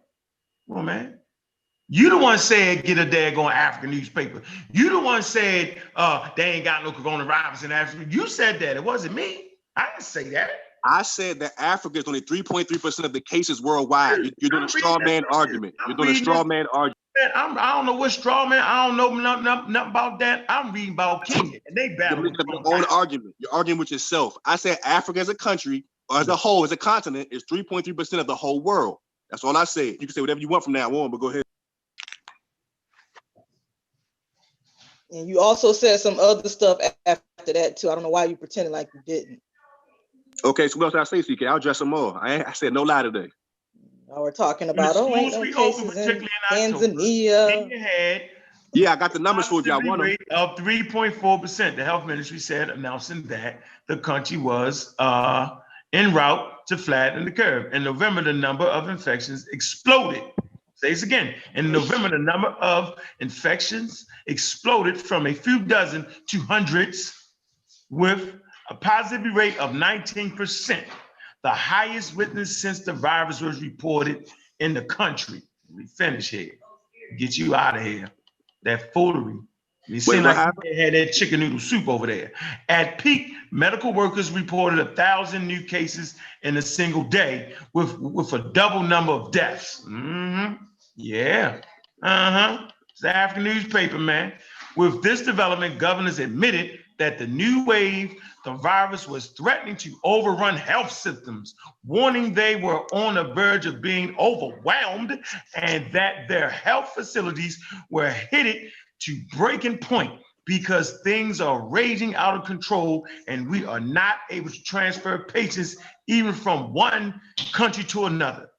Come on, man. You the one said get a daggone African newspaper. You the one said they ain't got no coronavirus in Africa. You said that. It wasn't me. I didn't say that. I said that Africa is only 3.3% of the cases worldwide. You're doing a straw man argument. You're doing a straw man argument. I don't know what straw man. I don't know nothing about that. I'm reading about Kenya, and they battle. You're making your own argument. You're arguing with yourself. I said Africa as a country, or as a whole, as a continent, is 3.3% of the whole world. That's all I said. You can say whatever you want from now on, but go ahead. And you also said some other stuff after that too. I don't know why you pretending like you didn't. Okay, so what else I say, CK? I'll address some more. I said no lie today. Now we're talking about ain't no cases in Tanzania. Yeah, I got the numbers for you. I want them. Of 3.4%. The health ministry said, announcing that the country was en route to flatten the curve. In November, the number of infections exploded. Say this again. In November, the number of infections exploded from a few dozen to hundreds, with a positivity rate of 19%, the highest witnessed since the virus was reported in the country. We finish here. Get you out of here. That foolery. You seem like you had that chicken noodle soup over there. At peak, medical workers reported 1,000 new cases in a single day, with a double number of deaths. Yeah. It's the African newspaper, man. With this development, governors admitted that the new wave, the virus was threatening to overrun health systems, warning they were on the verge of being overwhelmed and that their health facilities were headed to breaking point because things are raging out of control and we are not able to transfer patients even from one country to another.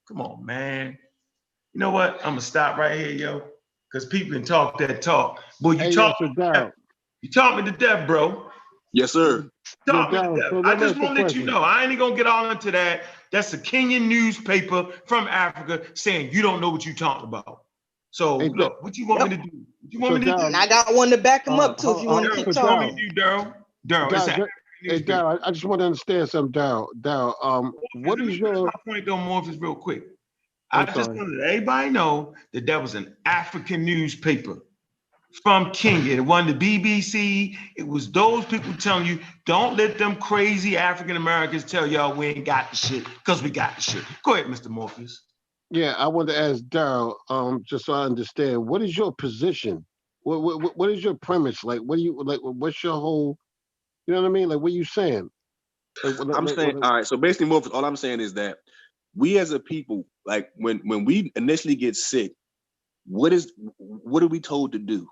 Come on, man. You know what? I'm gonna stop right here, yo, because people can talk that talk. Boy, you taught me to death, bro. Yes, sir. I just want to let you know, I ain't gonna get all into that. That's a Kenyan newspaper from Africa saying you don't know what you're talking about. So look, what you want me to do? What you want me to do? And I got one to back him up too. If you want to keep talking. What you want me to do, Daryl? Hey, Daryl, I just want to understand something, Daryl. What is your point, though, Morpheus, real quick? I just want to let everybody know that that was an African newspaper from Kenya. It wasn't the BBC. It was those people telling you, don't let them crazy African Americans tell y'all we ain't got the shit, because we got the shit. Go ahead, Mr. Morpheus. Yeah, I want to ask Daryl, just so I understand, what is your position? What is your premise? Like, what do you like? What's your whole? You know what I mean? Like, what are you saying? I'm saying, all right. So basically, Morpheus, all I'm saying is that we as a people, like when we initially get sick, what are we told to do,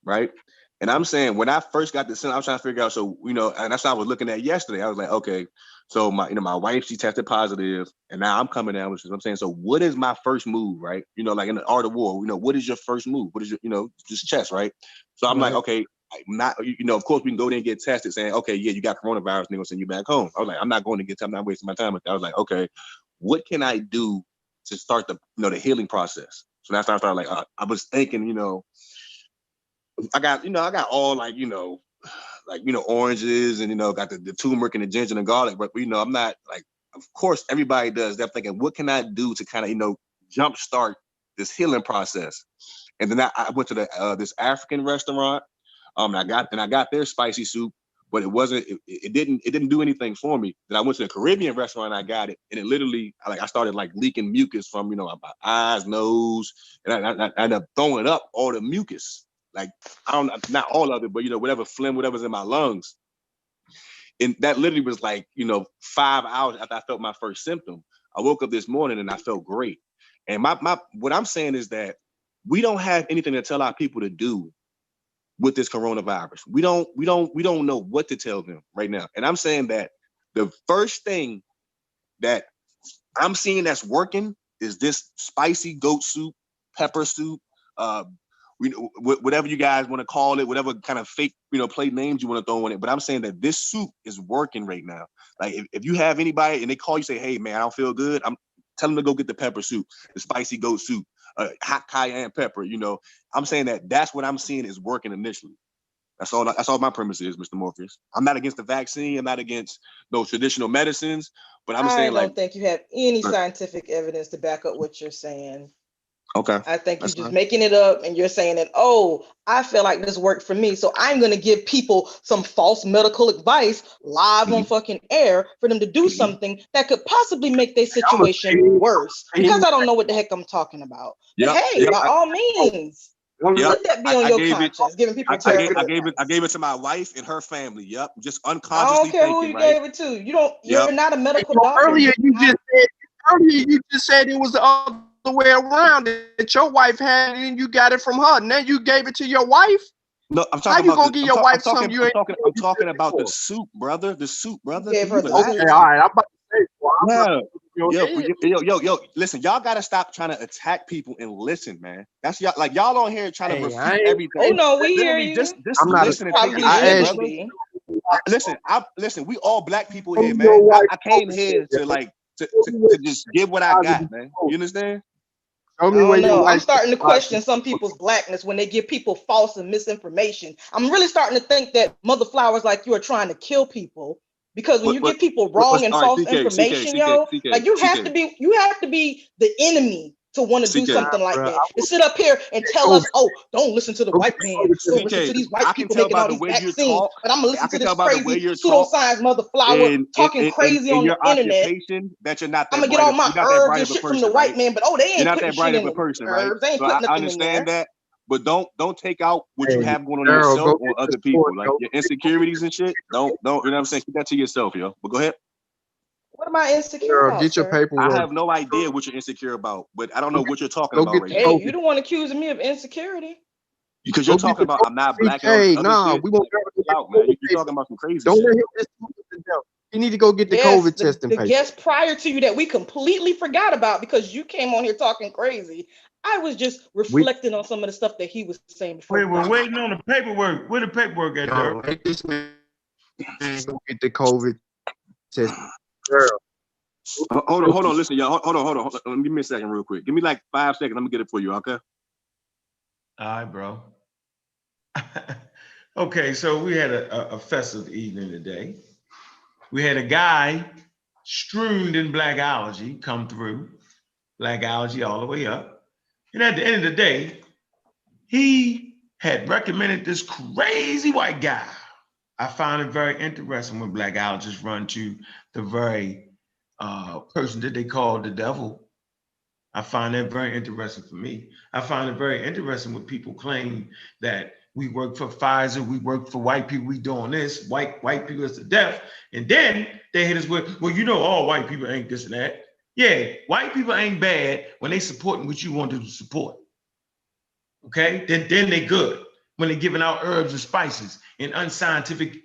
right? And I'm saying when I first got the symptom, I was trying to figure out. So and that's what I was looking at yesterday. I was like, okay, so my wife, she tested positive, and now I'm coming down with this. I'm saying, so what is my first move, right? Like in the art of war, what is your first move? What is your, just chess, right? So I'm like, okay, I'm not, of course we can go there and get tested, saying, okay, yeah, you got coronavirus, and they're gonna send you back home. I was like, I'm not going to I'm not wasting my time with that. I was like, okay, what can I do to start the the healing process? So that's how I started. Like I was thinking, I got all oranges and got the turmeric and the ginger and the garlic, but I'm not like, of course everybody does. They're thinking, what can I do to kind of jumpstart this healing process? And then I went to this African restaurant. I got their spicy soup, but it didn't do anything for me. Then I went to the Caribbean restaurant and I got it, and it literally I started leaking mucus from my eyes, nose, and I ended up throwing up all the mucus. Like, I don't, not all of it, but whatever phlegm, whatever's in my lungs. And that literally was 5 hours after I felt my first symptom. I woke up this morning and I felt great. And what I'm saying is that we don't have anything to tell our people to do with this coronavirus. We don't know what to tell them right now. And I'm saying that the first thing that I'm seeing that's working is this spicy goat soup, pepper soup, whatever you guys want to call it, whatever kind of fake, plate names you want to throw on it. But I'm saying that this soup is working right now. Like if you have anybody and they call you, say, hey man, I don't feel good, I'm telling them to go get the pepper soup, the spicy goat soup, hot cayenne pepper. I'm saying that's what I'm seeing is working initially. That's all my premise is, Mr. Morpheus. I'm not against the vaccine. I'm not against those traditional medicines, but I'm saying I don't think you have any scientific evidence to back up what you're saying. Okay. I think you're just making it up and you're saying that, oh, I feel like this worked for me, so I'm going to give people some false medical advice live on fucking air for them to do something that could possibly make their situation worse because I don't know what the heck I'm talking about. But hey, by all means, let that be on your conscience. Giving people I gave it to my wife and her family. Yep. Just unconsciously I don't care who you gave it to. You're not a medical doctor. Earlier you just said earlier you just said it was the other way around, that your wife had it and you got it from her. Now you gave it to your wife? No, I'm How talking you about. gonna give your wife something you ain't? I'm talking about the soup, brother. The soup, brother. Gave Can her you the relax? soup. Okay, all right. I'm about to say, well, I'm not Yo, listen, y'all gotta stop trying to attack people and listen, man. That's y'all, like y'all on here trying to Hey, refute everything. Oh no, we hear Literally, you. just I'm not listen and take Probably it in, shouldn't brother. be. Listen, we all black people Tell here, me your man. wife I came told here you, to yo. like to Show me what just give what I got, man. You understand? Show I me where don't your know. I'm wife. starting to question some people's blackness when they give people false and misinformation. I'm really starting to think that mother flowers like you are trying to kill people, because when you give people wrong and all right, false CK, information, yo, like you have to be the enemy to want to do CK. something like Bruh, that. To sit up here and tell us, oh, don't listen to the white man, don't listen to these white I can people tell making by all the these way you vaccines, talk. but I'm gonna I listen to can this tell by the way crazy you talk pseudoscience mother flower talking crazy on your the internet. occupation that you're not I'm that gonna get bright. all my You're not that herbs bright and of a shit from the person, white right? man, but oh, they You're ain't not putting that bright shit of in a the person, right? herbs. They ain't So putting I nothing in understand there. that, but don't take out what you Hey, have going on in Daryl, yourself go on get other the people, sword, like yo. your insecurities and shit. Don't you know what I'm saying? Keep that to yourself, yo. But go ahead. What am I insecure Daryl, about, get your sir? I paperwork. have no idea what you're insecure about, but I don't know what you're talking Go about get right the now. Hey, you COVID. the one accusing me of insecurity. Because you're Go get talking the about I'm not COVID. black and all this CK, other nah, shit. we won't Like, go get chill out, the man. COVID You're paper. talking about some crazy Don't shit. let him just do it to them. You need to go get the Yes, COVID testing the paper. guest prior to you that we completely forgot about because you came on here talking crazy. I was just We reflecting on some of the stuff that he was saying before. Wait, we're waiting on the paperwork. Where the paperwork at, yo, Dirk? make this man go get the COVID test. Girl, Hold on. Listen, y'all. Hold on. Give me a second, real quick. Give me like 5 seconds. I'm gonna get it for you, okay? All right, bro. Okay, so we had a festive evening today. We had a guy strewn in Blackology come through, Blackology all the way up. And at the end of the day, he had recommended this crazy white guy. I found it very interesting when Blackologists run to the very person that they call the devil. I find that very interesting for me. I find it very interesting when people claim that we work for Pfizer, we work for white people, we doing this, white people is the death. And then they hit us with, well, you know, all white people ain't this and that. Yeah, white people ain't bad when they supporting what you want to support. Okay, then they good when they're giving out herbs and spices and unscientific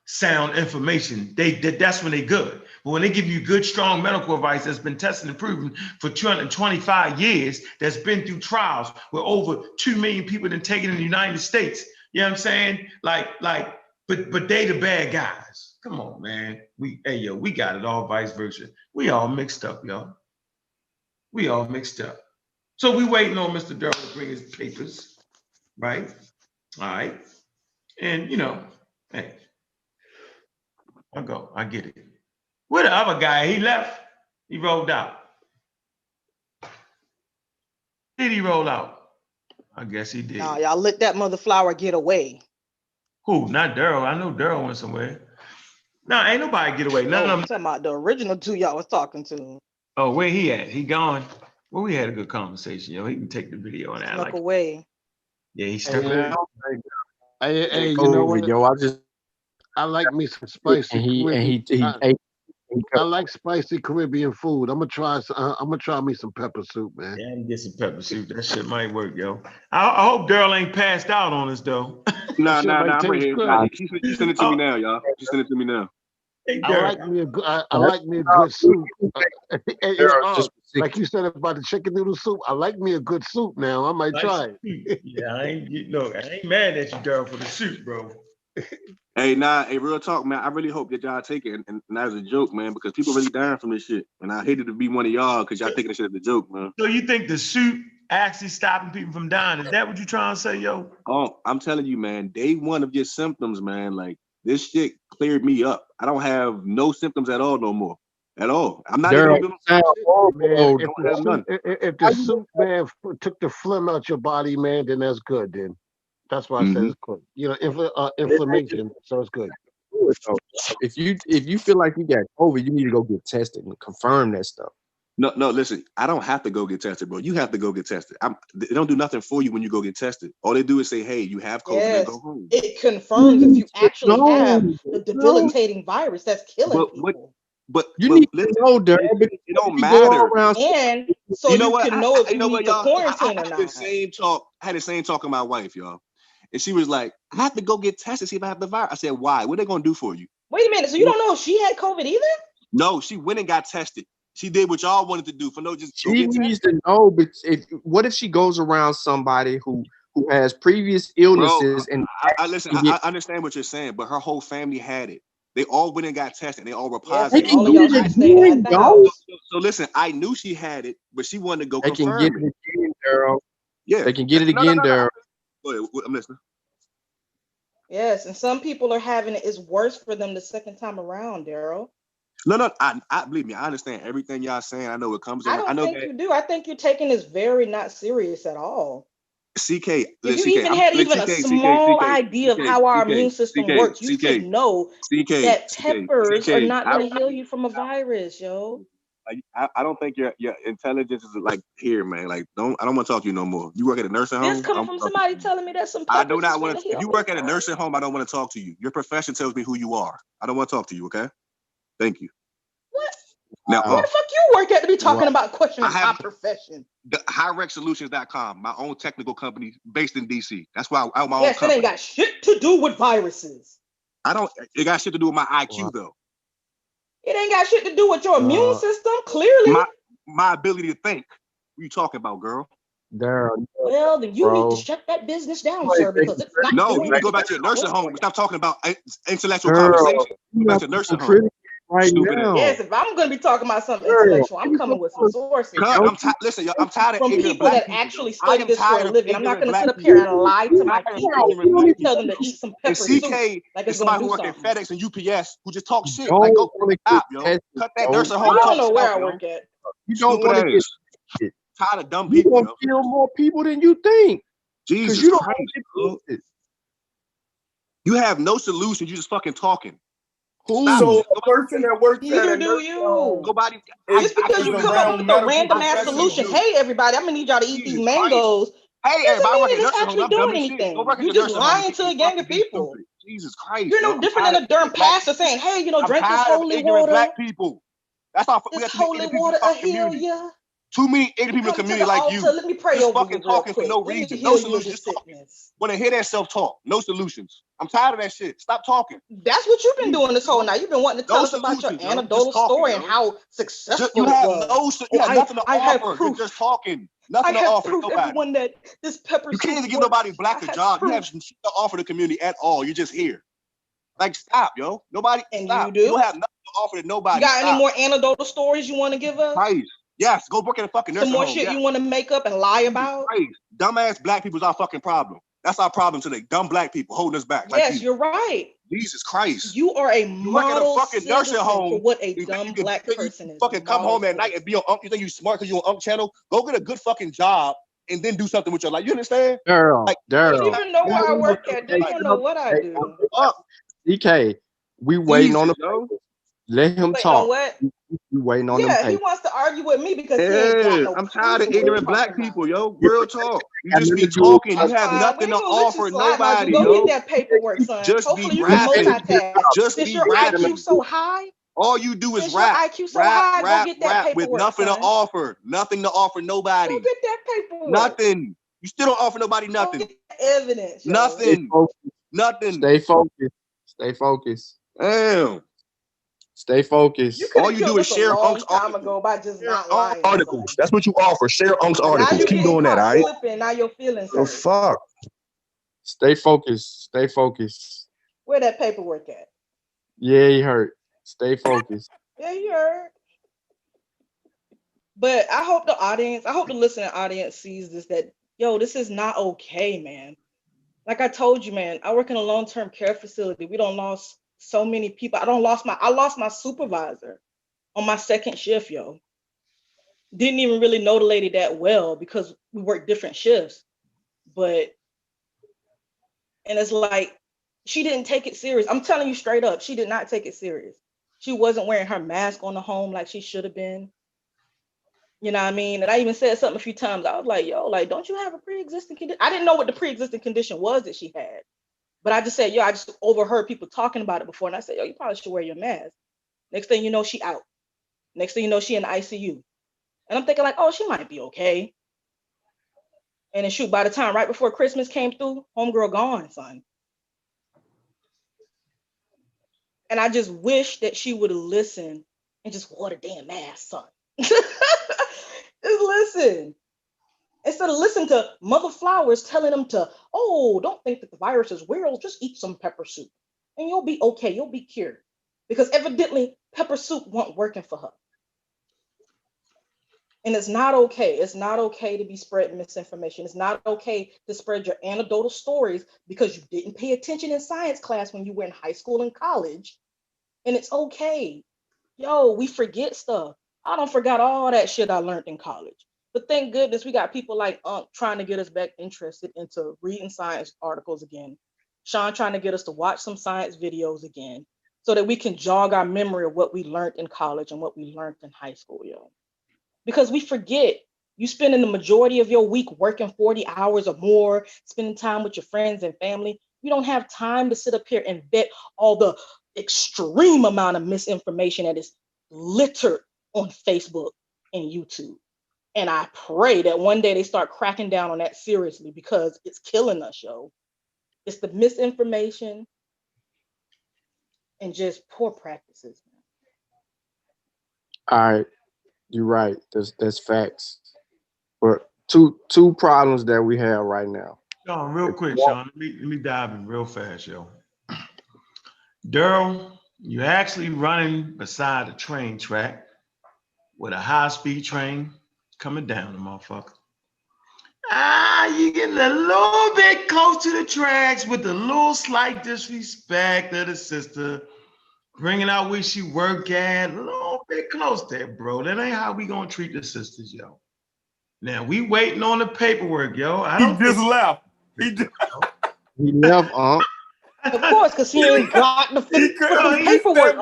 sound information. That's when they good. But when they give you good, strong medical advice that's been tested and proven for 225 years, that's been through trials where over 2 million people have taken in the United States. You know what I'm saying? But they the bad guys. Come on, man. We got it all vice versa. We all mixed up, y'all. We all mixed up. So we waiting on Mr. Durrell to bring his papers, right? All right. And hey, I get it. Where the other guy? He left. He rolled out. Did he roll out? I guess he did. Nah, y'all let that mother flower get away. Who? Not Daryl. I know Daryl went somewhere. No, ain't nobody get away. None of them. I'm talking about the original two y'all was talking to. Oh, where he at? He gone. Well, we had a good conversation, yo. He can take the video and Snuck away. Yeah, he stuck Hey, away. hey, you know what? Yo, I like me some spicy Caribbean. I like spicy Caribbean food. I'm gonna try me some pepper soup, man. Yeah, get some pepper soup. That shit might work, yo. I hope Daryl ain't passed out on us though. Nah, I'm right here. You send it to me now, y'all. You send it to me now. Hey, I like me a good soup. Like you said about the chicken noodle soup, I like me a good soup now. I might try it. Yeah, I ain't mad at you, Daryl, for the soup, bro. Hey, real talk, man. I really hope that y'all take it, and that was a joke, man, because people really dying from this shit. And I hated to be one of y'all because y'all taking this shit as a joke, man. So you think the soup actually stopping people from dying? Is that what you trying to say, yo? Oh, I'm telling you, man, day one of your symptoms, man, like this shit cleared me up. I don't have no symptoms at all no more. At all. I'm not even doing man, if the soup, man, took the phlegm out your body, man, then that's good, then. That's why I said it's good. You know, inflammation, so it's good. If you feel like you got COVID, you need to go get tested and confirm that stuff. No, listen, I don't have to go get tested, bro. You have to go get tested. They don't do nothing for you when you go get tested. All they do is say, hey, you have COVID, and go home. It confirms if you actually have the debilitating virus that's killing people. But you need listen, to know, Daryl. it don't matter. And so You know you what? can know if you need to y'all? quarantine or I not. had the same talk with my wife, y'all. And she was like, I have to go get tested, see if I have the virus. I said, why? What are they gonna do for you? Wait a minute. So you don't know if she had COVID either? No, she went and got tested. She did what y'all wanted to do for no just. She needs to know, but what if she goes around somebody who has previous illnesses? Bro, and listen, I understand what you're saying, but her whole family had it. They all went and got tested. They all were Yes, positive. all of y'all should stay at the house. So listen, I knew she had it, but she wanted to go they confirm can get it again, Daryl. Yeah, they can get it again, Daryl. Go ahead, I'm listening. Yes, and some people are having it. It's worse for them the second time around, Daryl. No, I believe me. I understand everything y'all saying. I know it comes. I don't think you do. I think you're taking this very not serious at all. CK, if you even had a small idea of how our immune system works, you should know that peppers are not going to heal you from a virus, yo. I don't think your intelligence is like here, man. Like, I don't want to talk to you no more. You work at a nursing home. This coming from somebody telling me that some peppers I do not want to. If you work at a nursing home, I don't want to talk to you. Your profession tells me who you are. I don't want to talk to you. Okay. Thank you. What? Now, where the fuck you work at to be talking about questioning my profession? The HighRexSolutions.com, my own technical company based in DC. That's why I own my own company. Yes, it ain't got shit to do with viruses. It got shit to do with my IQ though. It ain't got shit to do with your immune system, clearly. My ability to think. What are you talking about, girl? Well, then you need to shut that business down, sir, because it's not. No, you need to go back to your nursing home. Stop talking about intellectual conversation. Go back to your nursing home. Yes, if I'm going to be talking about something intellectual, I'm coming with some sources. Listen, y'all, I'm tired of from people that actually study this for a living. I'm not going to sit up here and lie to my people and tell them to eat some pepper soup. Like it's somebody who work at FedEx and UPS who just talk shit. Like, go stop, yo. Cut that nursing home. I don't know where I work at. You don't want to get tired of dumb people. You're going to kill more people than you think. Jesus you don't Christ. You have no solution. You just fucking talking. So a person that works neither do you. Nobody. Just because you come up with a random ass solution. Hey, everybody, I'm gonna need y'all to eat these mangoes. Hey, everybody, work it's actually doing anything. You're just lying to a gang of people. Jesus Christ. You're no different than a darn pastor saying, "Hey, drink this holy water." Black people. That's all. This holy water will heal you. Too many ignorant people in the community like you. Let me pray just over fucking talking for no reason. No solutions. Just talking. Want to hear that self-talk. No solutions. I'm tired of that shit. Stop talking. That's what you've been doing this whole night. You've been wanting to tell us about your anecdotal story and how successful you have it was. You have nothing to offer. You're just talking. Nothing to offer nobody. Everyone that this pepper. You can't even give nobody black a job. You have shit to offer the community at all. You're just here. Like, stop, yo. Nobody. And stop. You do. You don't have nothing to offer to nobody. You got any more anecdotal stories you want to give us? Christ. Yes, go work at a fucking nursing home. Some more shit you want to make up and lie about? Christ. Dumbass black people is our fucking problem. That's our problem today. Dumb black people holding us back. Yes, you're right. Jesus Christ. You are a model fucking nursing home for what a dumb black person is. Fucking come home at night and be on You think you smart because you're on channel? Go get a good fucking job and then do something with your life. You understand? Daryl. You don't even know where I work at. You don't know what I do. DK, we waiting on the. Let him talk. What? You waiting on him. Yeah, he wants to argue with me because he ain't got no I'm tired of ignorant black people, yo. Real talk. You just be talking. You have nothing to offer nobody, yo. Go get that paperwork, son. Just Hopefully be you can rapping. multitask. Just Is be your rapping. IQ so high? All you do is Since rap, your IQ so high, rap, go get that rap with paperwork, nothing son. to offer. Nothing to offer nobody. Go get that paperwork. Nothing. You still don't offer nobody nothing. Go get evidence. Yo. Nothing. Nothing. Stay focused. Stay focused. Damn. Stay focused. All you do is share Unc's articles. By just not lying. Articles. That's what you offer. Share Unc's articles. Keep doing that, all right? Slipping, now your feelings hurt. Oh, fuck. Stay focused. Stay focused. Where that paperwork at? Yeah, he hurt. Stay focused. Yeah, he hurt. But I hope the listening audience sees this, that, yo, this is not okay, man. Like I told you, man, I work in a long-term care facility. We don't lost so many people. I lost my supervisor on my second shift, yo. Didn't even really know the lady that well because we work different shifts. And it's like, she didn't take it serious. I'm telling you straight up, she did not take it serious. She wasn't wearing her mask on the home like she should have been. You know what I mean? And I even said something a few times. I was like, yo, like, don't you have a pre-existing condition? I didn't know what the pre-existing condition was that she had. But I just said, yo, I just overheard people talking about it before. And I said, yo, you probably should wear your mask. Next thing you know, she out. Next thing you know, she in the ICU. And I'm thinking like, oh, she might be okay. And then shoot, by the time right before Christmas came through, homegirl gone, son. And I just wish that she would have listened and just wore the damn mask, son. Just listen. Instead of listening to Mother Flowers telling them to, oh, don't think that the virus is real, just eat some pepper soup. And you'll be okay, you'll be cured. Because evidently, pepper soup wasn't working for her. And it's not okay. It's not okay to be spreading misinformation. It's not okay to spread your anecdotal stories because you didn't pay attention in science class when you were in high school and college. And it's okay. Yo, we forget stuff. I don't forgot all that shit I learned in college. But thank goodness we got people like trying to get us back interested into reading science articles again. Sean trying to get us to watch some science videos again so that we can jog our memory of what we learned in college and what we learned in high school, yo. Because we forget, you spending the majority of your week working 40 hours or more, spending time with your friends and family. You don't have time to sit up here and vet all the extreme amount of misinformation that is littered on Facebook and YouTube. And I pray that one day they start cracking down on that seriously because it's killing us, yo. It's the misinformation and just poor practices. All right. You're right. That's facts. But two problems that we have right now. Sean, real quick, Sean. Let me dive in real fast, yo. Daryl, you're actually running beside a train track with a high-speed train coming down the motherfucker. You getting a little bit close to the tracks with a little slight disrespect of the sister. Bringing out where she work at, a little bit close there, bro. That ain't how we gonna treat the sisters, yo. Now we waiting on the paperwork, yo. He just left. He left, Of course, because he ain't got the paperwork. He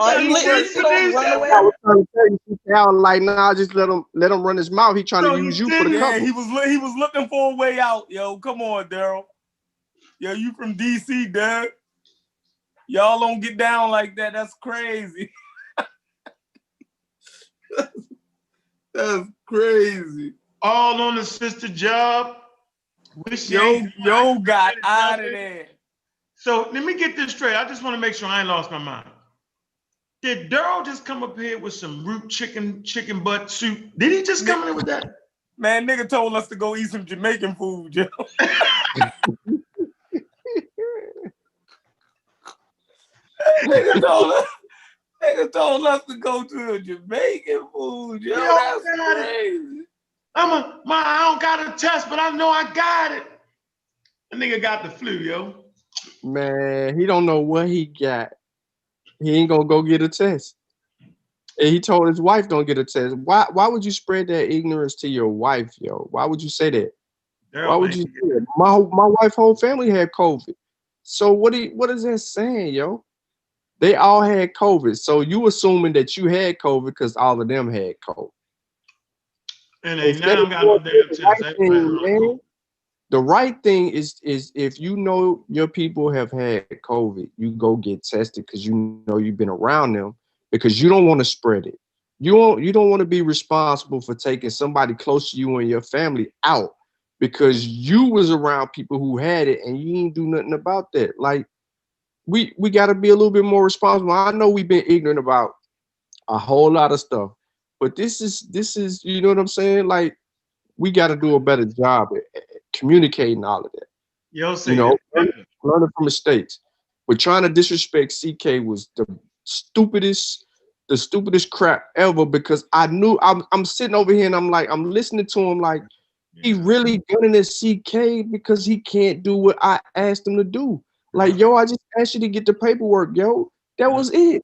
run away. I was trying to tell you, Alan, like, nah, just let him run his mouth. He trying to use you for the cover. He was looking for a way out, yo. Come on, Daryl. Yo, you from DC, Doug. Y'all don't get down like that. That's crazy. That's crazy. All on the sister job. Wish yo got out of there. So let me get this straight. I just want to make sure I ain't lost my mind. Did Daryl just come up here with some root chicken butt soup? Did he just come in with that? Man, nigga told us to go eat some Jamaican food, yo. Nigga told us to go to a Jamaican food, yo. That's crazy. I don't got a test, but I know I got it. The nigga got the flu, yo. Man, he don't know what he got. He ain't gonna go get a test. And he told his wife don't get a test. Why would you spread that ignorance to your wife, yo? Why would you say that? Why would you say that? My wife's whole family had COVID. So what is that saying, yo? They all had COVID. So you assuming that you had COVID because all of them had COVID. And they now got no damn test. The right thing is if you know your people have had COVID, you go get tested because you know you've been around them because you don't want to spread it. You don't want to be responsible for taking somebody close to you and your family out because you was around people who had it and you ain't do nothing about that. Like we got to be a little bit more responsible. I know we've been ignorant about a whole lot of stuff, but this is you know what I'm saying? Like we got to do a better job at communicating all of that. Learning from mistakes. But trying to disrespect CK was the stupidest crap ever because I knew I'm sitting over here and I'm listening to him like he really gunning at CK because he can't do what I asked him to do. Like, yo, I just asked you to get the paperwork, yo. That was it.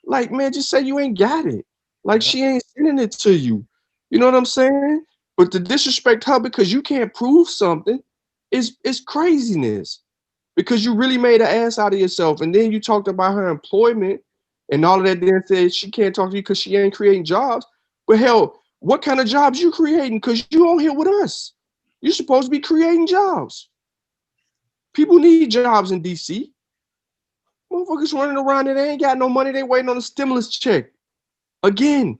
Like, man, just say you ain't got it. Like, she ain't sending it to you. You know what I'm saying? But to disrespect her because you can't prove something is craziness. Because you really made an ass out of yourself. And then you talked about her employment and all of that, then said she can't talk to you because she ain't creating jobs. But hell, what kind of jobs you creating? Because you on here with us. You're supposed to be creating jobs. People need jobs in DC. Motherfuckers running around and they ain't got no money. They waiting on a stimulus check again.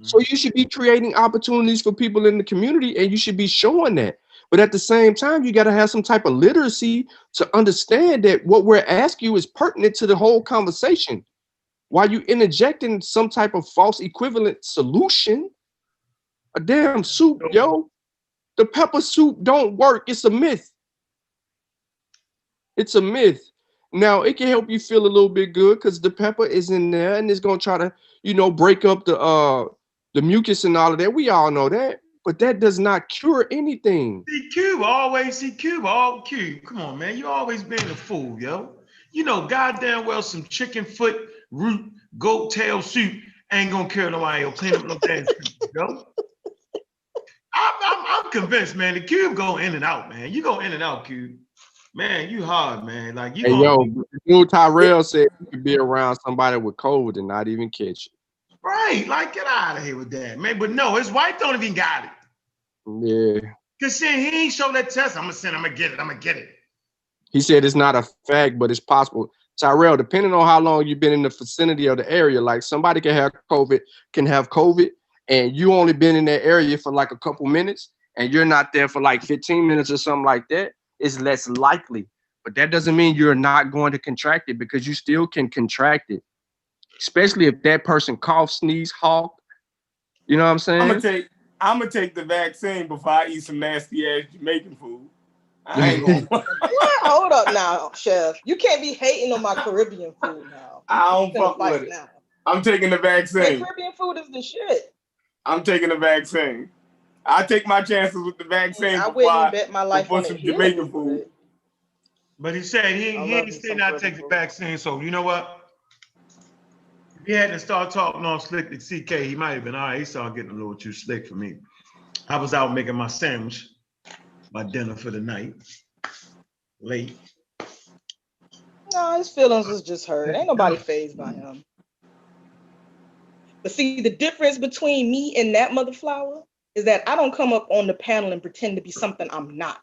So you should be creating opportunities for people in the community, and you should be showing that. But at the same time, you got to have some type of literacy to understand that what we're asking you is pertinent to the whole conversation. While you interjecting some type of false equivalent solution, a damn soup, yo. The pepper soup don't work. It's a myth. It's a myth. Now, it can help you feel a little bit good because the pepper is in there and it's going to try to, break up the mucus and all of that. We all know that. But that does not cure anything. See Cube, always see Cube, all Cube. Come on, man. You always been a fool, yo. You know goddamn well some chicken foot, root, goat tail soup ain't going to cure nobody or clean up no damn soup, yo. I'm convinced, man. The Cube go in and out, man. You go in and out, Cube. Man, you hard, man. Like you. Hey, dude Tyrell said you could be around somebody with COVID and not even catch it. Right, like get out of here with that, man. But no, his wife don't even got it. Yeah. Cause he ain't show that test. I'm gonna get it. He said it's not a fact, but it's possible. Tyrell, depending on how long you've been in the vicinity of the area, like somebody can have COVID, and you only been in that area for like a couple minutes, and you're not there for like 15 minutes or something like that. It's less likely, but that doesn't mean you're not going to contract it because you still can contract it, especially if that person cough, sneeze, hawk. You know what I'm saying? I'm gonna take the vaccine before I eat some nasty ass Jamaican food. I ain't gonna. What? Hold up now, Chef. You can't be hating on my Caribbean food now. I don't fuck with it. Now. I'm taking the vaccine. Hey, Caribbean food is the shit. I'm taking the vaccine. I take my chances with the vaccine. I wouldn't bet my life on some Jamaican food. But he said he ain't still not take the vaccine. So you know what? If he hadn't started talking on slick to CK, he might have been all right. He started getting a little too slick for me. I was out making my sandwich, my dinner for the night, late. No, his feelings was just hurt. Ain't nobody fazed by him. But see, the difference between me and that mother flower is that I don't come up on the panel and pretend to be something I'm not.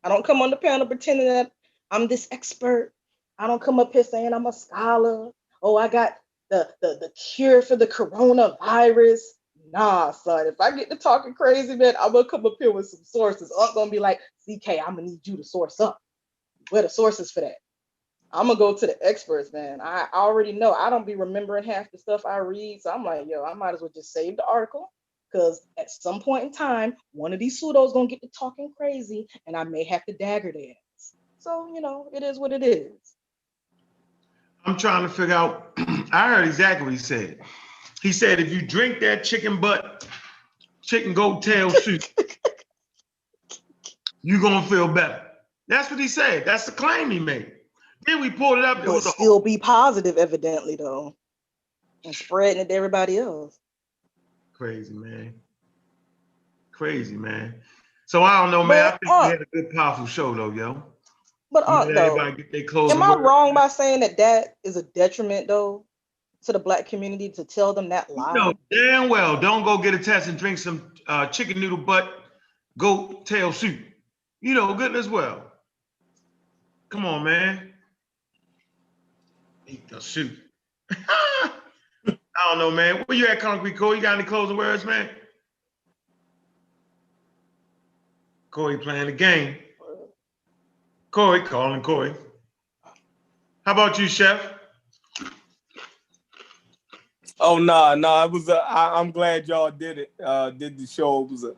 I don't come on the panel pretending that I'm this expert. I don't come up here saying I'm a scholar. Oh, I got the cure for the coronavirus. Nah, son. If I get to talking crazy, man, I'm gonna come up here with some sources. I'm gonna be like, CK, I'm gonna need you to source up. Where the sources for that? I'm gonna go to the experts, man. I already know I don't be remembering half the stuff I read. So I'm like, yo, I might as well just save the article. Because at some point in time, one of these pseudos gonna get to talking crazy, and I may have to dagger their ass. So, it is what it is. I'm trying to figure out, I heard exactly what he said. He said if you drink that chicken goat tail soup, you're gonna feel better. That's what he said. That's the claim he made. Then we pulled it up. It was still be positive, evidently, though. And spreading it to everybody else. Crazy, man. Crazy, man. So I don't know, man. I think we had a good, powerful show, though, yo. But though, am I wrong by saying that is a detriment, though, to the Black community to tell them that lie? No, damn well. Don't go get a test and drink some chicken noodle butt goat tail soup. Good as well. Come on, man. Eat the soup. I don't know, man. Where you at, Concrete Corey? You got any closing words, man? Corey playing the game. Corey, calling Corey. How about you, Chef? Oh, no. It was I'm glad y'all did it. Did the show. It was a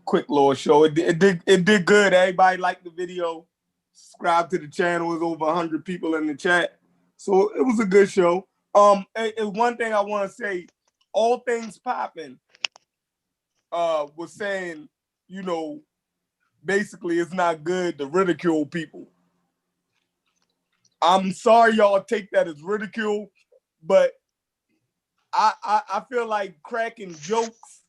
quick little show. It did good. Everybody liked the video. Subscribe to the channel. There's over 100 people in the chat. So it was a good show. One thing I want to say, All Things Poppin' was saying, basically it's not good to ridicule people. I'm sorry y'all take that as ridicule, but I feel like cracking jokes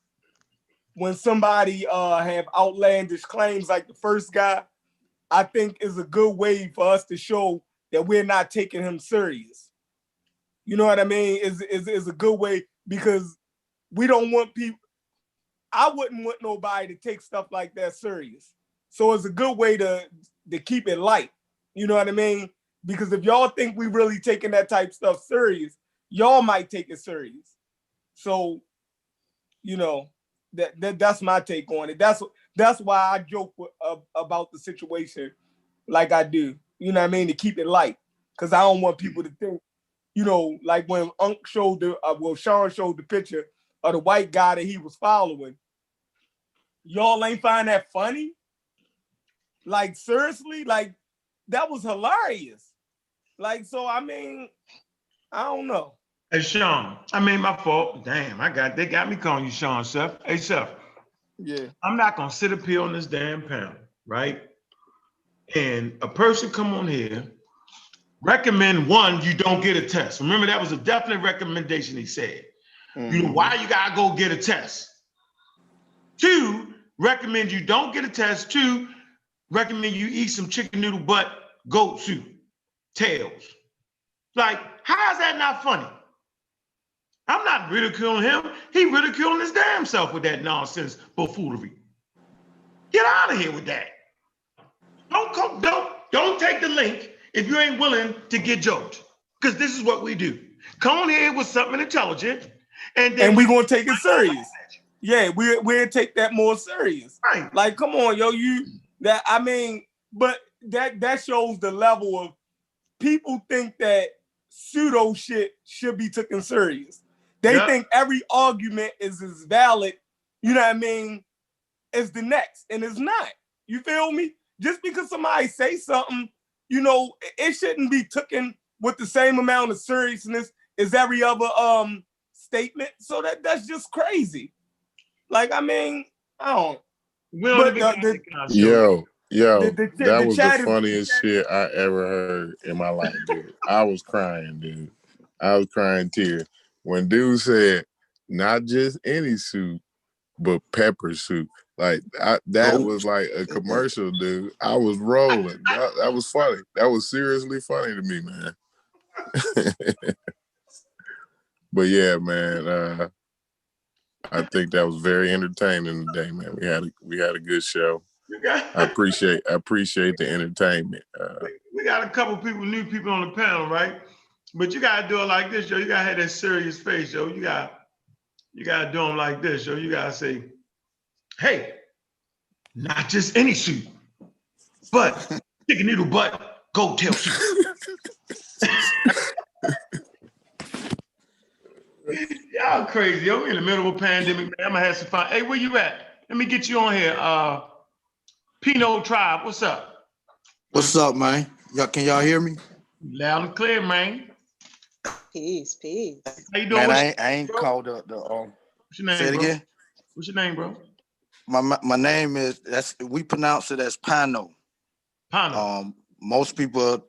when somebody have outlandish claims like the first guy, I think is a good way for us to show that we're not taking him serious. You know what I mean? Is a good way because we don't want people. I wouldn't want nobody to take stuff like that serious. So it's a good way to keep it light. You know what I mean? Because if y'all think we really taking that type stuff serious, y'all might take it serious. So, you know, that's my take on it. That's why I joke about the situation like I do. You know what I mean? To keep it light, because I don't want people to think, you know, like when Unc showed Sean showed the picture of the white guy that he was following. Y'all ain't find that funny? Like, seriously? Like, that was hilarious. Like, so, I mean, I don't know. Hey, Sean, I mean, my fault. Damn, they got me calling you Sean, Seth. Hey, Seth. Yeah. I'm not going to sit up here on this damn panel, right? And a person come on here, recommend one, you don't get a test. Remember, that was a definite recommendation he said. You know, why you got to go get a test? 2, recommend you don't get a test. 2, recommend you eat some chicken noodle butt goat soup, tails. Like, how is that not funny? I'm not ridiculing him. He ridiculing his damn self with that nonsense buffoonery. Get out of here with that. Don't take the link if you ain't willing to get joked. Because this is what we do. Come on here with something intelligent, and we're gonna take it serious. Yeah, we'll take that more serious. Right. Like, come on, yo, but that shows the level of people think that pseudo shit should be taken serious. They think every argument is as valid, you know what I mean, as the next, and it's not. You feel me? Just because somebody say something, you know, it shouldn't be taken with the same amount of seriousness as every other statement. So that's just crazy. Like, I mean, I don't. Yo, that was the funniest shit I ever heard in my life, dude. I was crying, dude. I was crying tears when dude said, "Not just any soup, but pepper soup." Like that was like a commercial, dude. I was rolling. That was funny. That was seriously funny to me, man. But yeah, man. I think that was very entertaining today, man. We had a good show. I appreciate the entertainment. We got a couple new people on the panel, right? But you gotta do it like this, yo. You gotta have that serious face, yo. You gotta do them like this, yo. You gotta say, "Hey, not just any soup, but chicken noodle butt goat tail soup." Y'all crazy, yo. We in the middle of a pandemic, man. I'm gonna have some fun. Hey, where you at? Let me get you on here. Pinot Tribe, what's up? What's up, man? Can y'all hear me? Loud and clear, man. Peace. How you doing? Man, I ain't called the What's your name, say it bro? again? What's your name, bro? My name is, we pronounce it as Pano. Pano. Most people,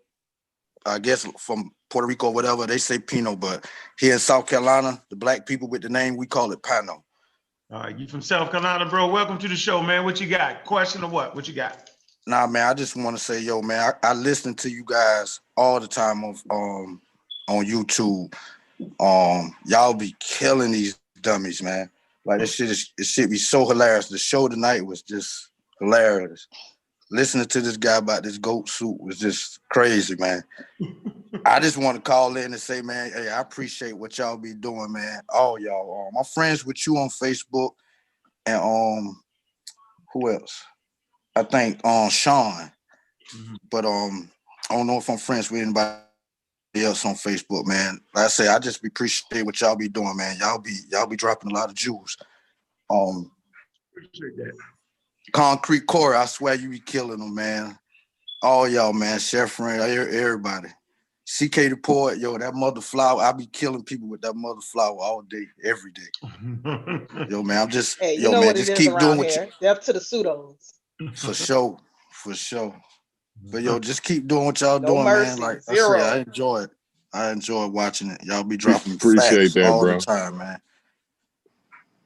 I guess from Puerto Rico or whatever, they say Pino, but here in South Carolina, the black people with the name, we call it Pano. All right, you from South Carolina, bro. Welcome to the show, man. What you got? Question or what? What you got? Nah, man, I just want to say, yo, man, I listen to you guys all the time on YouTube. Y'all be killing these dummies, man. Like, this shit be so hilarious. The show tonight was just hilarious. Listening to this guy about this goat soup was just crazy, man. I just want to call in and say, man, hey, I appreciate what y'all be doing, man. All y'all. I'm friends with you on Facebook, and who else? I think Sean. But I don't know if I'm friends with anybody else on Facebook, man. Like I say, I just appreciate what y'all be doing, man. Y'all be dropping a lot of jewels. Appreciate that. Concrete Core, I swear you be killing them, man. All y'all, man. Chef Friend, everybody. CK the Poet, yo, that mother flower, I be killing people with that mother flower all day, every day. Yo, man, I'm just, hey, you yo, know man, what just it is keep doing around what here. They're up to the pseudos. For sure. But yo, just keep doing what y'all doing, mercy, man. Like zero. I say, I enjoy it. I enjoy watching it. Y'all be dropping Appreciate facts that, all bro. the time, man.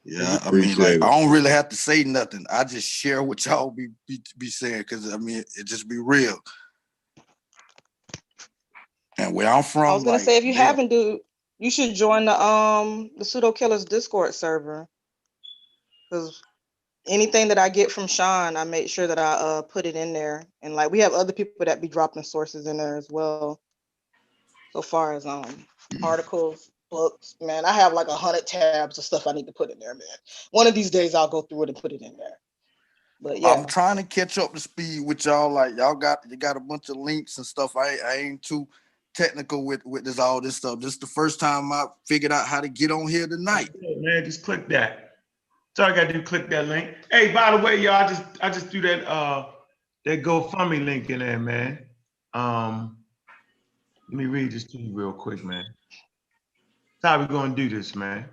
Yeah, I Appreciate mean, like, it. I don't really have to say nothing. I just share what y'all be saying, because I mean, it just be real. And where I'm from, I was gonna like, say, if you haven't, dude, you should join the Pseudo Killers Discord server, because anything that I get from Sean, I make sure that I put it in there. And like we have other people that be dropping sources in there as well. So far as articles, books, man, I have like 100 tabs of stuff I need to put in there, man. One of these days I'll go through it and put it in there. But yeah, I'm trying to catch up to speed with y'all. Like you got a bunch of links and stuff. I ain't too technical with this all this stuff. This is the first time I figured out how to get on here tonight. Man, just click that. So I gotta do click that link. Hey, by the way, y'all, I just threw that GoFundMe link in there, man. Let me read this to you real quick, man. That's how we gonna do this, man.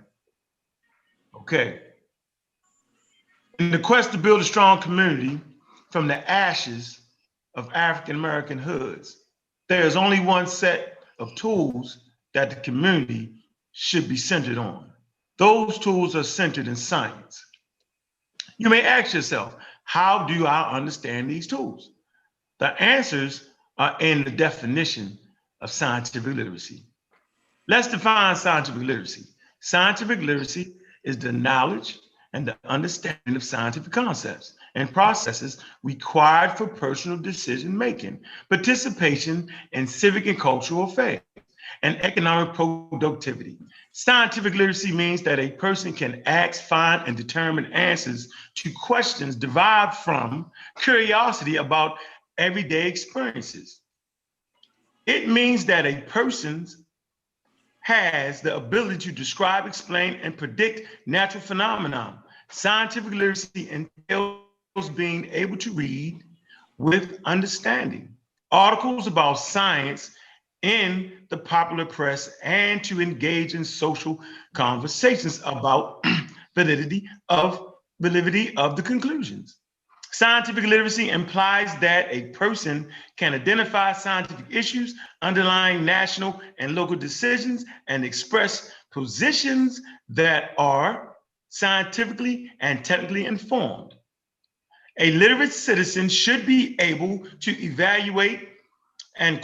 Okay. In the quest to build a strong community from the ashes of African American hoods, there is only one set of tools that the community should be centered on. Those tools are centered in science. You may ask yourself, how do I understand these tools? The answers are in the definition of scientific literacy. Let's define scientific literacy. Scientific literacy is the knowledge and the understanding of scientific concepts and processes required for personal decision-making, participation in civic and cultural affairs, and economic productivity. Scientific literacy means that a person can ask, find, and determine answers to questions derived from curiosity about everyday experiences. It means that a person has the ability to describe, explain, and predict natural phenomena. Scientific literacy entails being able to read with understanding articles about science in the popular press and to engage in social conversations about validity of the conclusions. Scientific literacy implies that a person can identify scientific issues underlying national and local decisions and express positions that are scientifically and technically informed. A literate citizen should be able to evaluate the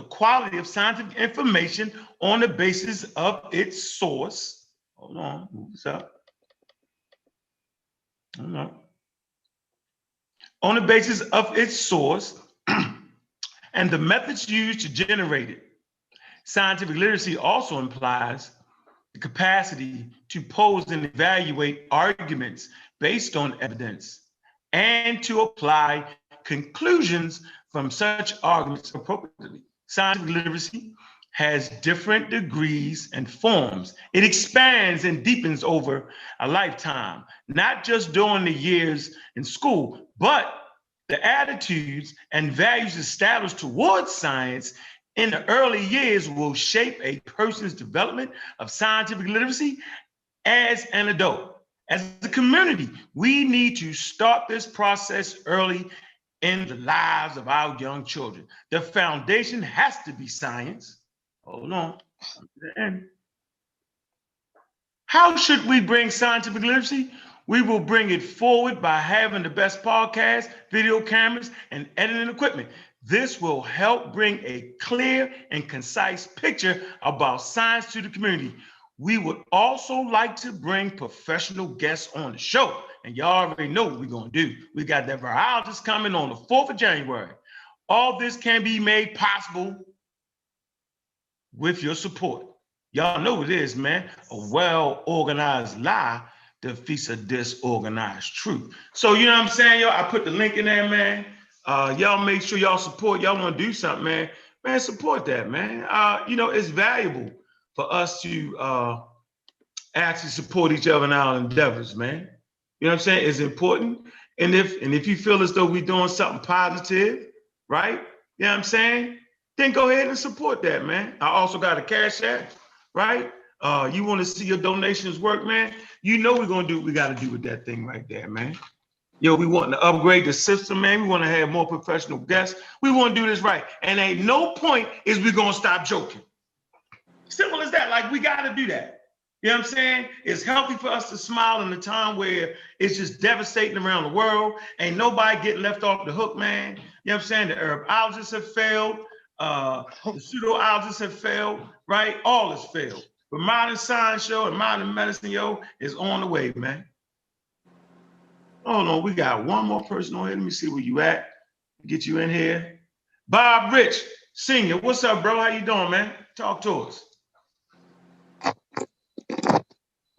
quality of scientific information on the basis of its source. Hold on, move this up. Hold on. On the basis of its source and the methods used to generate it. Scientific literacy also implies the capacity to pose and evaluate arguments based on evidence and to apply conclusions from such arguments appropriately. Scientific literacy has different degrees and forms. It expands and deepens over a lifetime, not just during the years in school, but the attitudes and values established towards science in the early years will shape a person's development of scientific literacy as an adult. As a community, we need to start this process early in the lives of our young children. The foundation has to be science. Hold on. How should we bring scientific literacy? We will bring it forward by having the best podcasts, video cameras, and editing equipment. This will help bring a clear and concise picture about science to the community. We would also like to bring professional guests on the show. And y'all already know what we're going to do. We got that virologist coming on the 4th of January. All this can be made possible with your support. Y'all know what it is, man. A well-organized lie defeats a disorganized truth. So, you know what I'm saying, yo? I put the link in there, man. Y'all make sure y'all support. Y'all want to do something, man. Man, support that, man. You know, it's valuable for us to actually support each other in our endeavors, man. You know what I'm saying? It's important. And if you feel as though we're doing something positive, right? You know what I'm saying? Then go ahead and support that, man. I also got a Cash App, right? You want to see your donations work, man? You know we're going to do what we got to do with that thing right there, man. Yo, we want to upgrade the system, man. We want to have more professional guests. We want to do this right. And ain't no point is we going to stop joking. Simple as that. Like, we got to do that. You know what I'm saying? It's healthy for us to smile in a time where it's just devastating around the world. Ain't nobody getting left off the hook, man. You know what I'm saying? The herbologists have failed. The pseudo-ologists have failed, right? All has failed. But Modern Science Show and Modern Medicine, yo, is on the way, man. Hold on, we got one more person on here. Let me see where you at. Get you in here. Bob Rich, Senior. What's up, bro? How you doing, man? Talk to us.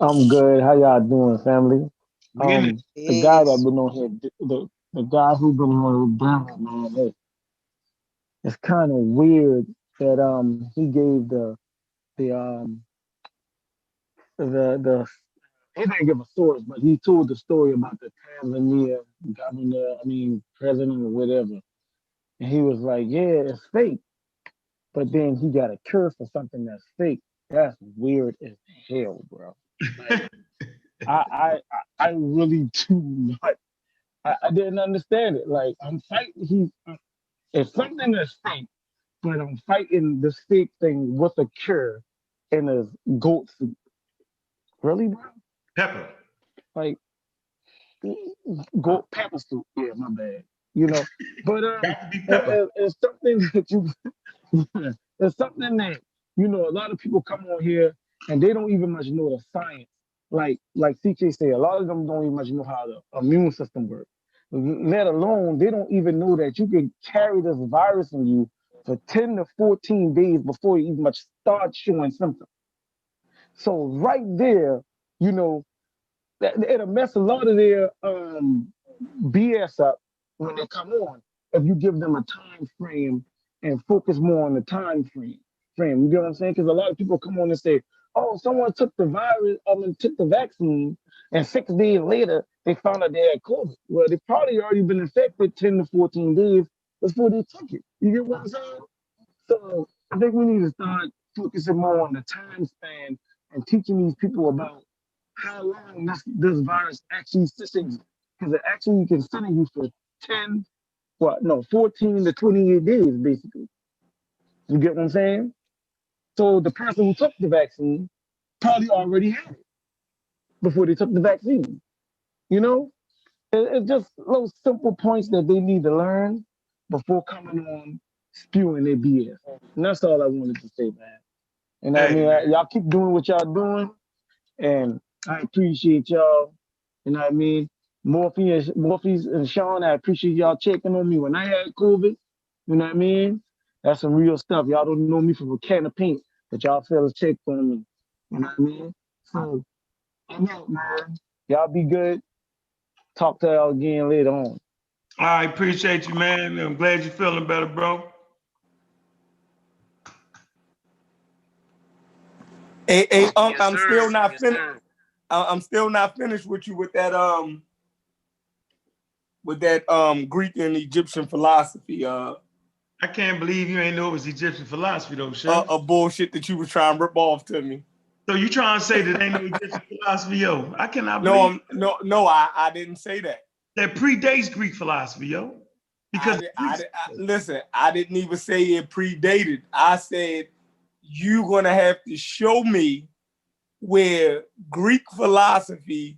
I'm good. How y'all doing, family? The guy that been on here, the guy who been on here, man, it's kind of weird that he gave the he didn't give a source, but he told the story about the Tanzania governor, president or whatever. And he was like, yeah, it's fake. But then he got a cure for something that's fake. That's weird as hell, bro. Like, I really do not. I didn't understand it. Like, I'm fighting. It's something that's fake, but I'm fighting this fake thing with a cure in a goat suit. Really, bro? Pepper. Like, goat pepper suit. Yeah, my bad. You know, but it's something that it's something that, you know, a lot of people come on here and they don't even much know the science. Like CK said, a lot of them don't even much know how the immune system works. Let alone, they don't even know that you can carry this virus in you for 10 to 14 days before you even much start showing symptoms. So right there, you know, it'll mess a lot of their BS up when they come on, if you give them a time frame and focus more on the time frame. You get what I'm saying? Because a lot of people come on and say, oh, someone took the virus, took the vaccine, and 6 days later, they found out they had COVID. Well, they probably already been infected 10 to 14 days before they took it. You get what I'm saying? So I think we need to start focusing more on the time span and teaching these people about how long this virus actually sits in you. Because it actually can sit in you for 14 to 28 days, basically. You get what I'm saying? So the person who took the vaccine probably already had it before they took the vaccine. You know? It's just those simple points that they need to learn before coming on spewing their BS. And that's all I wanted to say, man. And I mean, y'all keep doing what y'all doing, and I appreciate y'all. You know what I mean? Morpheus and Sean, I appreciate y'all checking on me when I had COVID. You know what I mean? That's some real stuff. Y'all don't know me from a can of paint, but y'all fellas checked on me. You know what I mean? So, I'm out, man. Y'all be good. Talk to y'all again later on. I appreciate you, man. I'm glad you're feeling better, bro. Hey, I'm still not finished. I'm still not finished with you with that Greek and Egyptian philosophy. I can't believe you ain't know it was Egyptian philosophy though, Chef. A bullshit that you were trying to rip off to me. So you trying to say that ain't no Egyptian philosophy, yo? I cannot believe. No, I didn't say that. That predates Greek philosophy, yo. Because listen, I didn't even say it predated. I said you're gonna have to show me where Greek philosophy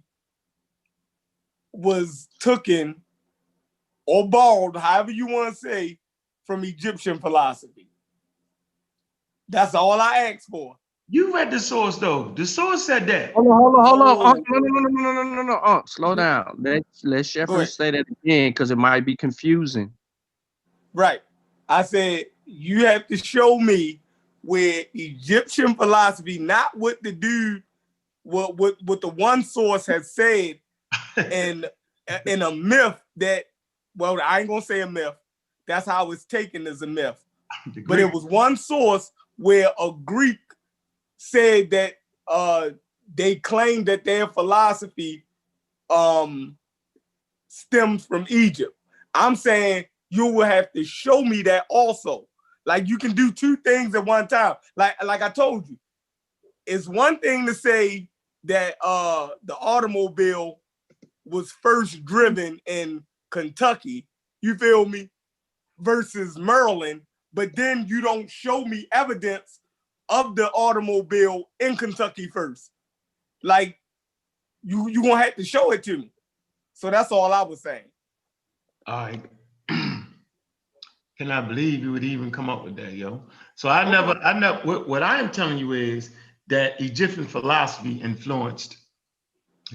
was taken or borrowed, however you want to say, from Egyptian philosophy. That's all I asked for. You read the source though. The source said that. Hold on. No. Slow down. Let Shepard say that again because it might be confusing. Right. I said you have to show me where Egyptian philosophy, not what the dude, what the one source has said, in a myth that, well, I ain't gonna say a myth. That's how it's taken as a myth. But it was one source where a Greek said that they claimed that their philosophy stems from Egypt. I'm saying you will have to show me that also. Like you can do two things at one time. Like I told you, it's one thing to say that the automobile was first driven in Kentucky, you feel me, versus Maryland, but then you don't show me evidence of the automobile in Kentucky first. Like you gonna have to show it to me. So that's all I was saying. All right. Cannot believe you would even come up with that, yo. So I never, what I am telling you is that Egyptian philosophy influenced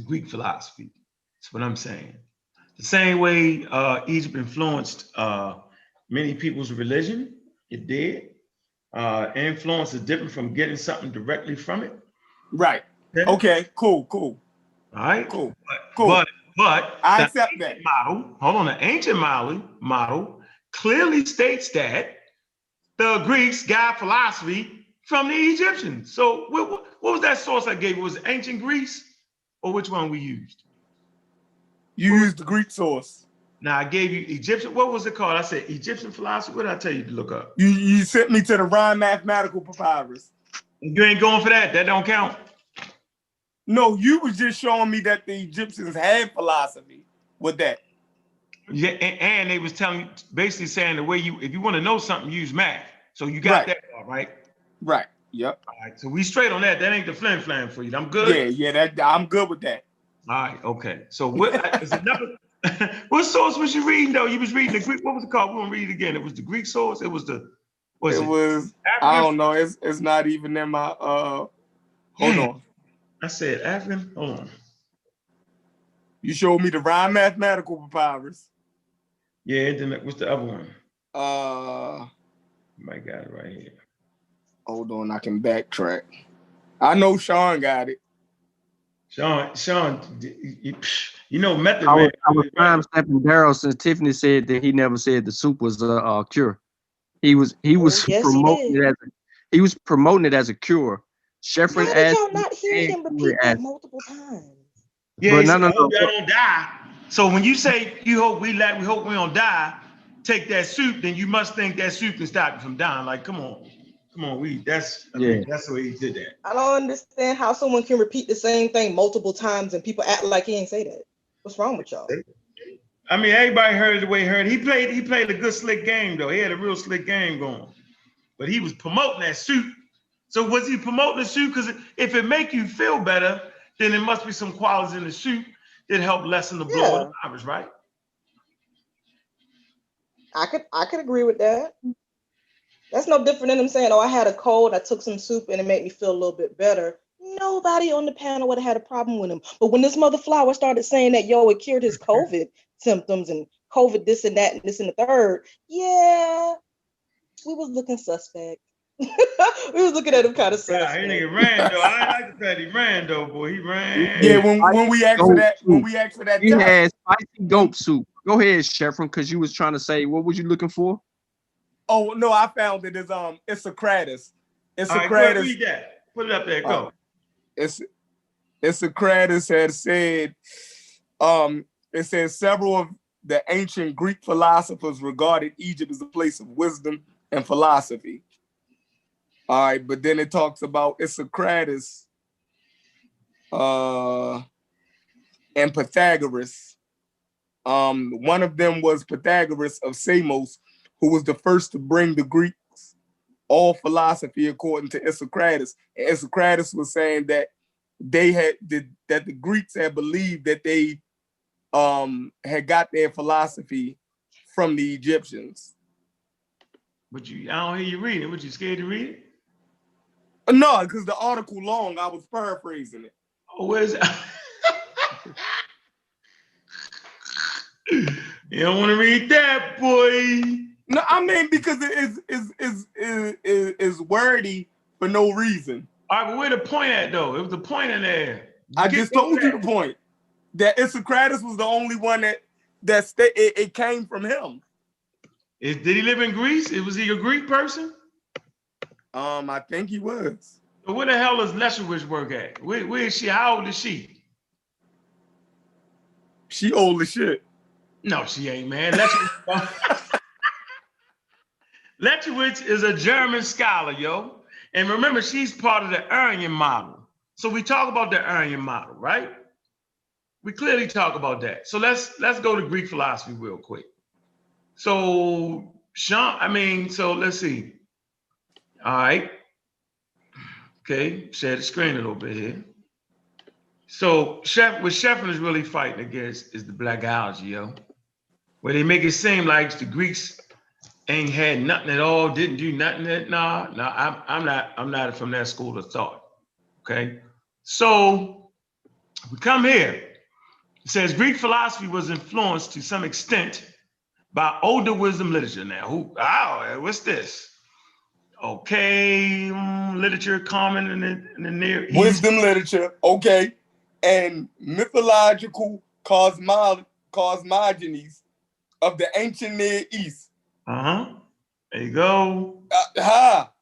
Greek philosophy. That's what I'm saying. The same way Egypt influenced many people's religion, it did. Influence is different from getting something directly from it. Right. Okay. Cool. All right. Cool. But I accept that model. Hold on. The ancient model clearly states that the Greeks got philosophy from the Egyptians. So what was that source I gave you? Was it ancient Greece, or which one we used? You used the Greek source. Now I gave you Egyptian. What was it called? I said Egyptian philosophy. What did I tell you to look up? You sent me to the Rhine Mathematical Papyrus. You ain't going for that. That don't count. No, you was just showing me that the Egyptians had philosophy with that. Yeah, and they was telling, basically saying the way if you want to know something, use math. So you got that part, right? Right. Yep. All right. So we straight on that. That ain't the flim flam for you. I'm good. Yeah. I'm good with that. All right. Okay. So what is another? What source was you reading though? You was reading the Greek. What was it called? We're gonna read it again. It was the Greek source. It was the. I don't know. It's not even in my. Hold on. I said African. Hold on. You showed me the Rhine Mathematical Papyrus. Yeah. Then what's the other one? My got it right here. Hold on, I can backtrack. I know Sean got it. Sean, you know Method I Man. was time stepping Daryl since Tiffany said that he never said the soup was a cure. He was promoting it as a cure. Sheffrin Why did y'all not hear him repeat that multiple times? Yeah, I hope y'all don't die. So when you say we hope we don't die, take that soup, then you must think that soup can stop you from dying. Like, come on, that's the way he did that. I don't understand how someone can repeat the same thing multiple times and people act like he ain't say that. What's wrong with y'all? I mean, everybody heard it the way he heard it. He played a good slick game though. He had a real slick game going, but he was promoting that soup. So was he promoting the soup? Because if it make you feel better, then there must be some qualities in the soup that help lessen the blow of the virus, right? I could agree with that. That's no different than him saying, "Oh, I had a cold. I took some soup and it made me feel a little bit better." Nobody on the panel would have had a problem with him. But when this mother flower started saying that, it cured his COVID symptoms and COVID this and that and this and the third, yeah, we was looking suspect. We was looking at him kind of suspect. Yeah, he nigga ran though. I like the fact he ran though, boy. He ran. Yeah, when we asked for that, he had spicy goat soup. Go ahead, Sheffrin, because you was trying to say what was you looking for? Oh no, I found it as Issachratus. Issachratus. Right, read that. Put it up there. Go. Issachratus had said, it says several of the ancient Greek philosophers regarded Egypt as a place of wisdom and philosophy. All right, but then it talks about Issachratus and Pythagoras. One of them was Pythagoras of Samos, who was the first to bring the Greeks all philosophy according to Issachratus. And Issachratus was saying that that the Greeks had believed that they had got their philosophy from the Egyptians. But I don't hear you reading it. What, you scared to read it? No, because the article long, I was paraphrasing it. Oh, where's it? You don't want to read that, boy. No, I mean because it is wordy for no reason. All right, but where the point at though? It was the point in there. I just told you the point. That Issachratus was the only one it came from him. Did he live in Greece? Was he a Greek person? I think he was. But where the hell does Lesherwich work at? Where is she? How old is she? She old as shit. No, she ain't, man. Lesherwich is a German scholar, yo. And remember, she's part of the Aryan model. So we talk about the Aryan model, right? We clearly talk about that. So let's go to Greek philosophy real quick. So let's see. All right. Okay, share the screen a little bit here. So what Sheffrin is really fighting against is the blackology, yo. Where they make it seem like the Greeks ain't had nothing at all, didn't do nothing. I'm not from that school of thought. Okay, so we come here. It says Greek philosophy was influenced to some extent by older wisdom literature. Now, what's this? Okay, literature common in the Near East. Wisdom literature, okay, and mythological cosmogonies of the ancient Near East. There you go.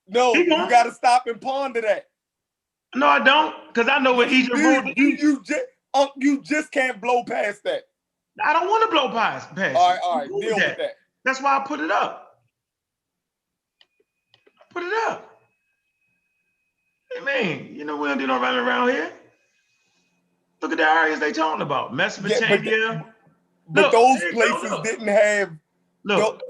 No, you got to stop and ponder that. No, I don't, because I know what Egypt ruled. You just can't blow past that. I don't want to blow past it. All right, deal with that. That's why I put it up. Put it up. Hey, man, you know we don't do no running around here. Look at the areas they talking about. Mesopotamia. But those places didn't have. Look,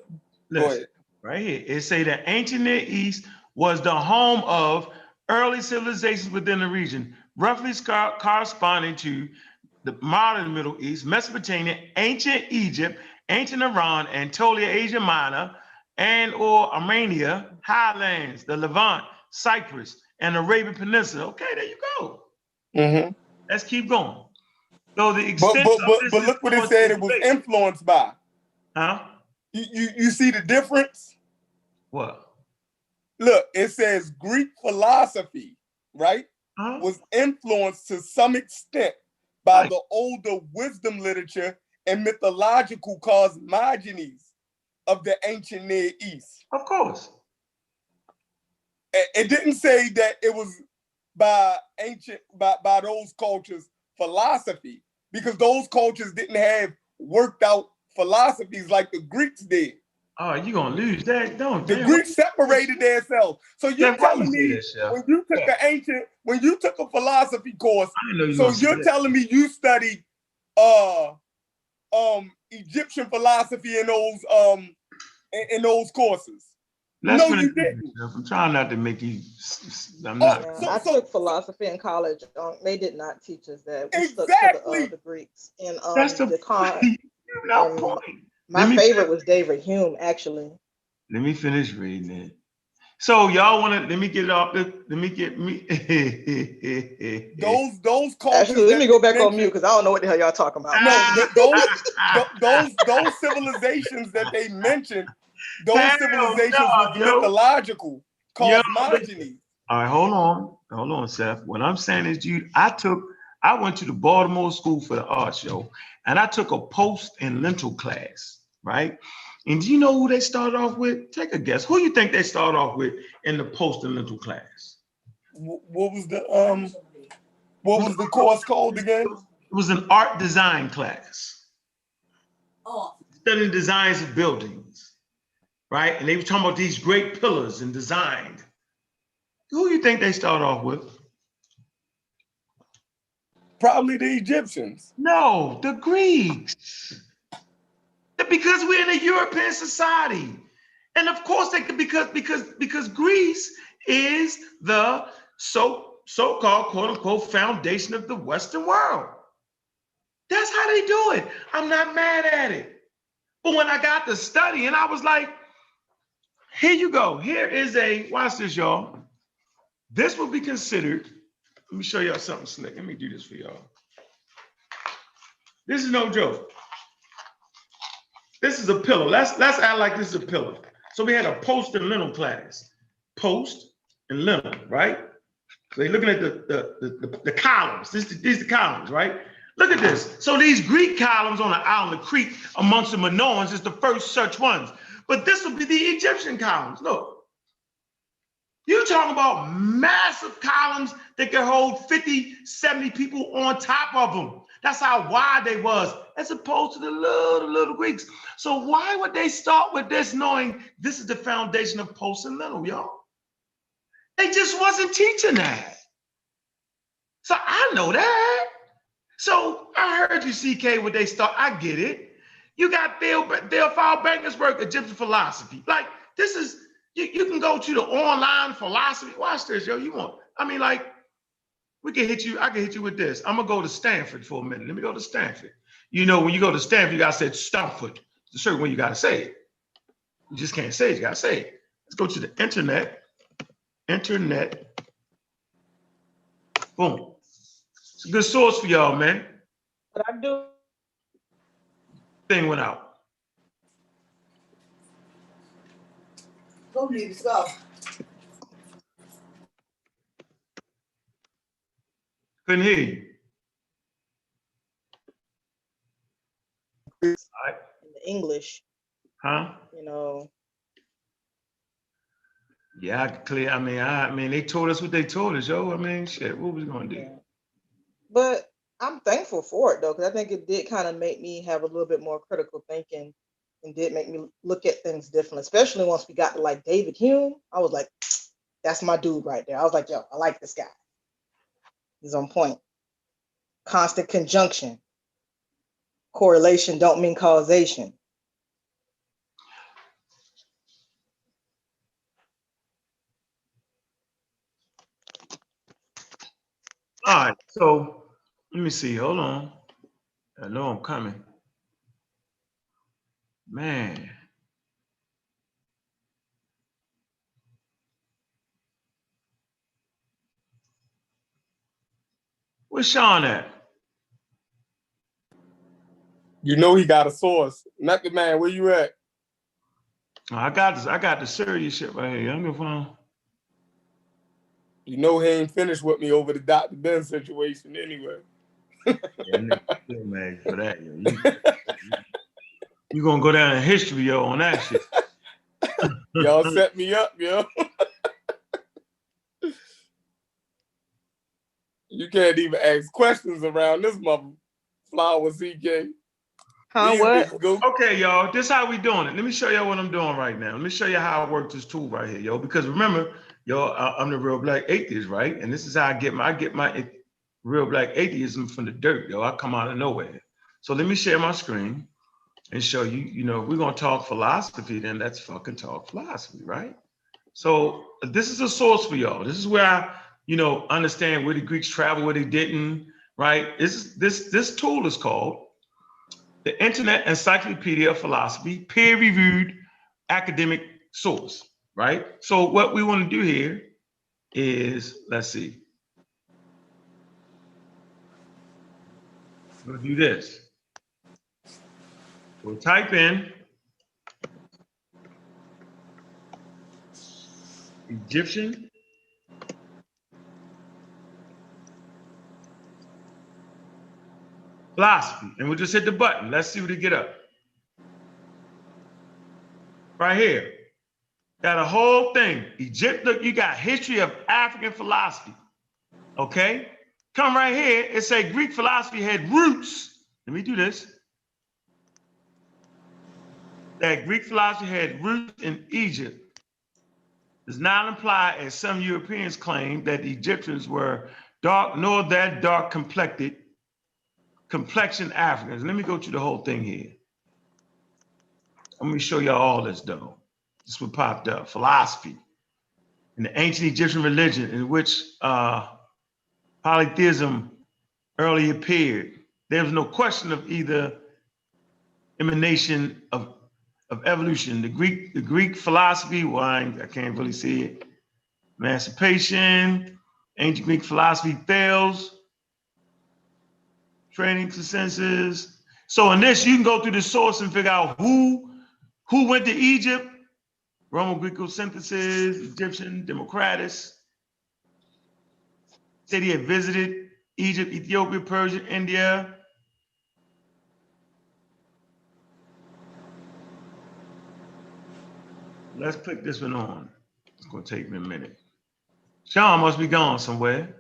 listen, right here. It say the ancient Near East was the home of early civilizations within the region, roughly corresponding to the modern Middle East, Mesopotamia, ancient Egypt, ancient Iran, Anatolia, Asia Minor, and or Armenia, highlands, the Levant, Cyprus, and Arabian Peninsula. Okay, there you go. Let's keep going. So the extent but look what it said it was influenced by. You see the difference? What? Look, it says Greek philosophy, right, was influenced to some extent by the older wisdom literature and mythological cosmogonies of the ancient Near East. Of course. It didn't say that it was by those cultures' philosophy, because those cultures didn't have worked out philosophies like the Greeks did. Oh, you're gonna lose that, don't the Greeks separated themselves. So you're telling me when you took a philosophy course, so you're telling me you studied Egyptian philosophy in those courses. No, you didn't. I'm trying not to make you. I'm not. I took philosophy in college. They did not teach us that. We stuck to the Greeks and That's the point. My favorite was David Hume, actually. Let me finish reading it. So y'all want to? Let me get it off. Let me get me. those cultures. Actually, let me go back on mute because I don't know what the hell y'all talking about. No, those civilizations that they mentioned. Those civilizations was mythological cosmogony. All right, hold on, Seth. What I'm saying is, I went to the Baltimore School for the Art Show, and I took a post and lentil class, right? And do you know who they started off with? Take a guess. Who you think they started off with in the post and lentil class? What was the course called again? It was an art design class. Studying designs of buildings. Right? And they were talking about these great pillars and design. Who do you think they started off with? Probably the Egyptians. No, the Greeks. Because we're in a European society. And of course, because Greece is the so-called quote unquote foundation of the Western world. That's how they do it. I'm not mad at it. But when I got to study and I was like, here you go. Here is watch this, y'all. This will be considered, let me show y'all something slick. Let me do this for y'all. This is no joke. This is a pillow. Let's act like this is a pillow. So we had a post and lintel class. Post and lintel, right? So they're looking at the columns. These are the columns, right? Look at this. So these Greek columns on the island of Crete amongst the Minoans is the first such ones. But this will be the Egyptian columns. Look, you're talking about massive columns that can hold 50, 70 people on top of them. That's how wide they was, as opposed to the little Greeks. So why would they start with this knowing this is the foundation of post and lintel, y'all? They just wasn't teaching that. So I know that. So I heard you, CK, when they start, I get it. You got Theophile Bankersburg, Egyptian philosophy. Like, this is, you can go to the online philosophy. Watch this, yo. I can hit you with this. I'm gonna go to Stanford for a minute. Let me go to Stanford. You know, when you go to Stanford, you gotta say Stanford. There's a certain way you gotta say it. You just can't say it, you gotta say it. Let's go to the internet. Boom. It's a good source for y'all, man. But I do. Thing went out. Go, Leaves, go. Couldn't hear you. All right. English. Huh? You know. Yeah, I clear. I mean, they told us what they told us, yo. I mean, shit, what was we gonna do? Yeah. But I'm thankful for it though, because I think it did kind of make me have a little bit more critical thinking, and did make me look at things differently. Especially once we got to like David Hume, I was like, that's my dude right there. I was like, yo, I like this guy. He's on point. Constant conjunction. Correlation don't mean causation. All right, so let me see. Hold on. I know I'm coming. Man. Where's Sean at? You know he got a source. Method Man, where you at? I got this. I got the serious shit right here. I'm gonna find. You know he ain't finished with me over the Dr. Ben situation anyway. Yeah, nigga, still mad for that. Yo. You gonna go down in history, yo, on that shit. Y'all set me up, yo. You can't even ask questions around this mother flower CK. Huh, what? Okay, y'all, this how we doing it. Let me show y'all what I'm doing right now. Let me show you how I work this tool right here, yo. Because remember, yo, I'm the real black atheist, right? And this is how I get my real black atheism from the dirt, yo. I come out of nowhere. So let me share my screen and show you, you know, if we're gonna talk philosophy, then let's fucking talk philosophy, right? So this is a source for y'all. This is where I, you know, understand where the Greeks traveled, where they didn't, right? This tool is called the Internet Encyclopedia of Philosophy, peer-reviewed academic source, right? So what we want to do here is, let's see. We'll do this. We'll type in Egyptian philosophy, and we'll just hit the button. Let's see what it get up. Right here, got a whole thing. Egypt, look, you got history of African philosophy. Okay, come right here. It say Greek philosophy had roots. Let me do this. That Greek philosophy had roots in Egypt does not imply, as some Europeans claim, that the Egyptians were dark, nor that dark complexion Africans. Let me go through the whole thing here. Let me show y'all all this though. This is what popped up. Philosophy. In the ancient Egyptian religion in which polytheism early appeared, there was no question of either emanation of evolution. The Greek philosophy, well, I can't really see it. Emancipation, ancient Greek philosophy fails. Training consensus. So in this, you can go through the source and figure out who went to Egypt, Roman synthesis, Egyptian Democritus. Said he had visited Egypt, Ethiopia, Persia, India. Let's click this one on. It's gonna take me a minute. Sean must be gone somewhere.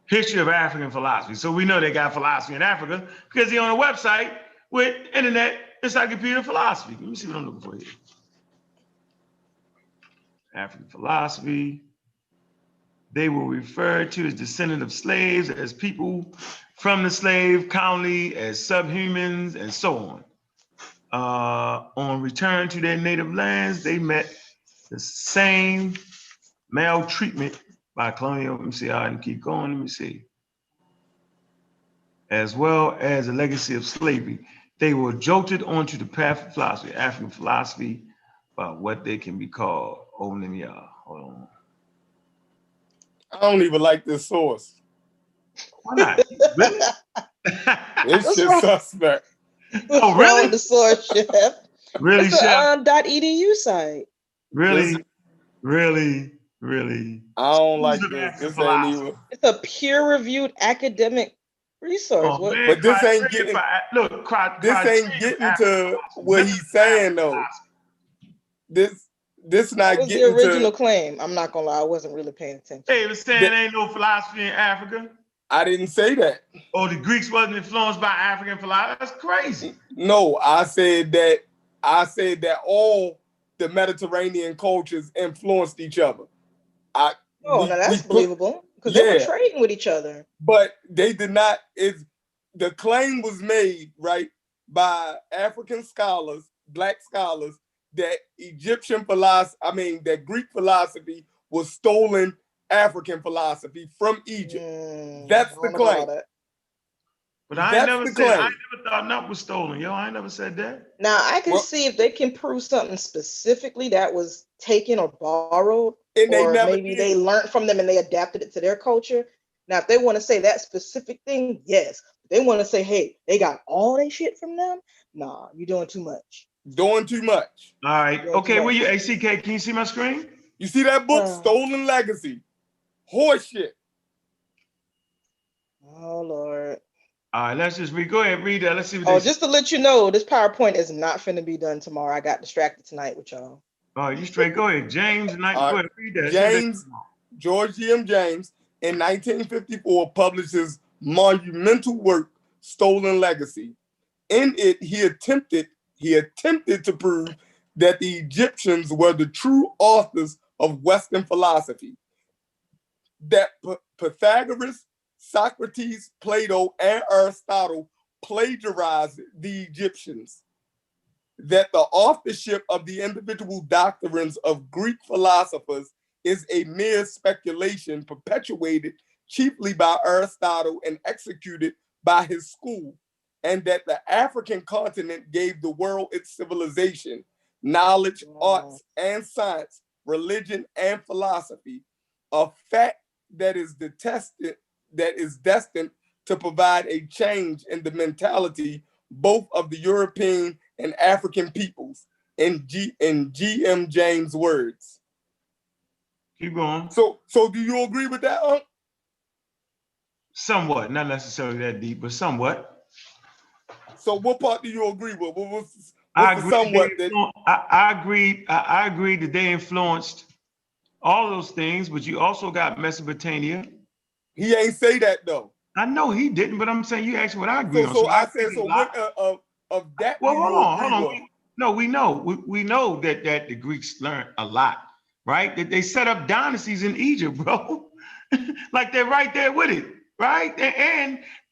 History of African philosophy. So we know they got philosophy in Africa because they're on a website with Internet Encyclopedia of Philosophy. Let me see what I'm looking for here. African philosophy. They were referred to as descendants of slaves, as people from the slave colony, as subhumans, and so on. On return to their native lands, they met the same maltreatment by colonial, let me see, I can keep going, let me see. As well as a legacy of slavery. They were jolted onto the path of philosophy, African philosophy, by what they can be called. Oh, let me, hold on. I don't even like this source. Why not? Really? It's just suspect. Oh, really? The source, Chef. Really, it's Chef? .edu site. Really? Really? I don't like Schools of this. African This ain't philosophy. even. It's a peer-reviewed academic resource. Oh, man, But this ain't getting. Look, This ain't getting to what he's saying though. This not What was getting the original to. claim? I'm not gonna lie, I wasn't really paying attention. Hey, it was saying ain't no philosophy in Africa. I didn't say that. Oh, the Greeks wasn't influenced by African philosophy. That's crazy. No, I said that all the Mediterranean cultures influenced each other. Now that's believable because they were trading with each other. But they did not. The claim was made right by African scholars, black scholars, that that Greek philosophy was stolen African philosophy from Egypt. That's the claim. But I ain't never thought nothing was stolen, yo. I ain't never said that. Now I can see if they can prove something specifically that was taken or borrowed, or maybe they learned from them and they adapted it to their culture. Now, if they want to say that specific thing, yes. If they want to say, hey, they got all their shit from them, nah, you're doing too much. Doing too much. All right. Okay, where you ACK? Can you see my screen? You see that book, Stolen Legacy? Horse shit. Oh Lord. All right, let's just go ahead, read that. Let's see what just to let you know, this PowerPoint is not finna be done tomorrow. I got distracted tonight with y'all. All right, you straight. Go ahead. James, go ahead, read that. George G.M. James, in 1954, published his monumental work, Stolen Legacy. In it, he attempted to prove that the Egyptians were the true authors of Western philosophy. That Pythagoras, Socrates, Plato, and Aristotle plagiarized the Egyptians. That the authorship of the individual doctrines of Greek philosophers is a mere speculation perpetuated chiefly by Aristotle and executed by his school, and that the African continent gave the world its civilization, knowledge, arts, and science, religion, and philosophy, a fact that is destined to provide a change in the mentality both of the European and African peoples, in G.M. James' words. Keep going. So do you agree with that, Somewhat, not necessarily that deep, but somewhat. So what part do you agree with? What's I agree that they influenced all those things, but you also got Mesopotamia. He ain't say that though. I know he didn't, but I'm saying you asked what I agree on. So I said, so what of that? Well, hold on. No, we know that the Greeks learned a lot, right? That they set up dynasties in Egypt, bro. Like they're right there with it, right?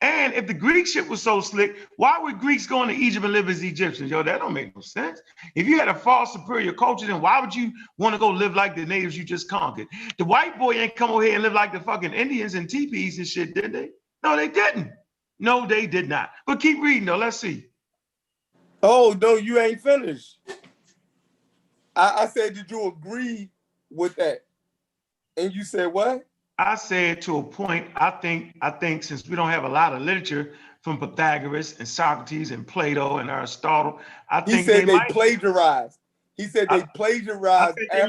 And if the Greek shit was so slick, why would Greeks go into Egypt and live as Egyptians? Yo, that don't make no sense. If you had a far superior culture, then why would you want to go live like the natives you just conquered? The white boy ain't come over here and live like the fucking Indians and teepees and shit, did they? No, they didn't. No, they did not. But keep reading though. Let's see. Oh, no, you ain't finished. I said, did you agree with that? And you said what? I said to a point, I think since we don't have a lot of literature from Pythagoras and Socrates and Plato and Aristotle, I think they plagiarized. He said they plagiarized. I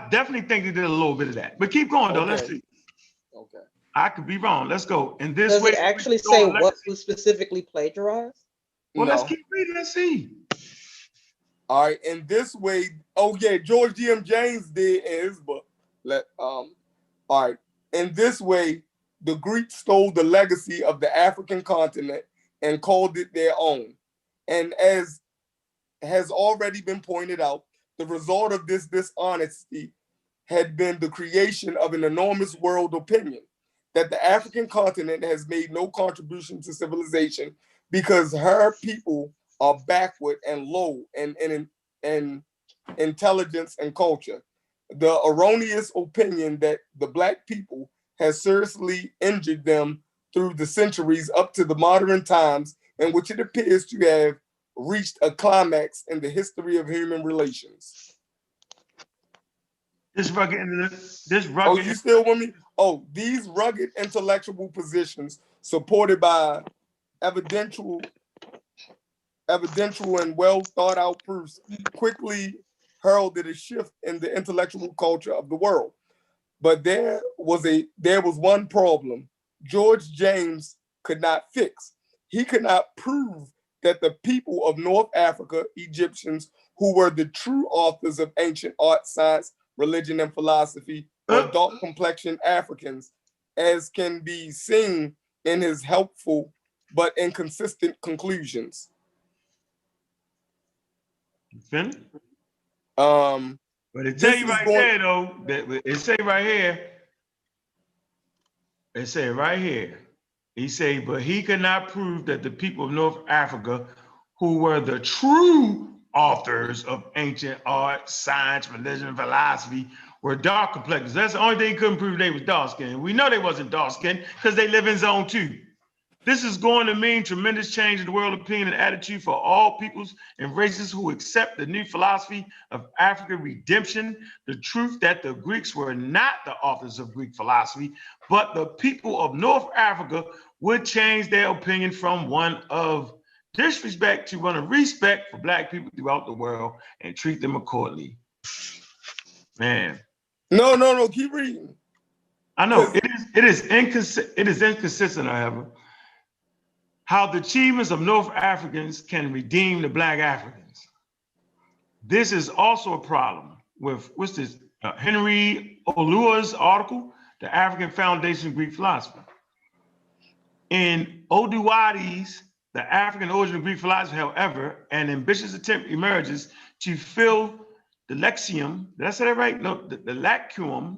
definitely think they did a little bit of that. But keep going though. Okay. Let's see. Okay. I could be wrong. Let's go. And this Does way, it actually say what was specifically plagiarized? Well, let's keep reading. Let's see. All right. In this way, George G.M. James did in his book. All right. In this way, the Greeks stole the legacy of the African continent and called it their own. And as has already been pointed out, the result of this dishonesty had been the creation of an enormous world opinion that the African continent has made no contribution to civilization because her people are backward and low in intelligence and culture. The erroneous opinion that the Black people has seriously injured them through the centuries up to the modern times, in which it appears to have reached a climax in the history of human relations. This rugged, Oh, you still with me? Oh, these rugged intellectual positions supported by evidential and well thought out proofs quickly heralded a shift in the intellectual culture of the world. But there was one problem George James could not fix. He could not prove that the people of North Africa, Egyptians, who were the true authors of ancient art, science, religion, and philosophy, were dark complexioned Africans, as can be seen in his helpful but inconsistent conclusions. But it tell you right there though, that it say right here, he say, but he could not prove that the people of North Africa, who were the true authors of ancient art, science, religion, and philosophy, were dark complexions. That's the only thing he couldn't prove they was dark skinned. We know they wasn't dark skinned because they live in zone 2. This is going to mean tremendous change in the world opinion and attitude for all peoples and races who accept the new philosophy of African redemption, the truth that the Greeks were not the authors of Greek philosophy, but the people of North Africa would change their opinion from one of disrespect to one of respect for Black people throughout the world and treat them accordingly. Man. No, keep reading. I know it is inconsistent, however, how the achievements of North Africans can redeem the Black Africans. This is also a problem with, what's this, Henry Olua's article, The African Foundation of Greek Philosophy. In Oduwadi's The African Origin of Greek Philosophy, however, an ambitious attempt emerges to fill the lexium, did I say that right? No, the lacume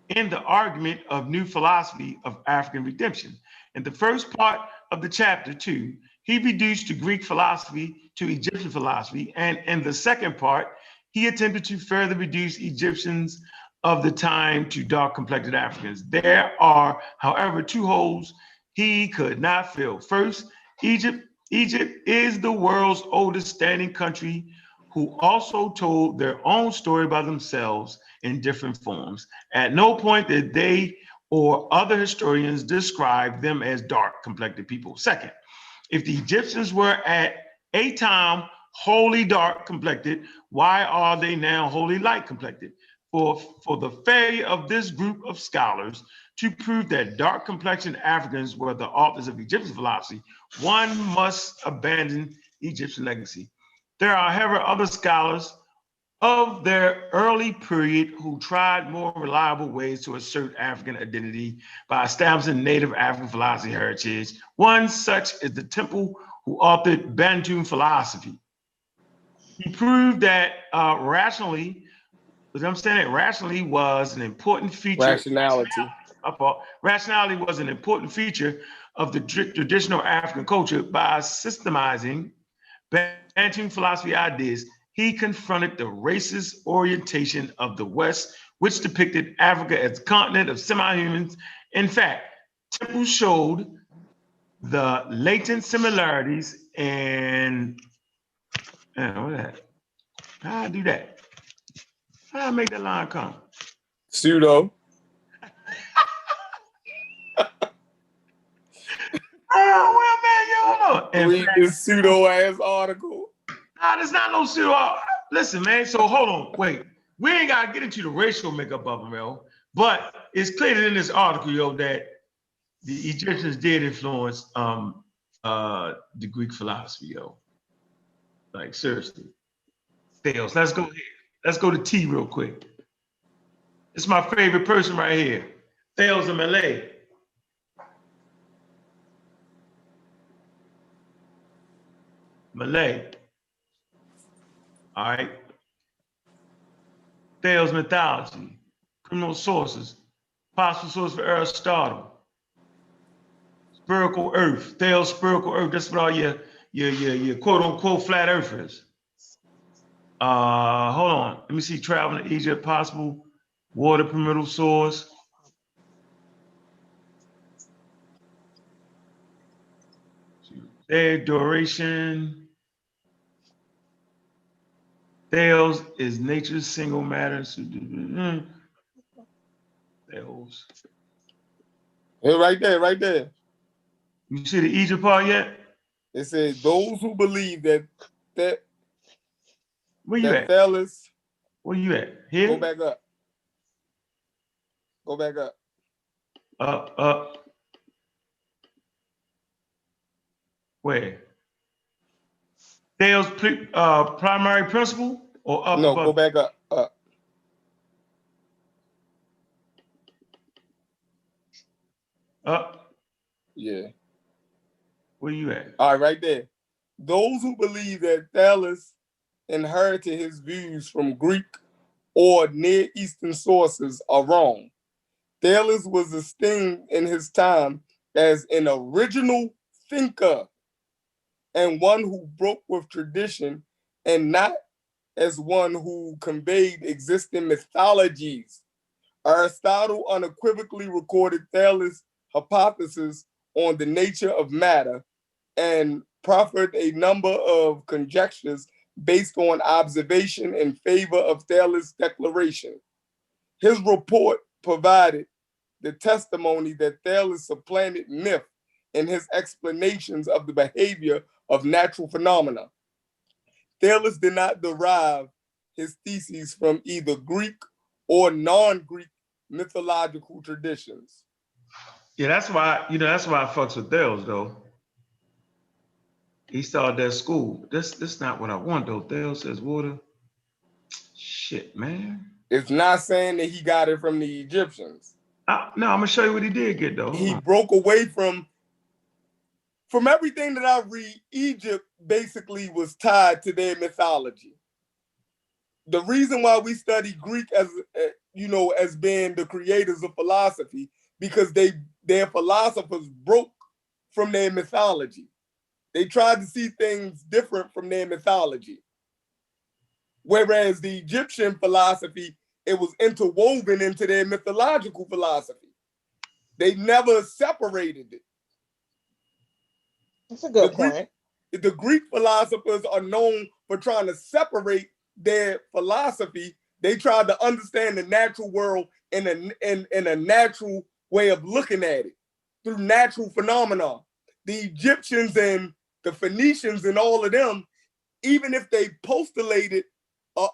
in the argument of new philosophy of African redemption. In the first part of the chapter 2, he reduced to Greek philosophy to Egyptian philosophy. And in the second part, he attempted to further reduce Egyptians of the time to dark complected Africans. There are, however, 2 holes he could not fill. First, Egypt is the world's oldest standing country who also told their own story by themselves in different forms. At no point did they or other historians describe them as dark complected people. Second, if the Egyptians were at a time wholly dark complected, why are they now wholly light complected? For the failure of this group of scholars to prove that dark complexioned Africans were the authors of Egyptian philosophy, one must abandon Egyptian legacy. There are, however, other scholars of their early period who tried more reliable ways to assert African identity by establishing native African philosophy heritage. One such is the Temple, who authored Bantu philosophy. He proved that rationality was an important feature. Rationality was an important feature of the traditional African culture. By systemizing Bantu philosophy ideas, he confronted the racist orientation of the West, which depicted Africa as a continent of semi-humans. In fact, Temple showed the latent similarities and how I do that? How I make that line come? Pseudo. Oh, well, man, you don't know. Read this pseudo-ass article. Nah, there's not no pseudo. Listen, man, so hold on, wait. We ain't got to get into the racial makeup of them, yo. But it's clear in this article, yo, that the Egyptians did influence the Greek philosophy, yo. Like, seriously. Thales, let's go here. Let's go to T real quick. It's my favorite person right here. Thales of Malay. Malay. All right. Thales mythology, criminal sources, possible source for Aristotle, spherical earth, Thales spherical earth. That's what all your quote unquote flat earthers. Hold on. Let me see. Traveling to Egypt, possible water primitive source. Their duration. Thales is nature's single matter. Thales. Yeah, right there, right there. You see the Egypt part yet? It says those who believe that where you at? Thales. Where you at? Here? Go back up. Go back up. Up. Where? Thales primary principle or up? No, above? go back up. Up. Yeah. Where you at? All right, right there. Those who believe that Thales inherited his views from Greek or Near Eastern sources are wrong. Thales was esteemed in his time as an original thinker and one who broke with tradition, and not as one who conveyed existing mythologies. Aristotle unequivocally recorded Thales' hypothesis on the nature of matter and proffered a number of conjectures based on observation in favor of Thales' declaration. His report provided the testimony that Thales supplanted myth in his explanations of the behavior of natural phenomena. Thales did not derive his theses from either Greek or non-Greek mythological traditions. Yeah, that's why I fucks with Thales though. He started that school. This not what I want though. Thales says water. Shit, man. It's not saying that he got it from the Egyptians. No, I'm gonna show you what he did get though. He broke away from everything that I read. Egypt basically was tied to their mythology. The reason why we study Greek as being the creators of philosophy, because their philosophers broke from their mythology. They tried to see things different from their mythology. Whereas the Egyptian philosophy, it was interwoven into their mythological philosophy. They never separated it. That's a good point. The Greek philosophers are known for trying to separate their philosophy. They tried to understand the natural world in a natural way of looking at it through natural phenomena. The Egyptians and the Phoenicians and all of them, even if they postulated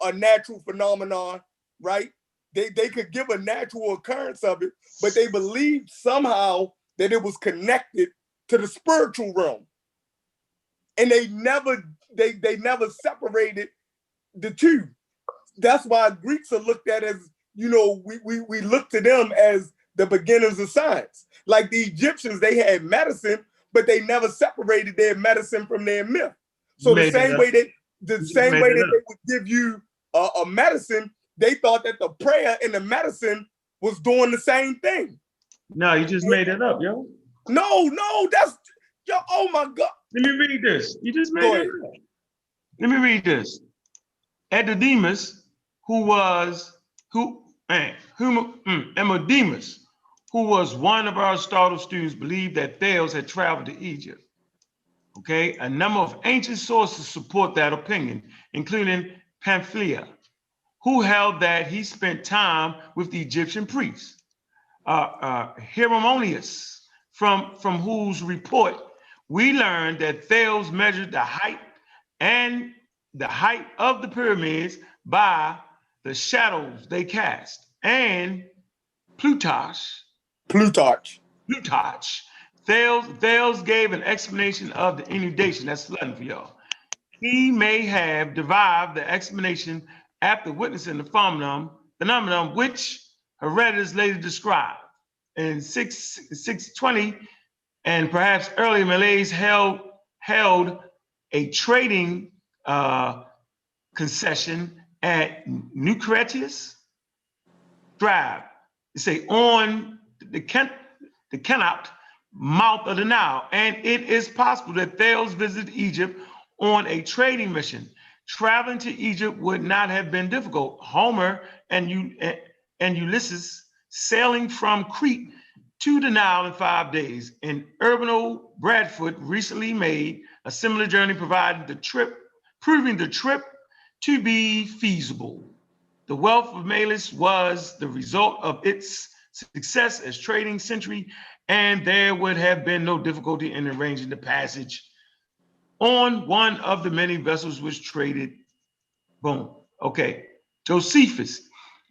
a natural phenomenon, right? They could give a natural occurrence of it, but they believed somehow that it was connected to the spiritual realm. And they never separated the two. That's why Greeks are looked at as, we look to them as the beginners of science. Like the Egyptians, they had medicine, but they never separated their medicine from their myth. So the same way that they would give you a medicine, they thought that the prayer and the medicine was doing the same thing. No, you just made it up, yo. No, that's oh my God. Let me read this. You just made it up. Let me read this. Edemus, Edemus, who was one of Aristotle's students, believed that Thales had traveled to Egypt. Okay, a number of ancient sources support that opinion, including Pamphilea, who held that he spent time with the Egyptian priests. Hieronymus, from whose report we learned that Thales measured the height of the pyramids by the shadows they cast. And Plutarch. Thales gave an explanation of the inundation. That's flooding for y'all. He may have derived the explanation after witnessing the phenomenon which Herodotus later described. In 620, and perhaps earlier, Malays held a trading concession at Nucretius Drive. They say on the Kenat mouth of the Nile, and it is possible that Thales visited Egypt on a trading mission. Traveling to Egypt would not have been difficult. Homer and Ulysses sailing from Crete to the Nile in 5 days. And Urbano Bradford recently made a similar journey, proving the trip to be feasible. The wealth of Melis was the result of its success as trading century, and there would have been no difficulty in arranging the passage on one of the many vessels which traded. Boom. Okay. Josephus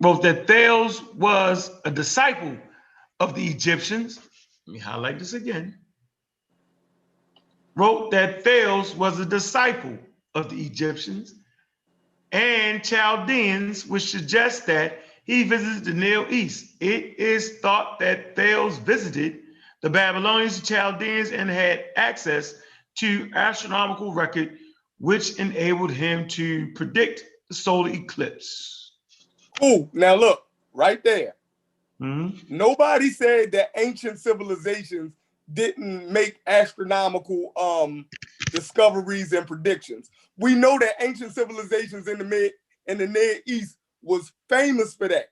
wrote that Thales was a disciple of the Egyptians. Let me highlight this again. Wrote that Thales was a disciple of the Egyptians and Chaldeans, which suggests that he visited the Near East. It is thought that Thales visited the Babylonians and Chaldeans and had access to astronomical record, which enabled him to predict the solar eclipse. Cool. Now look, right there. Mm-hmm. Nobody said that ancient civilizations didn't make astronomical discoveries and predictions. We know that ancient civilizations in the Near East was famous for that.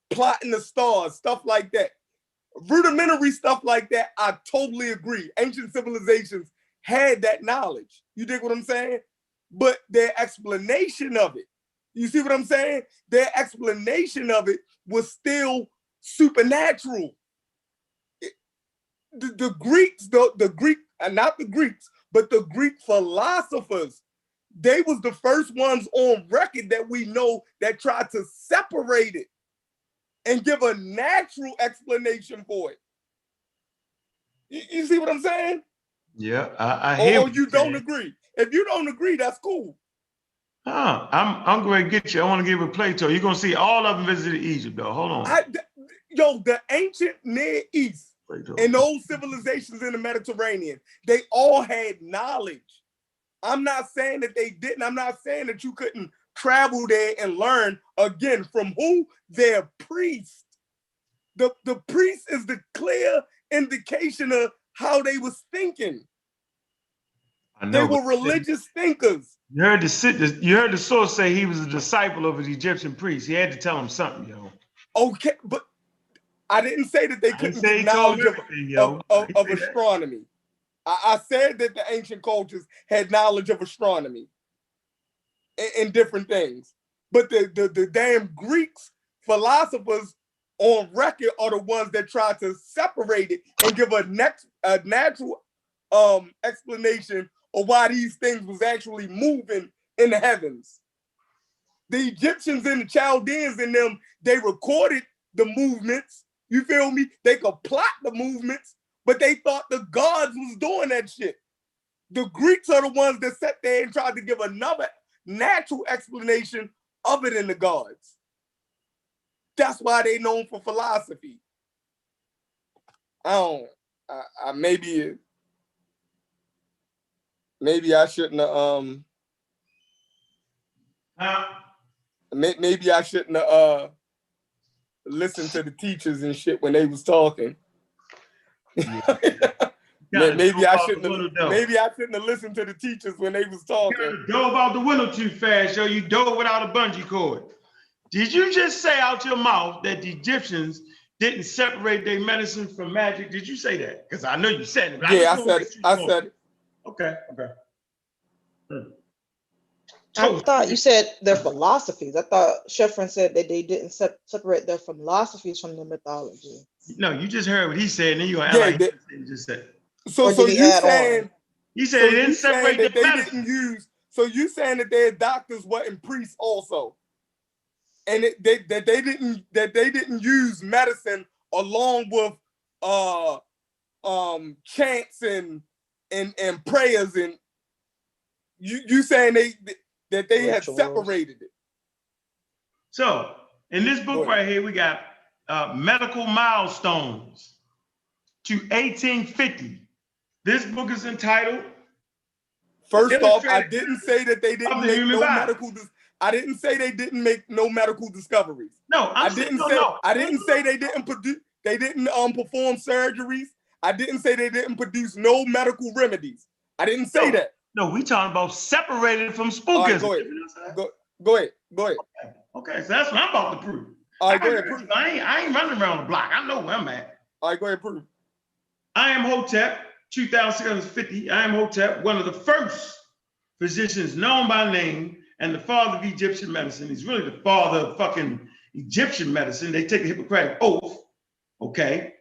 Plotting the stars, stuff like that. Rudimentary stuff like that, I totally agree. Ancient civilizations had that knowledge. You dig what I'm saying? But their explanation of it, you see what I'm saying? Their explanation of it was still supernatural. The Greeks, the Greek, not the Greeks, but the Greek philosophers, they was the first ones on record that we know that tried to separate it and give a natural explanation for it. You see what I'm saying? Yeah, I hear. Or you don't agree. If you don't agree, that's cool. I'm going to get you. I want to give a Plato. You're going to see all of them visited Egypt, though. Hold on. The ancient Near East Plato. And those civilizations in the Mediterranean, they all had knowledge. I'm not saying that they didn't. I'm not saying that you couldn't travel there and learn, again, from who? Their priest. The priest is the clear indication of how they was thinking. I know, they were religious thinkers. You heard the source say he was a disciple of an Egyptian priest. He had to tell him something, yo. Okay, but I didn't say that they couldn't get knowledge of astronomy. I said that the ancient cultures had knowledge of astronomy and different things. But the damn Greeks, philosophers on record, are the ones that tried to separate it and give a natural explanation of why these things was actually moving in the heavens. The Egyptians and the Chaldeans in them, they recorded the movements. You feel me? They could plot the movements, but they thought the gods was doing that shit. The Greeks are the ones that sat there and tried to give another natural explanation other than the gods. That's why they known for philosophy. Maybe I shouldn't have maybe I shouldn't have listened to the teachers and shit when they was talking. Maybe I shouldn't have listened to the teachers when they was talking. You dove out the window too fast, yo. You dove without a bungee cord. Did you just say out your mouth that the Egyptians didn't separate their medicine from magic? Did you say that? Because I know you said it. Yeah, I said it. Okay. I thought you said their philosophies. I thought Sheffrin said that they didn't separate their philosophies from their mythology. No, you just heard what he said, and then you act like you just said. So you saying he said they didn't separate that they didn't use. So you saying that their doctors weren't priests also, and that they didn't use medicine along with chants and prayers, and you saying that they had separated it. So in this book right here, we got medical milestones to 1850. This book is entitled. First off, I didn't say that they didn't make no medical. I didn't say they didn't make no medical discoveries. No, I didn't say they didn't produce. They didn't perform surgeries. I didn't say they didn't produce no medical remedies. I didn't say that. No, we talking about separated from spookism. Right, go ahead. Okay, so that's what I'm about to prove. All right, go ahead. Prove. I ain't running around the block. I know where I'm at. All right, go ahead, prove. I am Hotep, 2650. I am Hotep, one of the first physicians known by name and the father of Egyptian medicine. He's really the father of fucking Egyptian medicine. They take a Hippocratic oath Okay.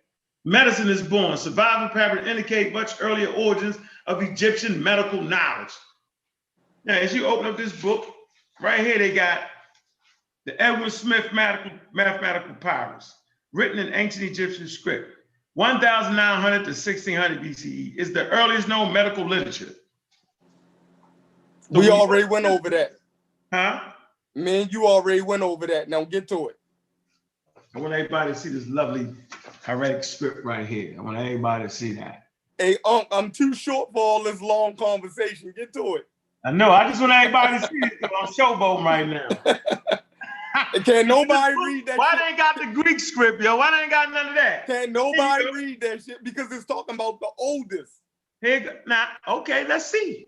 Medicine is born. Surviving papyrus indicate much earlier origins of Egyptian medical knowledge. Now, as you open up this book, right here, they got the Edward Smith mathematical papyrus, written in ancient Egyptian script, 1900 to 1600 BCE, is the earliest known medical literature. We already went over that. Huh? Man, you already went over that. Now get to it. I want everybody to see this lovely hieratic script right here. I want everybody to see that. Hey, I'm too short for all this long conversation. Get to it. I know. I just want everybody to see it because I'm showboating right now. Can nobody read that? Why shit? they ain't got the Greek script, yo? Why they ain't got none of that? Can nobody read that shit? Because it's talking about the oldest. Here, now, okay, let's see.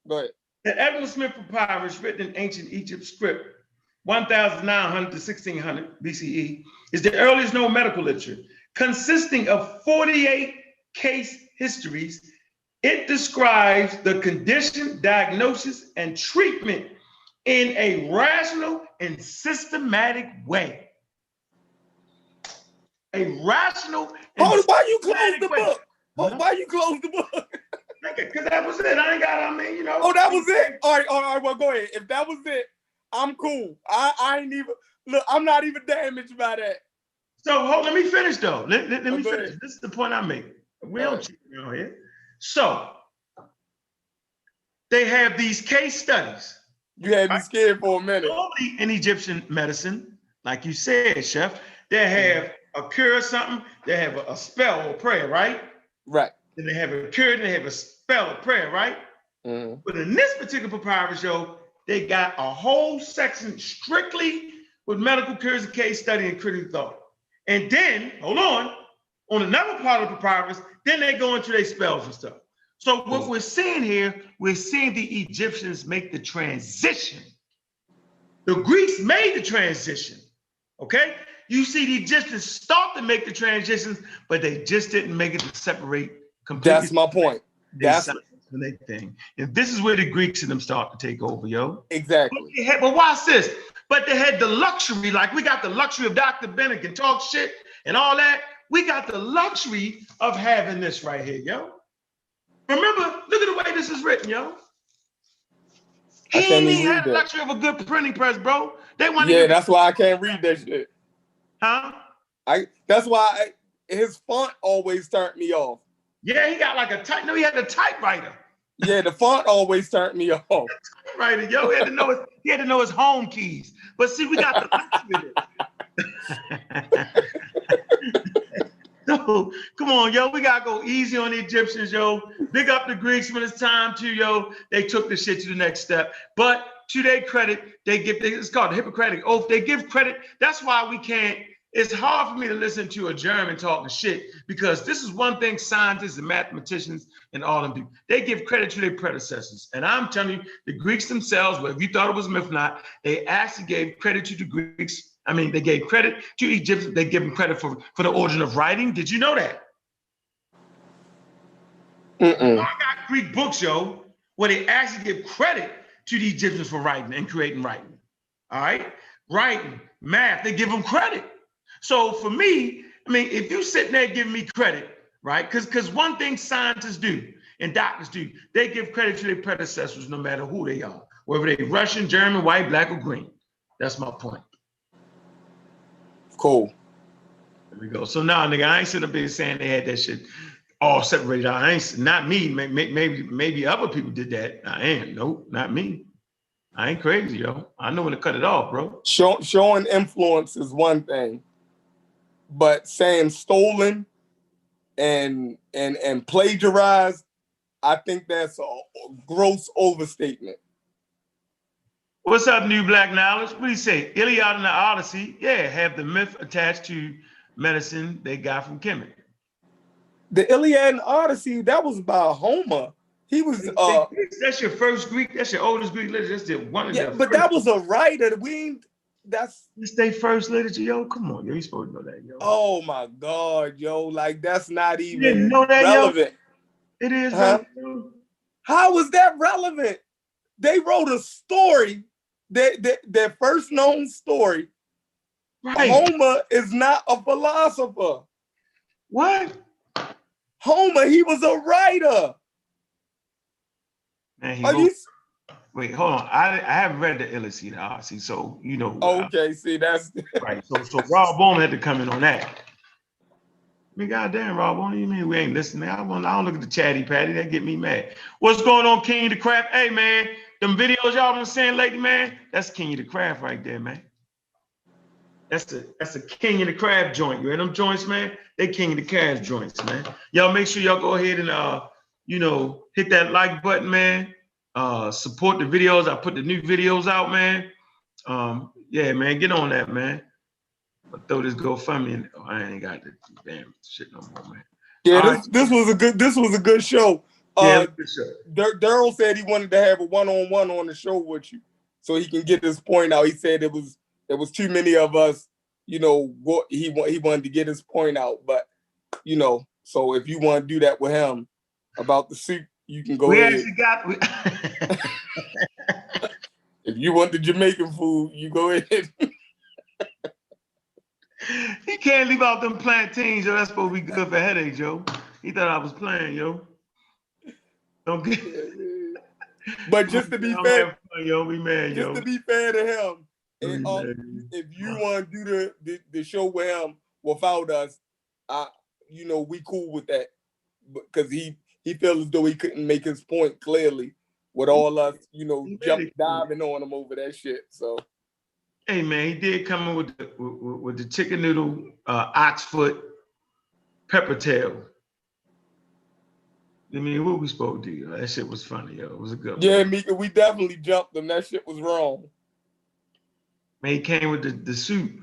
Go ahead. The Edward Smith papyrus, written in ancient Egypt script, 1900 to 1600 BCE, is the earliest known medical literature, consisting of 48 case histories. It describes the condition, diagnosis, and treatment in a rational and systematic way. A rational and why you close the way. book? Why you close the book? Because that was it. I ain't got, I mean, you know. Oh, that was it? All right, well, go ahead. If that was it, I'm cool. I ain't even, look, I'm not even damaged by that. So let me finish though. Let me finish. Ahead. This is the point I'm making. We don't cheat around here. So they have these case studies. You had me scared for a minute. Normally in Egyptian medicine, like you said, Chef, they have a cure or something, they have a spell or prayer, right? Right. Then they have a cure, then they have a spell or prayer, right? But in this particular papyrus, yo, they got a whole section strictly with medical cures and case study and critical thought. And then, hold on another part of the papyrus, then they go into their spells and stuff. So what we're seeing here, we're seeing the Egyptians make the transition. The Greeks made the transition, okay? You see the Egyptians start to make the transitions, but they just didn't make it to separate completely. That's my point. That's the thing. And this is where the Greeks and them start to take over, yo. Exactly. But watch this. But they had the luxury, like we got the luxury of Dr. Bennett can talk shit and all that. We got the luxury of having this right here, yo. Remember, look at the way this is written, yo. He ain't even had the luxury of a good printing press, bro. They want that's why I can't read that shit. Huh? That's why his font always turned me off. Yeah, he got like he had a typewriter. Yeah, the font always turned me off. Right, yo, he had to know his home keys. But see, we got the luxury of it. So, come on, yo, we gotta go easy on the Egyptians, yo. Big up the Greeks when it's time to, yo. They took the shit to the next step. But to their credit, it's called the Hippocratic Oath. They give credit. That's why we can't, it's hard for me to listen to a German talking shit, because this is one thing scientists and mathematicians and all them people, they give credit to their predecessors. And I'm telling you, the Greeks themselves, whether you thought it was a myth or not, they actually gave credit to the Greeks. I mean, they gave credit to Egyptians. They give them credit for the origin of writing. Did you know that? I got Greek books, yo, where they actually give credit to the Egyptians for writing and creating writing. All right? Writing, math, they give them credit. So for me, I mean, if you sitting there giving me credit, right? Because one thing scientists do and doctors do, they give credit to their predecessors no matter who they are, whether they're Russian, German, white, black, or green. That's my point. Cool. There we go. So now, nigga, I ain't sitting up here saying they had that shit all separated out. I ain't, not me. Maybe other people did that. I ain't. Nope, not me. I ain't crazy, yo. I know when to cut it off, bro. Showing influence is one thing, but saying stolen and plagiarized, I think that's a gross overstatement. What's up, New Black Knowledge? What do you say? Iliad and the Odyssey, yeah, have the myth attached to medicine they got from Kemet. The Iliad and Odyssey, that was by Homer. He was that's your first Greek, that's your oldest Greek literature. That's the one of yeah, but that was a writer. That's their first literature, yo. Come on, yo, you supposed to know that, yo. Oh my God, yo, like that's not even you didn't know that, relevant. Yo? It is, huh? How is that relevant? They wrote a story, their first known story, Right. Homer is not a philosopher. What? Homer, he was a writer. Man, he Are wrote. you? Wait, hold on. I haven't read the Iliad, the Odyssey, so you know. Okay, see that's right. So Rob Bowman had to come in on that. I mean, goddamn, Rob Bowman, you mean we ain't listening? I don't look at the chatty patty. That get me mad. What's going on, King of the Craft? Hey, man, them videos y'all been saying lately, man. That's King of the Craft right there, man. That's a King of the Craft joint. You hear them joints, man? They King of the Craft joints, man. Y'all make sure y'all go ahead and hit that like button, man. Support the videos. I put the new videos out, man. Yeah, man, get on that, man. I'll throw this GoFundMe in. Oh, I ain't got the damn shit no more, man. Yeah, this was a good show. Yeah, good show. Daryl said he wanted to have a one-on-one on the show with you, so he can get his point out. He said there was too many of us, he wanted to get his point out. But so if you want to do that with him about the soup, you can go ahead. If you want the Jamaican food, you go ahead. He can't leave out them plantains, yo. That's supposed to be good for headaches, yo. He thought I was playing, yo. Don't get. But just to be fair, yo, we mad, yo. Just to be fair to him, if you want to do the show with him without us, we cool with that, because he felt as though he couldn't make his point clearly with all us, diving on him over that shit. So, hey man, he did come in with the chicken noodle oxfoot pepper tail. I mean, what we supposed to do? That shit was funny, yo. It was a good one. Yeah, Mika, we definitely jumped him. That shit was wrong. Man, he came with the soup.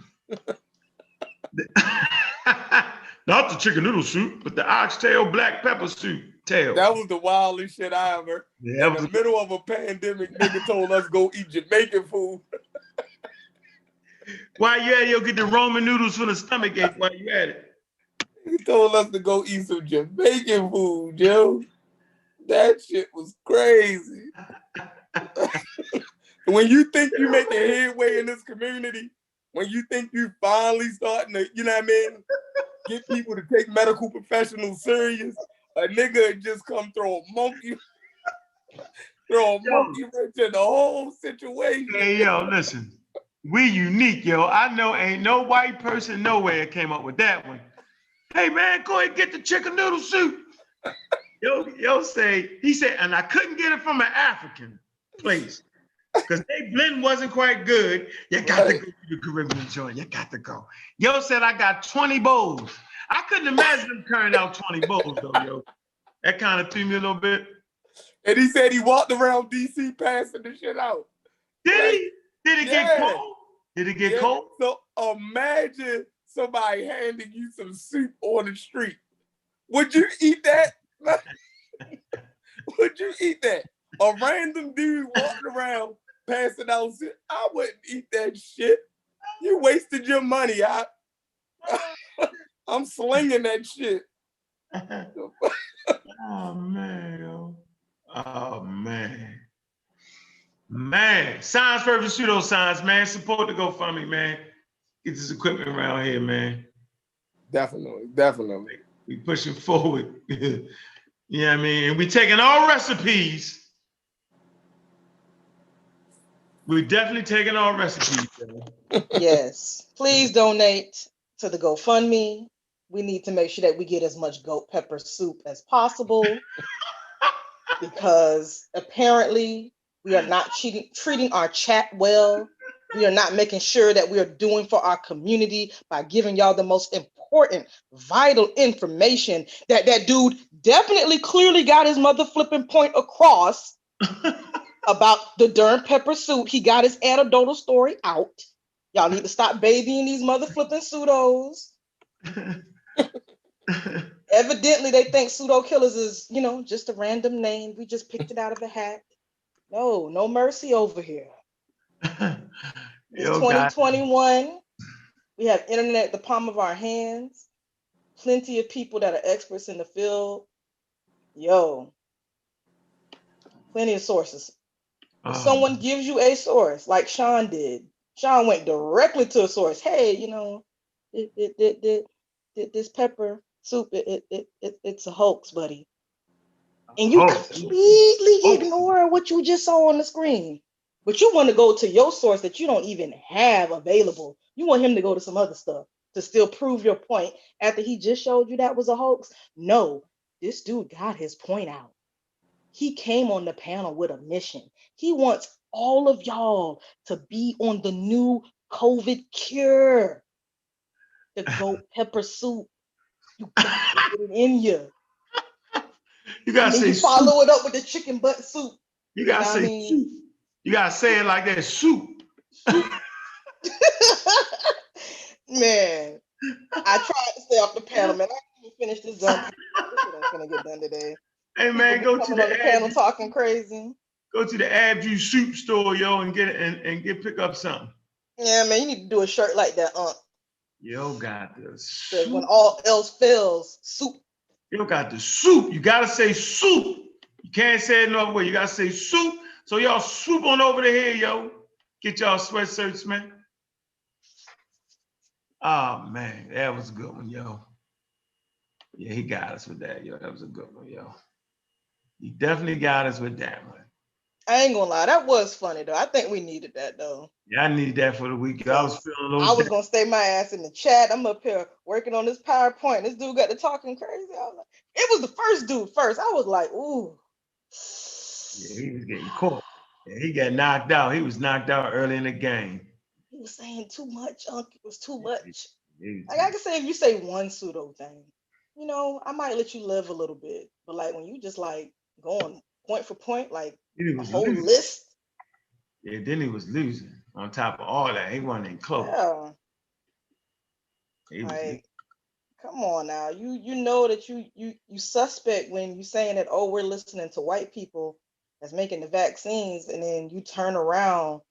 Not the chicken noodle soup, but the oxtail black pepper soup tail. That was the wildest shit I ever. Yeah, in the middle of a pandemic, nigga told us go eat Jamaican food. Why you at it? You'll get the Roman noodles for the stomach ache while you at it. He told us to go eat some Jamaican food, yo. That shit was crazy. When you think you making headway in this community, when you think you finally starting to, get people to take medical professionals serious, a nigga just come throw a monkey wrench in the whole situation. Hey, yo, listen. We unique, yo. I know ain't no white person nowhere came up with that one. Hey man, go ahead and get the chicken noodle soup. He said, and I couldn't get it from an African place because their blend wasn't quite good. You got to go to the Caribbean joint. You got to go. Yo said I got 20 bowls. I couldn't imagine them carrying out 20 bowls though, yo. That kind of threw me a little bit. And he said he walked around DC passing the shit out. Did he? Did it get cold? Did it get cold? So imagine somebody handing you some soup on the street. Would you eat that? Would you eat that? A random dude walking around passing out soup. I wouldn't eat that shit. You wasted your money. I'm slinging that shit. Oh man. Oh man. Man, science versus pseudoscience, man. Support the GoFundMe, man. Get this equipment around here, man. Definitely. We pushing forward. You know what I mean? And we taking all recipes. We're definitely taking all recipes. Yes. Please donate to the GoFundMe. We need to make sure that we get as much goat pepper soup as possible because apparently we are not treating our chat well. We are not making sure that we are doing for our community by giving y'all the most important, vital information that dude definitely clearly got his mother flipping point across about the darn pepper soup. He got his anecdotal story out. Y'all need to stop babying these mother flipping pseudos. Evidently, they think pseudo killers is, just a random name. We just picked it out of a hat. No mercy over here. It's 2021. We have internet at the palm of our hands. Plenty of people that are experts in the field. Plenty of sources. If someone gives you a source, like Sean did, Sean went directly to a source. Hey, you know, this pepper soup, it's a hoax, buddy. And you completely ignore what you just saw on the screen. But you want to go to your source that you don't even have available. You want him to go to some other stuff to still prove your point after he just showed you that was a hoax. No, this dude got his point out. He came on the panel with a mission. He wants all of y'all to be on the new COVID cure. The goat pepper soup. You gotta get it in you. You gotta say follow it up with the chicken butt soup. You gotta say soup. You gotta say it like that. Soup. Man, I tried to stay off the panel, man. I can't even finish this dumb. This ain't gonna get done today. Hey man, go to the panel talking crazy. Go to the Abju soup store, yo, and get pick up something. Yeah, man, you need to do a shirt like that, Yo got the soup. When all else fails, soup. Yo got the soup. You gotta say soup. You can't say it no way. You gotta say soup. So y'all swoop on over to here, yo. Get y'all sweatshirts, man. Oh man, that was a good one, yo. Yeah, he got us with that, yo. That was a good one, yo. He definitely got us with that one. I ain't gonna lie, that was funny though. I think we needed that though. Yeah, I need that for the week. I was feeling a little. I was gonna stay my ass in the chat. I'm up here working on this PowerPoint. This dude got to talking crazy. I was like, it was the first dude first. I was like, ooh. Yeah, he was getting caught. Yeah, he got knocked out. He was knocked out early in the game. He was saying too much, Unc. It was too much. Like I can say if you say one pseudo thing, you know, I might let you live a little bit. But like when you just like going point for point, like a whole list. Yeah, then he was losing. On top of all that, he wasn't even close. Yeah. Like, come on now. You know that you suspect when you saying that, oh, we're listening to white people that's making the vaccines, and then you turn around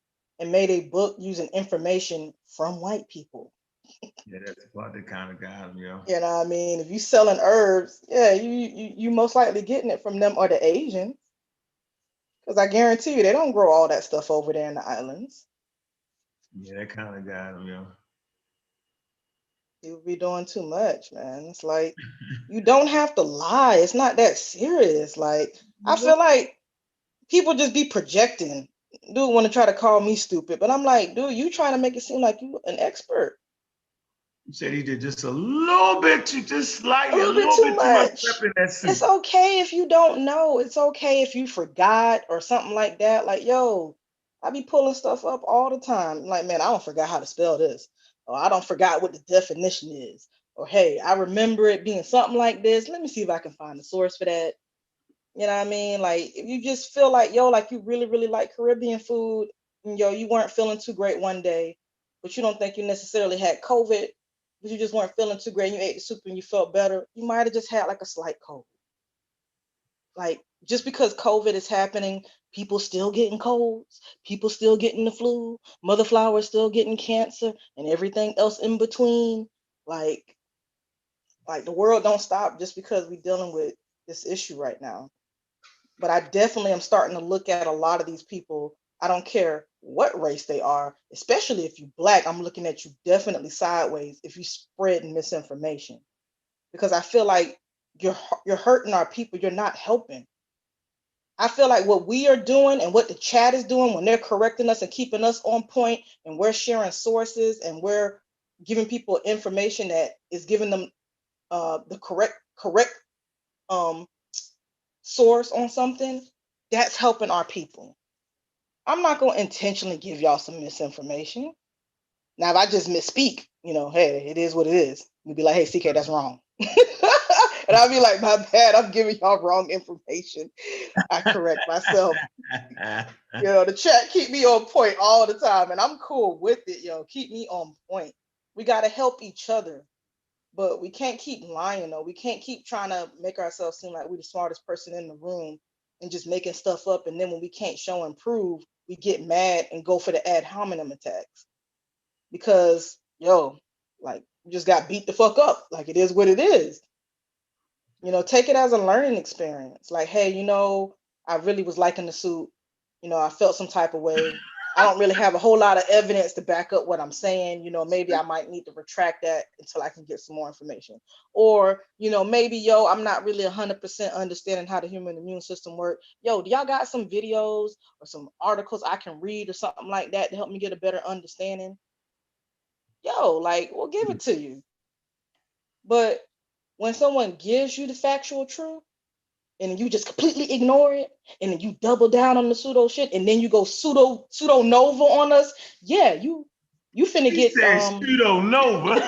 and made a book using information from white people. Yeah, that's about the kind of guy, yo. You know what I mean? If you selling herbs, yeah, you most likely getting it from them or the Asians. Because I guarantee you, they don't grow all that stuff over there in the islands. Yeah, that kind of guy, yo. You would be doing too much, man. It's like, you don't have to lie. It's not that serious. Like, I feel like people just be projecting. Dude want to try to call me stupid, but I'm like, dude, you trying to make it seem like you an expert. You said he did just a little bit too, just slightly, a little bit too much. Prep in that suit. It's okay if you don't know. It's okay if you forgot or something like that. Like, yo, I be pulling stuff up all the time. Like, man, I don't forgot how to spell this. Or I don't forgot what the definition is. Or, hey, I remember it being something like this. Let me see if I can find the source for that. You know what I mean? Like, if you just feel like, yo, like you really, really like Caribbean food, and yo, you weren't feeling too great one day, but you don't think you necessarily had COVID, but you just weren't feeling too great, and you ate the soup and you felt better, you might have just had like a slight cold. Like, just because COVID is happening, people still getting colds, people still getting the flu, mother flowers still getting cancer, and everything else in between. Like the world don't stop just because we're dealing with this issue right now. But I definitely am starting to look at a lot of these people. I don't care what race they are, especially if you're Black. I'm looking at you definitely sideways if you spread misinformation, because I feel like you're hurting our people. You're not helping. I feel like what we are doing and what the chat is doing when they're correcting us and keeping us on point, and we're sharing sources and we're giving people information that is giving them the correct source on something, that's helping our people. I'm not going to intentionally give y'all some misinformation. Now, if I just misspeak, you know, hey, it is what it is. You'd be like, hey, CK, that's wrong. And I'll be like, my bad, I'm giving y'all wrong information. I correct myself. You know, the chat keep me on point all the time, and I'm cool with it, yo. Keep me on point. We got to help each other. But we can't keep lying, though. We can't keep trying to make ourselves seem like we're the smartest person in the room and just making stuff up. And then when we can't show and prove, we get mad and go for the ad hominem attacks. Because, yo, like, you just got beat the fuck up. Like, it is what it is. You know, take it as a learning experience. Like, hey, you know, I really was liking the suit. You know, I felt some type of way. I don't really have a whole lot of evidence to back up what I'm saying. You know, maybe I might need to retract that until I can get some more information. Or, you know, maybe, yo, I'm not really 100% understanding how the human immune system works. Yo, do y'all got some videos or some articles I can read or something like that to help me get a better understanding? Yo, like, we'll give it to you. But when someone gives you the factual truth, and you just completely ignore it, and then you double down on the pseudo shit, and then you go pseudo nova on us. Yeah, you finna get pseudo nova.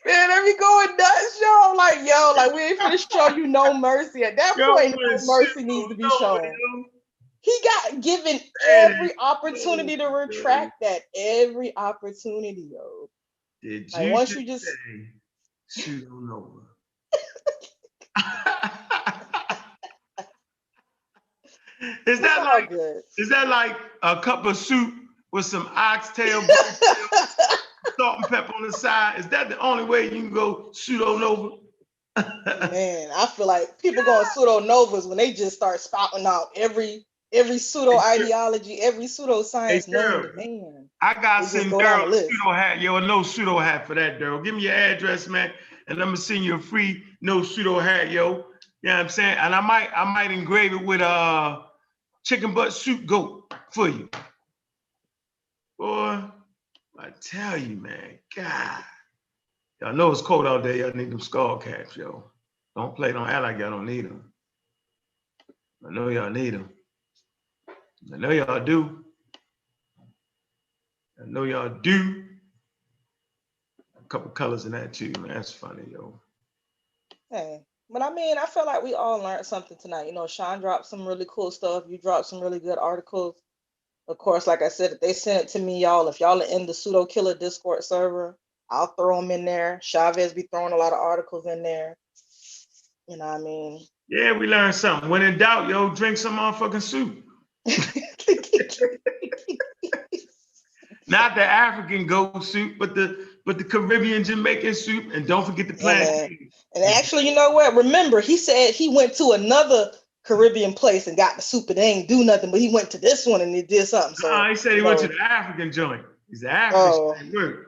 Man, let me go nuts, yo. I'm like, yo, like we ain't finna show you no mercy. At that point, no mercy needs to be shown. He got given every opportunity to retract that. Every opportunity, yo. Did like you once you just say pseudo nova? Is that like a cup of soup with some oxtail, salt and pepper on the side? Is that the only way you can go pseudo nova? Man, I feel like people going pseudo novas when they just start spouting out every pseudo ideology, every pseudo science known to man. I got some Daryl pseudo hat, yo, no pseudo hat for that, Daryl. Give me your address, man, and I'm gonna send you a free no pseudo hat, yo. You know what I'm saying? And I might engrave it with chicken butt soup goat for you. Boy, I tell you, man, God. Y'all know it's cold out there. Y'all need them skull caps, yo. Don't act like y'all don't need them. I know y'all need them. I know y'all do. I know y'all do. A couple colors in that too, man. That's funny, yo. Hey, but I mean, I feel like we all learned something tonight. You know, Sean dropped some really cool stuff. You dropped some really good articles. Of course, like I said, if they send it to me, y'all, if y'all are in the Pseudo Killer Discord server, I'll throw them in there. Chavez be throwing a lot of articles in there. You know what I mean? Yeah, we learned something. When in doubt, yo, drink some motherfucking soup. Not the African goat soup, but the Caribbean Jamaican soup, and don't forget the plantain. And actually, you know what? Remember, he said he went to another Caribbean place and got the soup and they ain't do nothing, but he went to this one and he did something. So he said he went to the African joint. He's the African.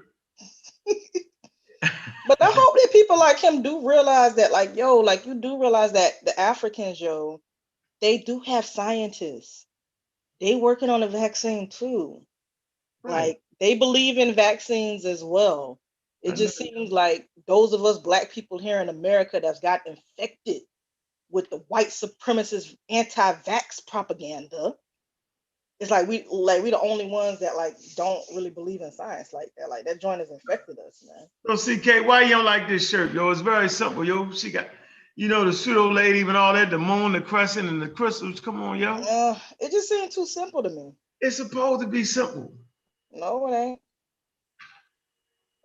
But I hope that people like him do realize that, like, yo, like you do realize that the Africans, yo, they do have scientists. They working on a vaccine too. Right. Like they believe in vaccines as well. It just seems like those of us Black people here in America that's got infected with the white supremacist anti-vax propaganda. It's like we the only ones that like don't really believe in science like that. Like that joint has infected us, man. So CK, why you don't like this shirt, yo? It's very simple, yo. She got, you know, the pseudo lady and all that, the moon, the crescent, and the crystals. Come on, yo. It just seemed too simple to me. It's supposed to be simple. No, it ain't.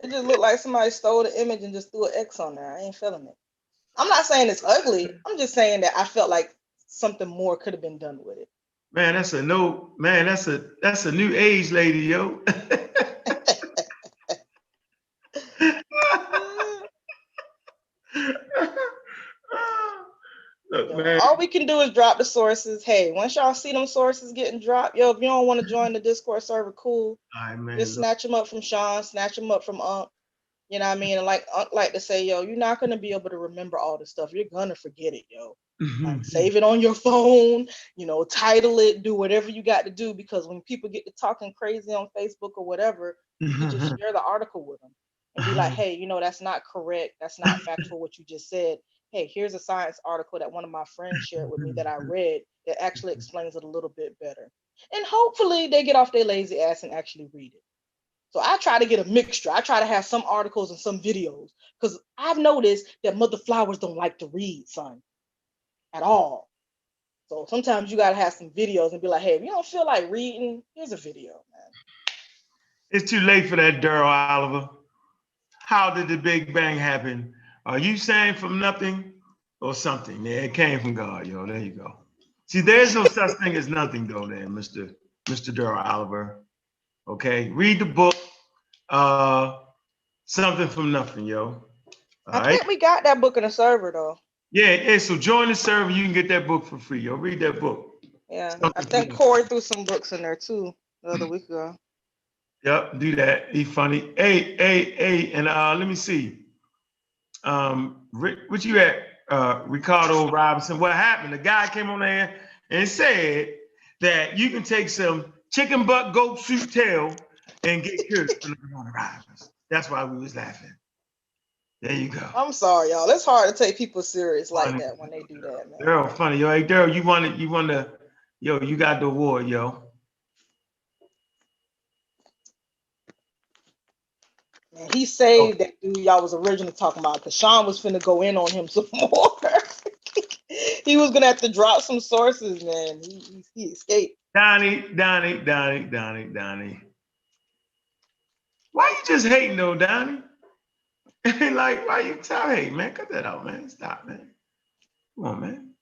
It just looked like somebody stole the image and just threw an X on there. I ain't feeling it. I'm not saying it's ugly. I'm just saying that I felt like something more could have been done with it. Man, that's a new age lady, yo. Look, man. All we can do is drop the sources. Hey, once y'all see them sources getting dropped, yo, if you don't want to join the Discord server, cool. All right, man. Just snatch them up from Sean, snatch them up from Unc. You know what I mean? And like Unc like to say, yo, you're not gonna be able to remember all this stuff. You're gonna forget it, yo. Like, save it on your phone, you know, title it, do whatever you got to do, because when people get to talking crazy on Facebook or whatever, you just share the article with them and be like, hey, you know, that's not correct. That's not factual what you just said. Hey, here's a science article that one of my friends shared with me that I read that actually explains it a little bit better. And hopefully they get off their lazy ass and actually read it. So I try to get a mixture. I try to have some articles and some videos, because I've noticed that mother flowers don't like to read, son, at all. So sometimes you got to have some videos and be like, hey, if you don't feel like reading, here's a video, man. It's too late for that, Daryl Oliver. How did the Big Bang happen? Are you saying from nothing or something? Yeah, it came from God, yo. There you go. See, there's no such thing as nothing, though, there, Mr. Daryl Oliver. Okay, read the book. Something from nothing, yo. I think we got that book in the server, though. Yeah, so join the server. You can get that book for free, yo. Read that book. Yeah, I think Corey threw some books in there too the other week ago. Yep, do that. He funny. Hey, and let me see. Rick, what you at? Ricardo Robinson. What happened? The guy came on there and said that you can take some chicken butt goat soup tail and get cured from the coronavirus. That's why we was laughing. There you go. I'm sorry, y'all. It's hard to take people serious like that when they do that, man. Daryl, funny. Yo, hey, Daryl, you got the award, yo. Man, he saved that dude y'all was originally talking about because Sean was finna go in on him some more. He was gonna have to drop some sources, man. He escaped. Donnie. Why you just hating though, Donnie? Like, why you stop hating, man? Cut that out, man. Stop, man. Come on, man.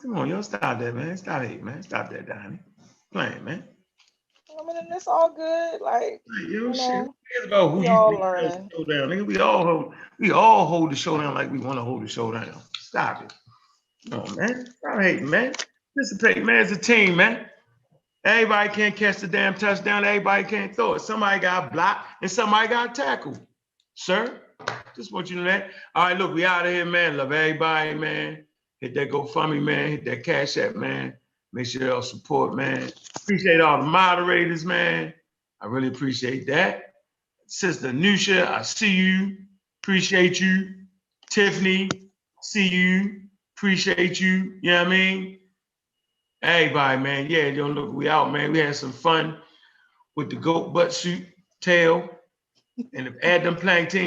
Come on, yo, stop that, man. Stop hating, man. Stop that, Donnie. Playing, man. I mean, it's all good. Like, you know, it's about who we you all think holds learning. the show down. Nigga, we all hold the show down like we want to hold the show down. Stop it. Come on, man. Stop hating, man. Participate, man. It's a team, man. Everybody can't catch the damn touchdown. Everybody can't throw it. Somebody got blocked and somebody got tackled. Sir, just want you to know that. All right, look, we out of here, man. Love everybody, man. Hit that GoFundMe, man. Hit that Cash App, man. Make sure y'all support, man. Appreciate all the moderators, man. I really appreciate that. Sister Nusha, I see you. Appreciate you. Tiffany, see you. Appreciate you. You know what I mean? Everybody, man. Yeah, yo, look, we out, man. We had some fun with the goat butt suit tail and add them plantain.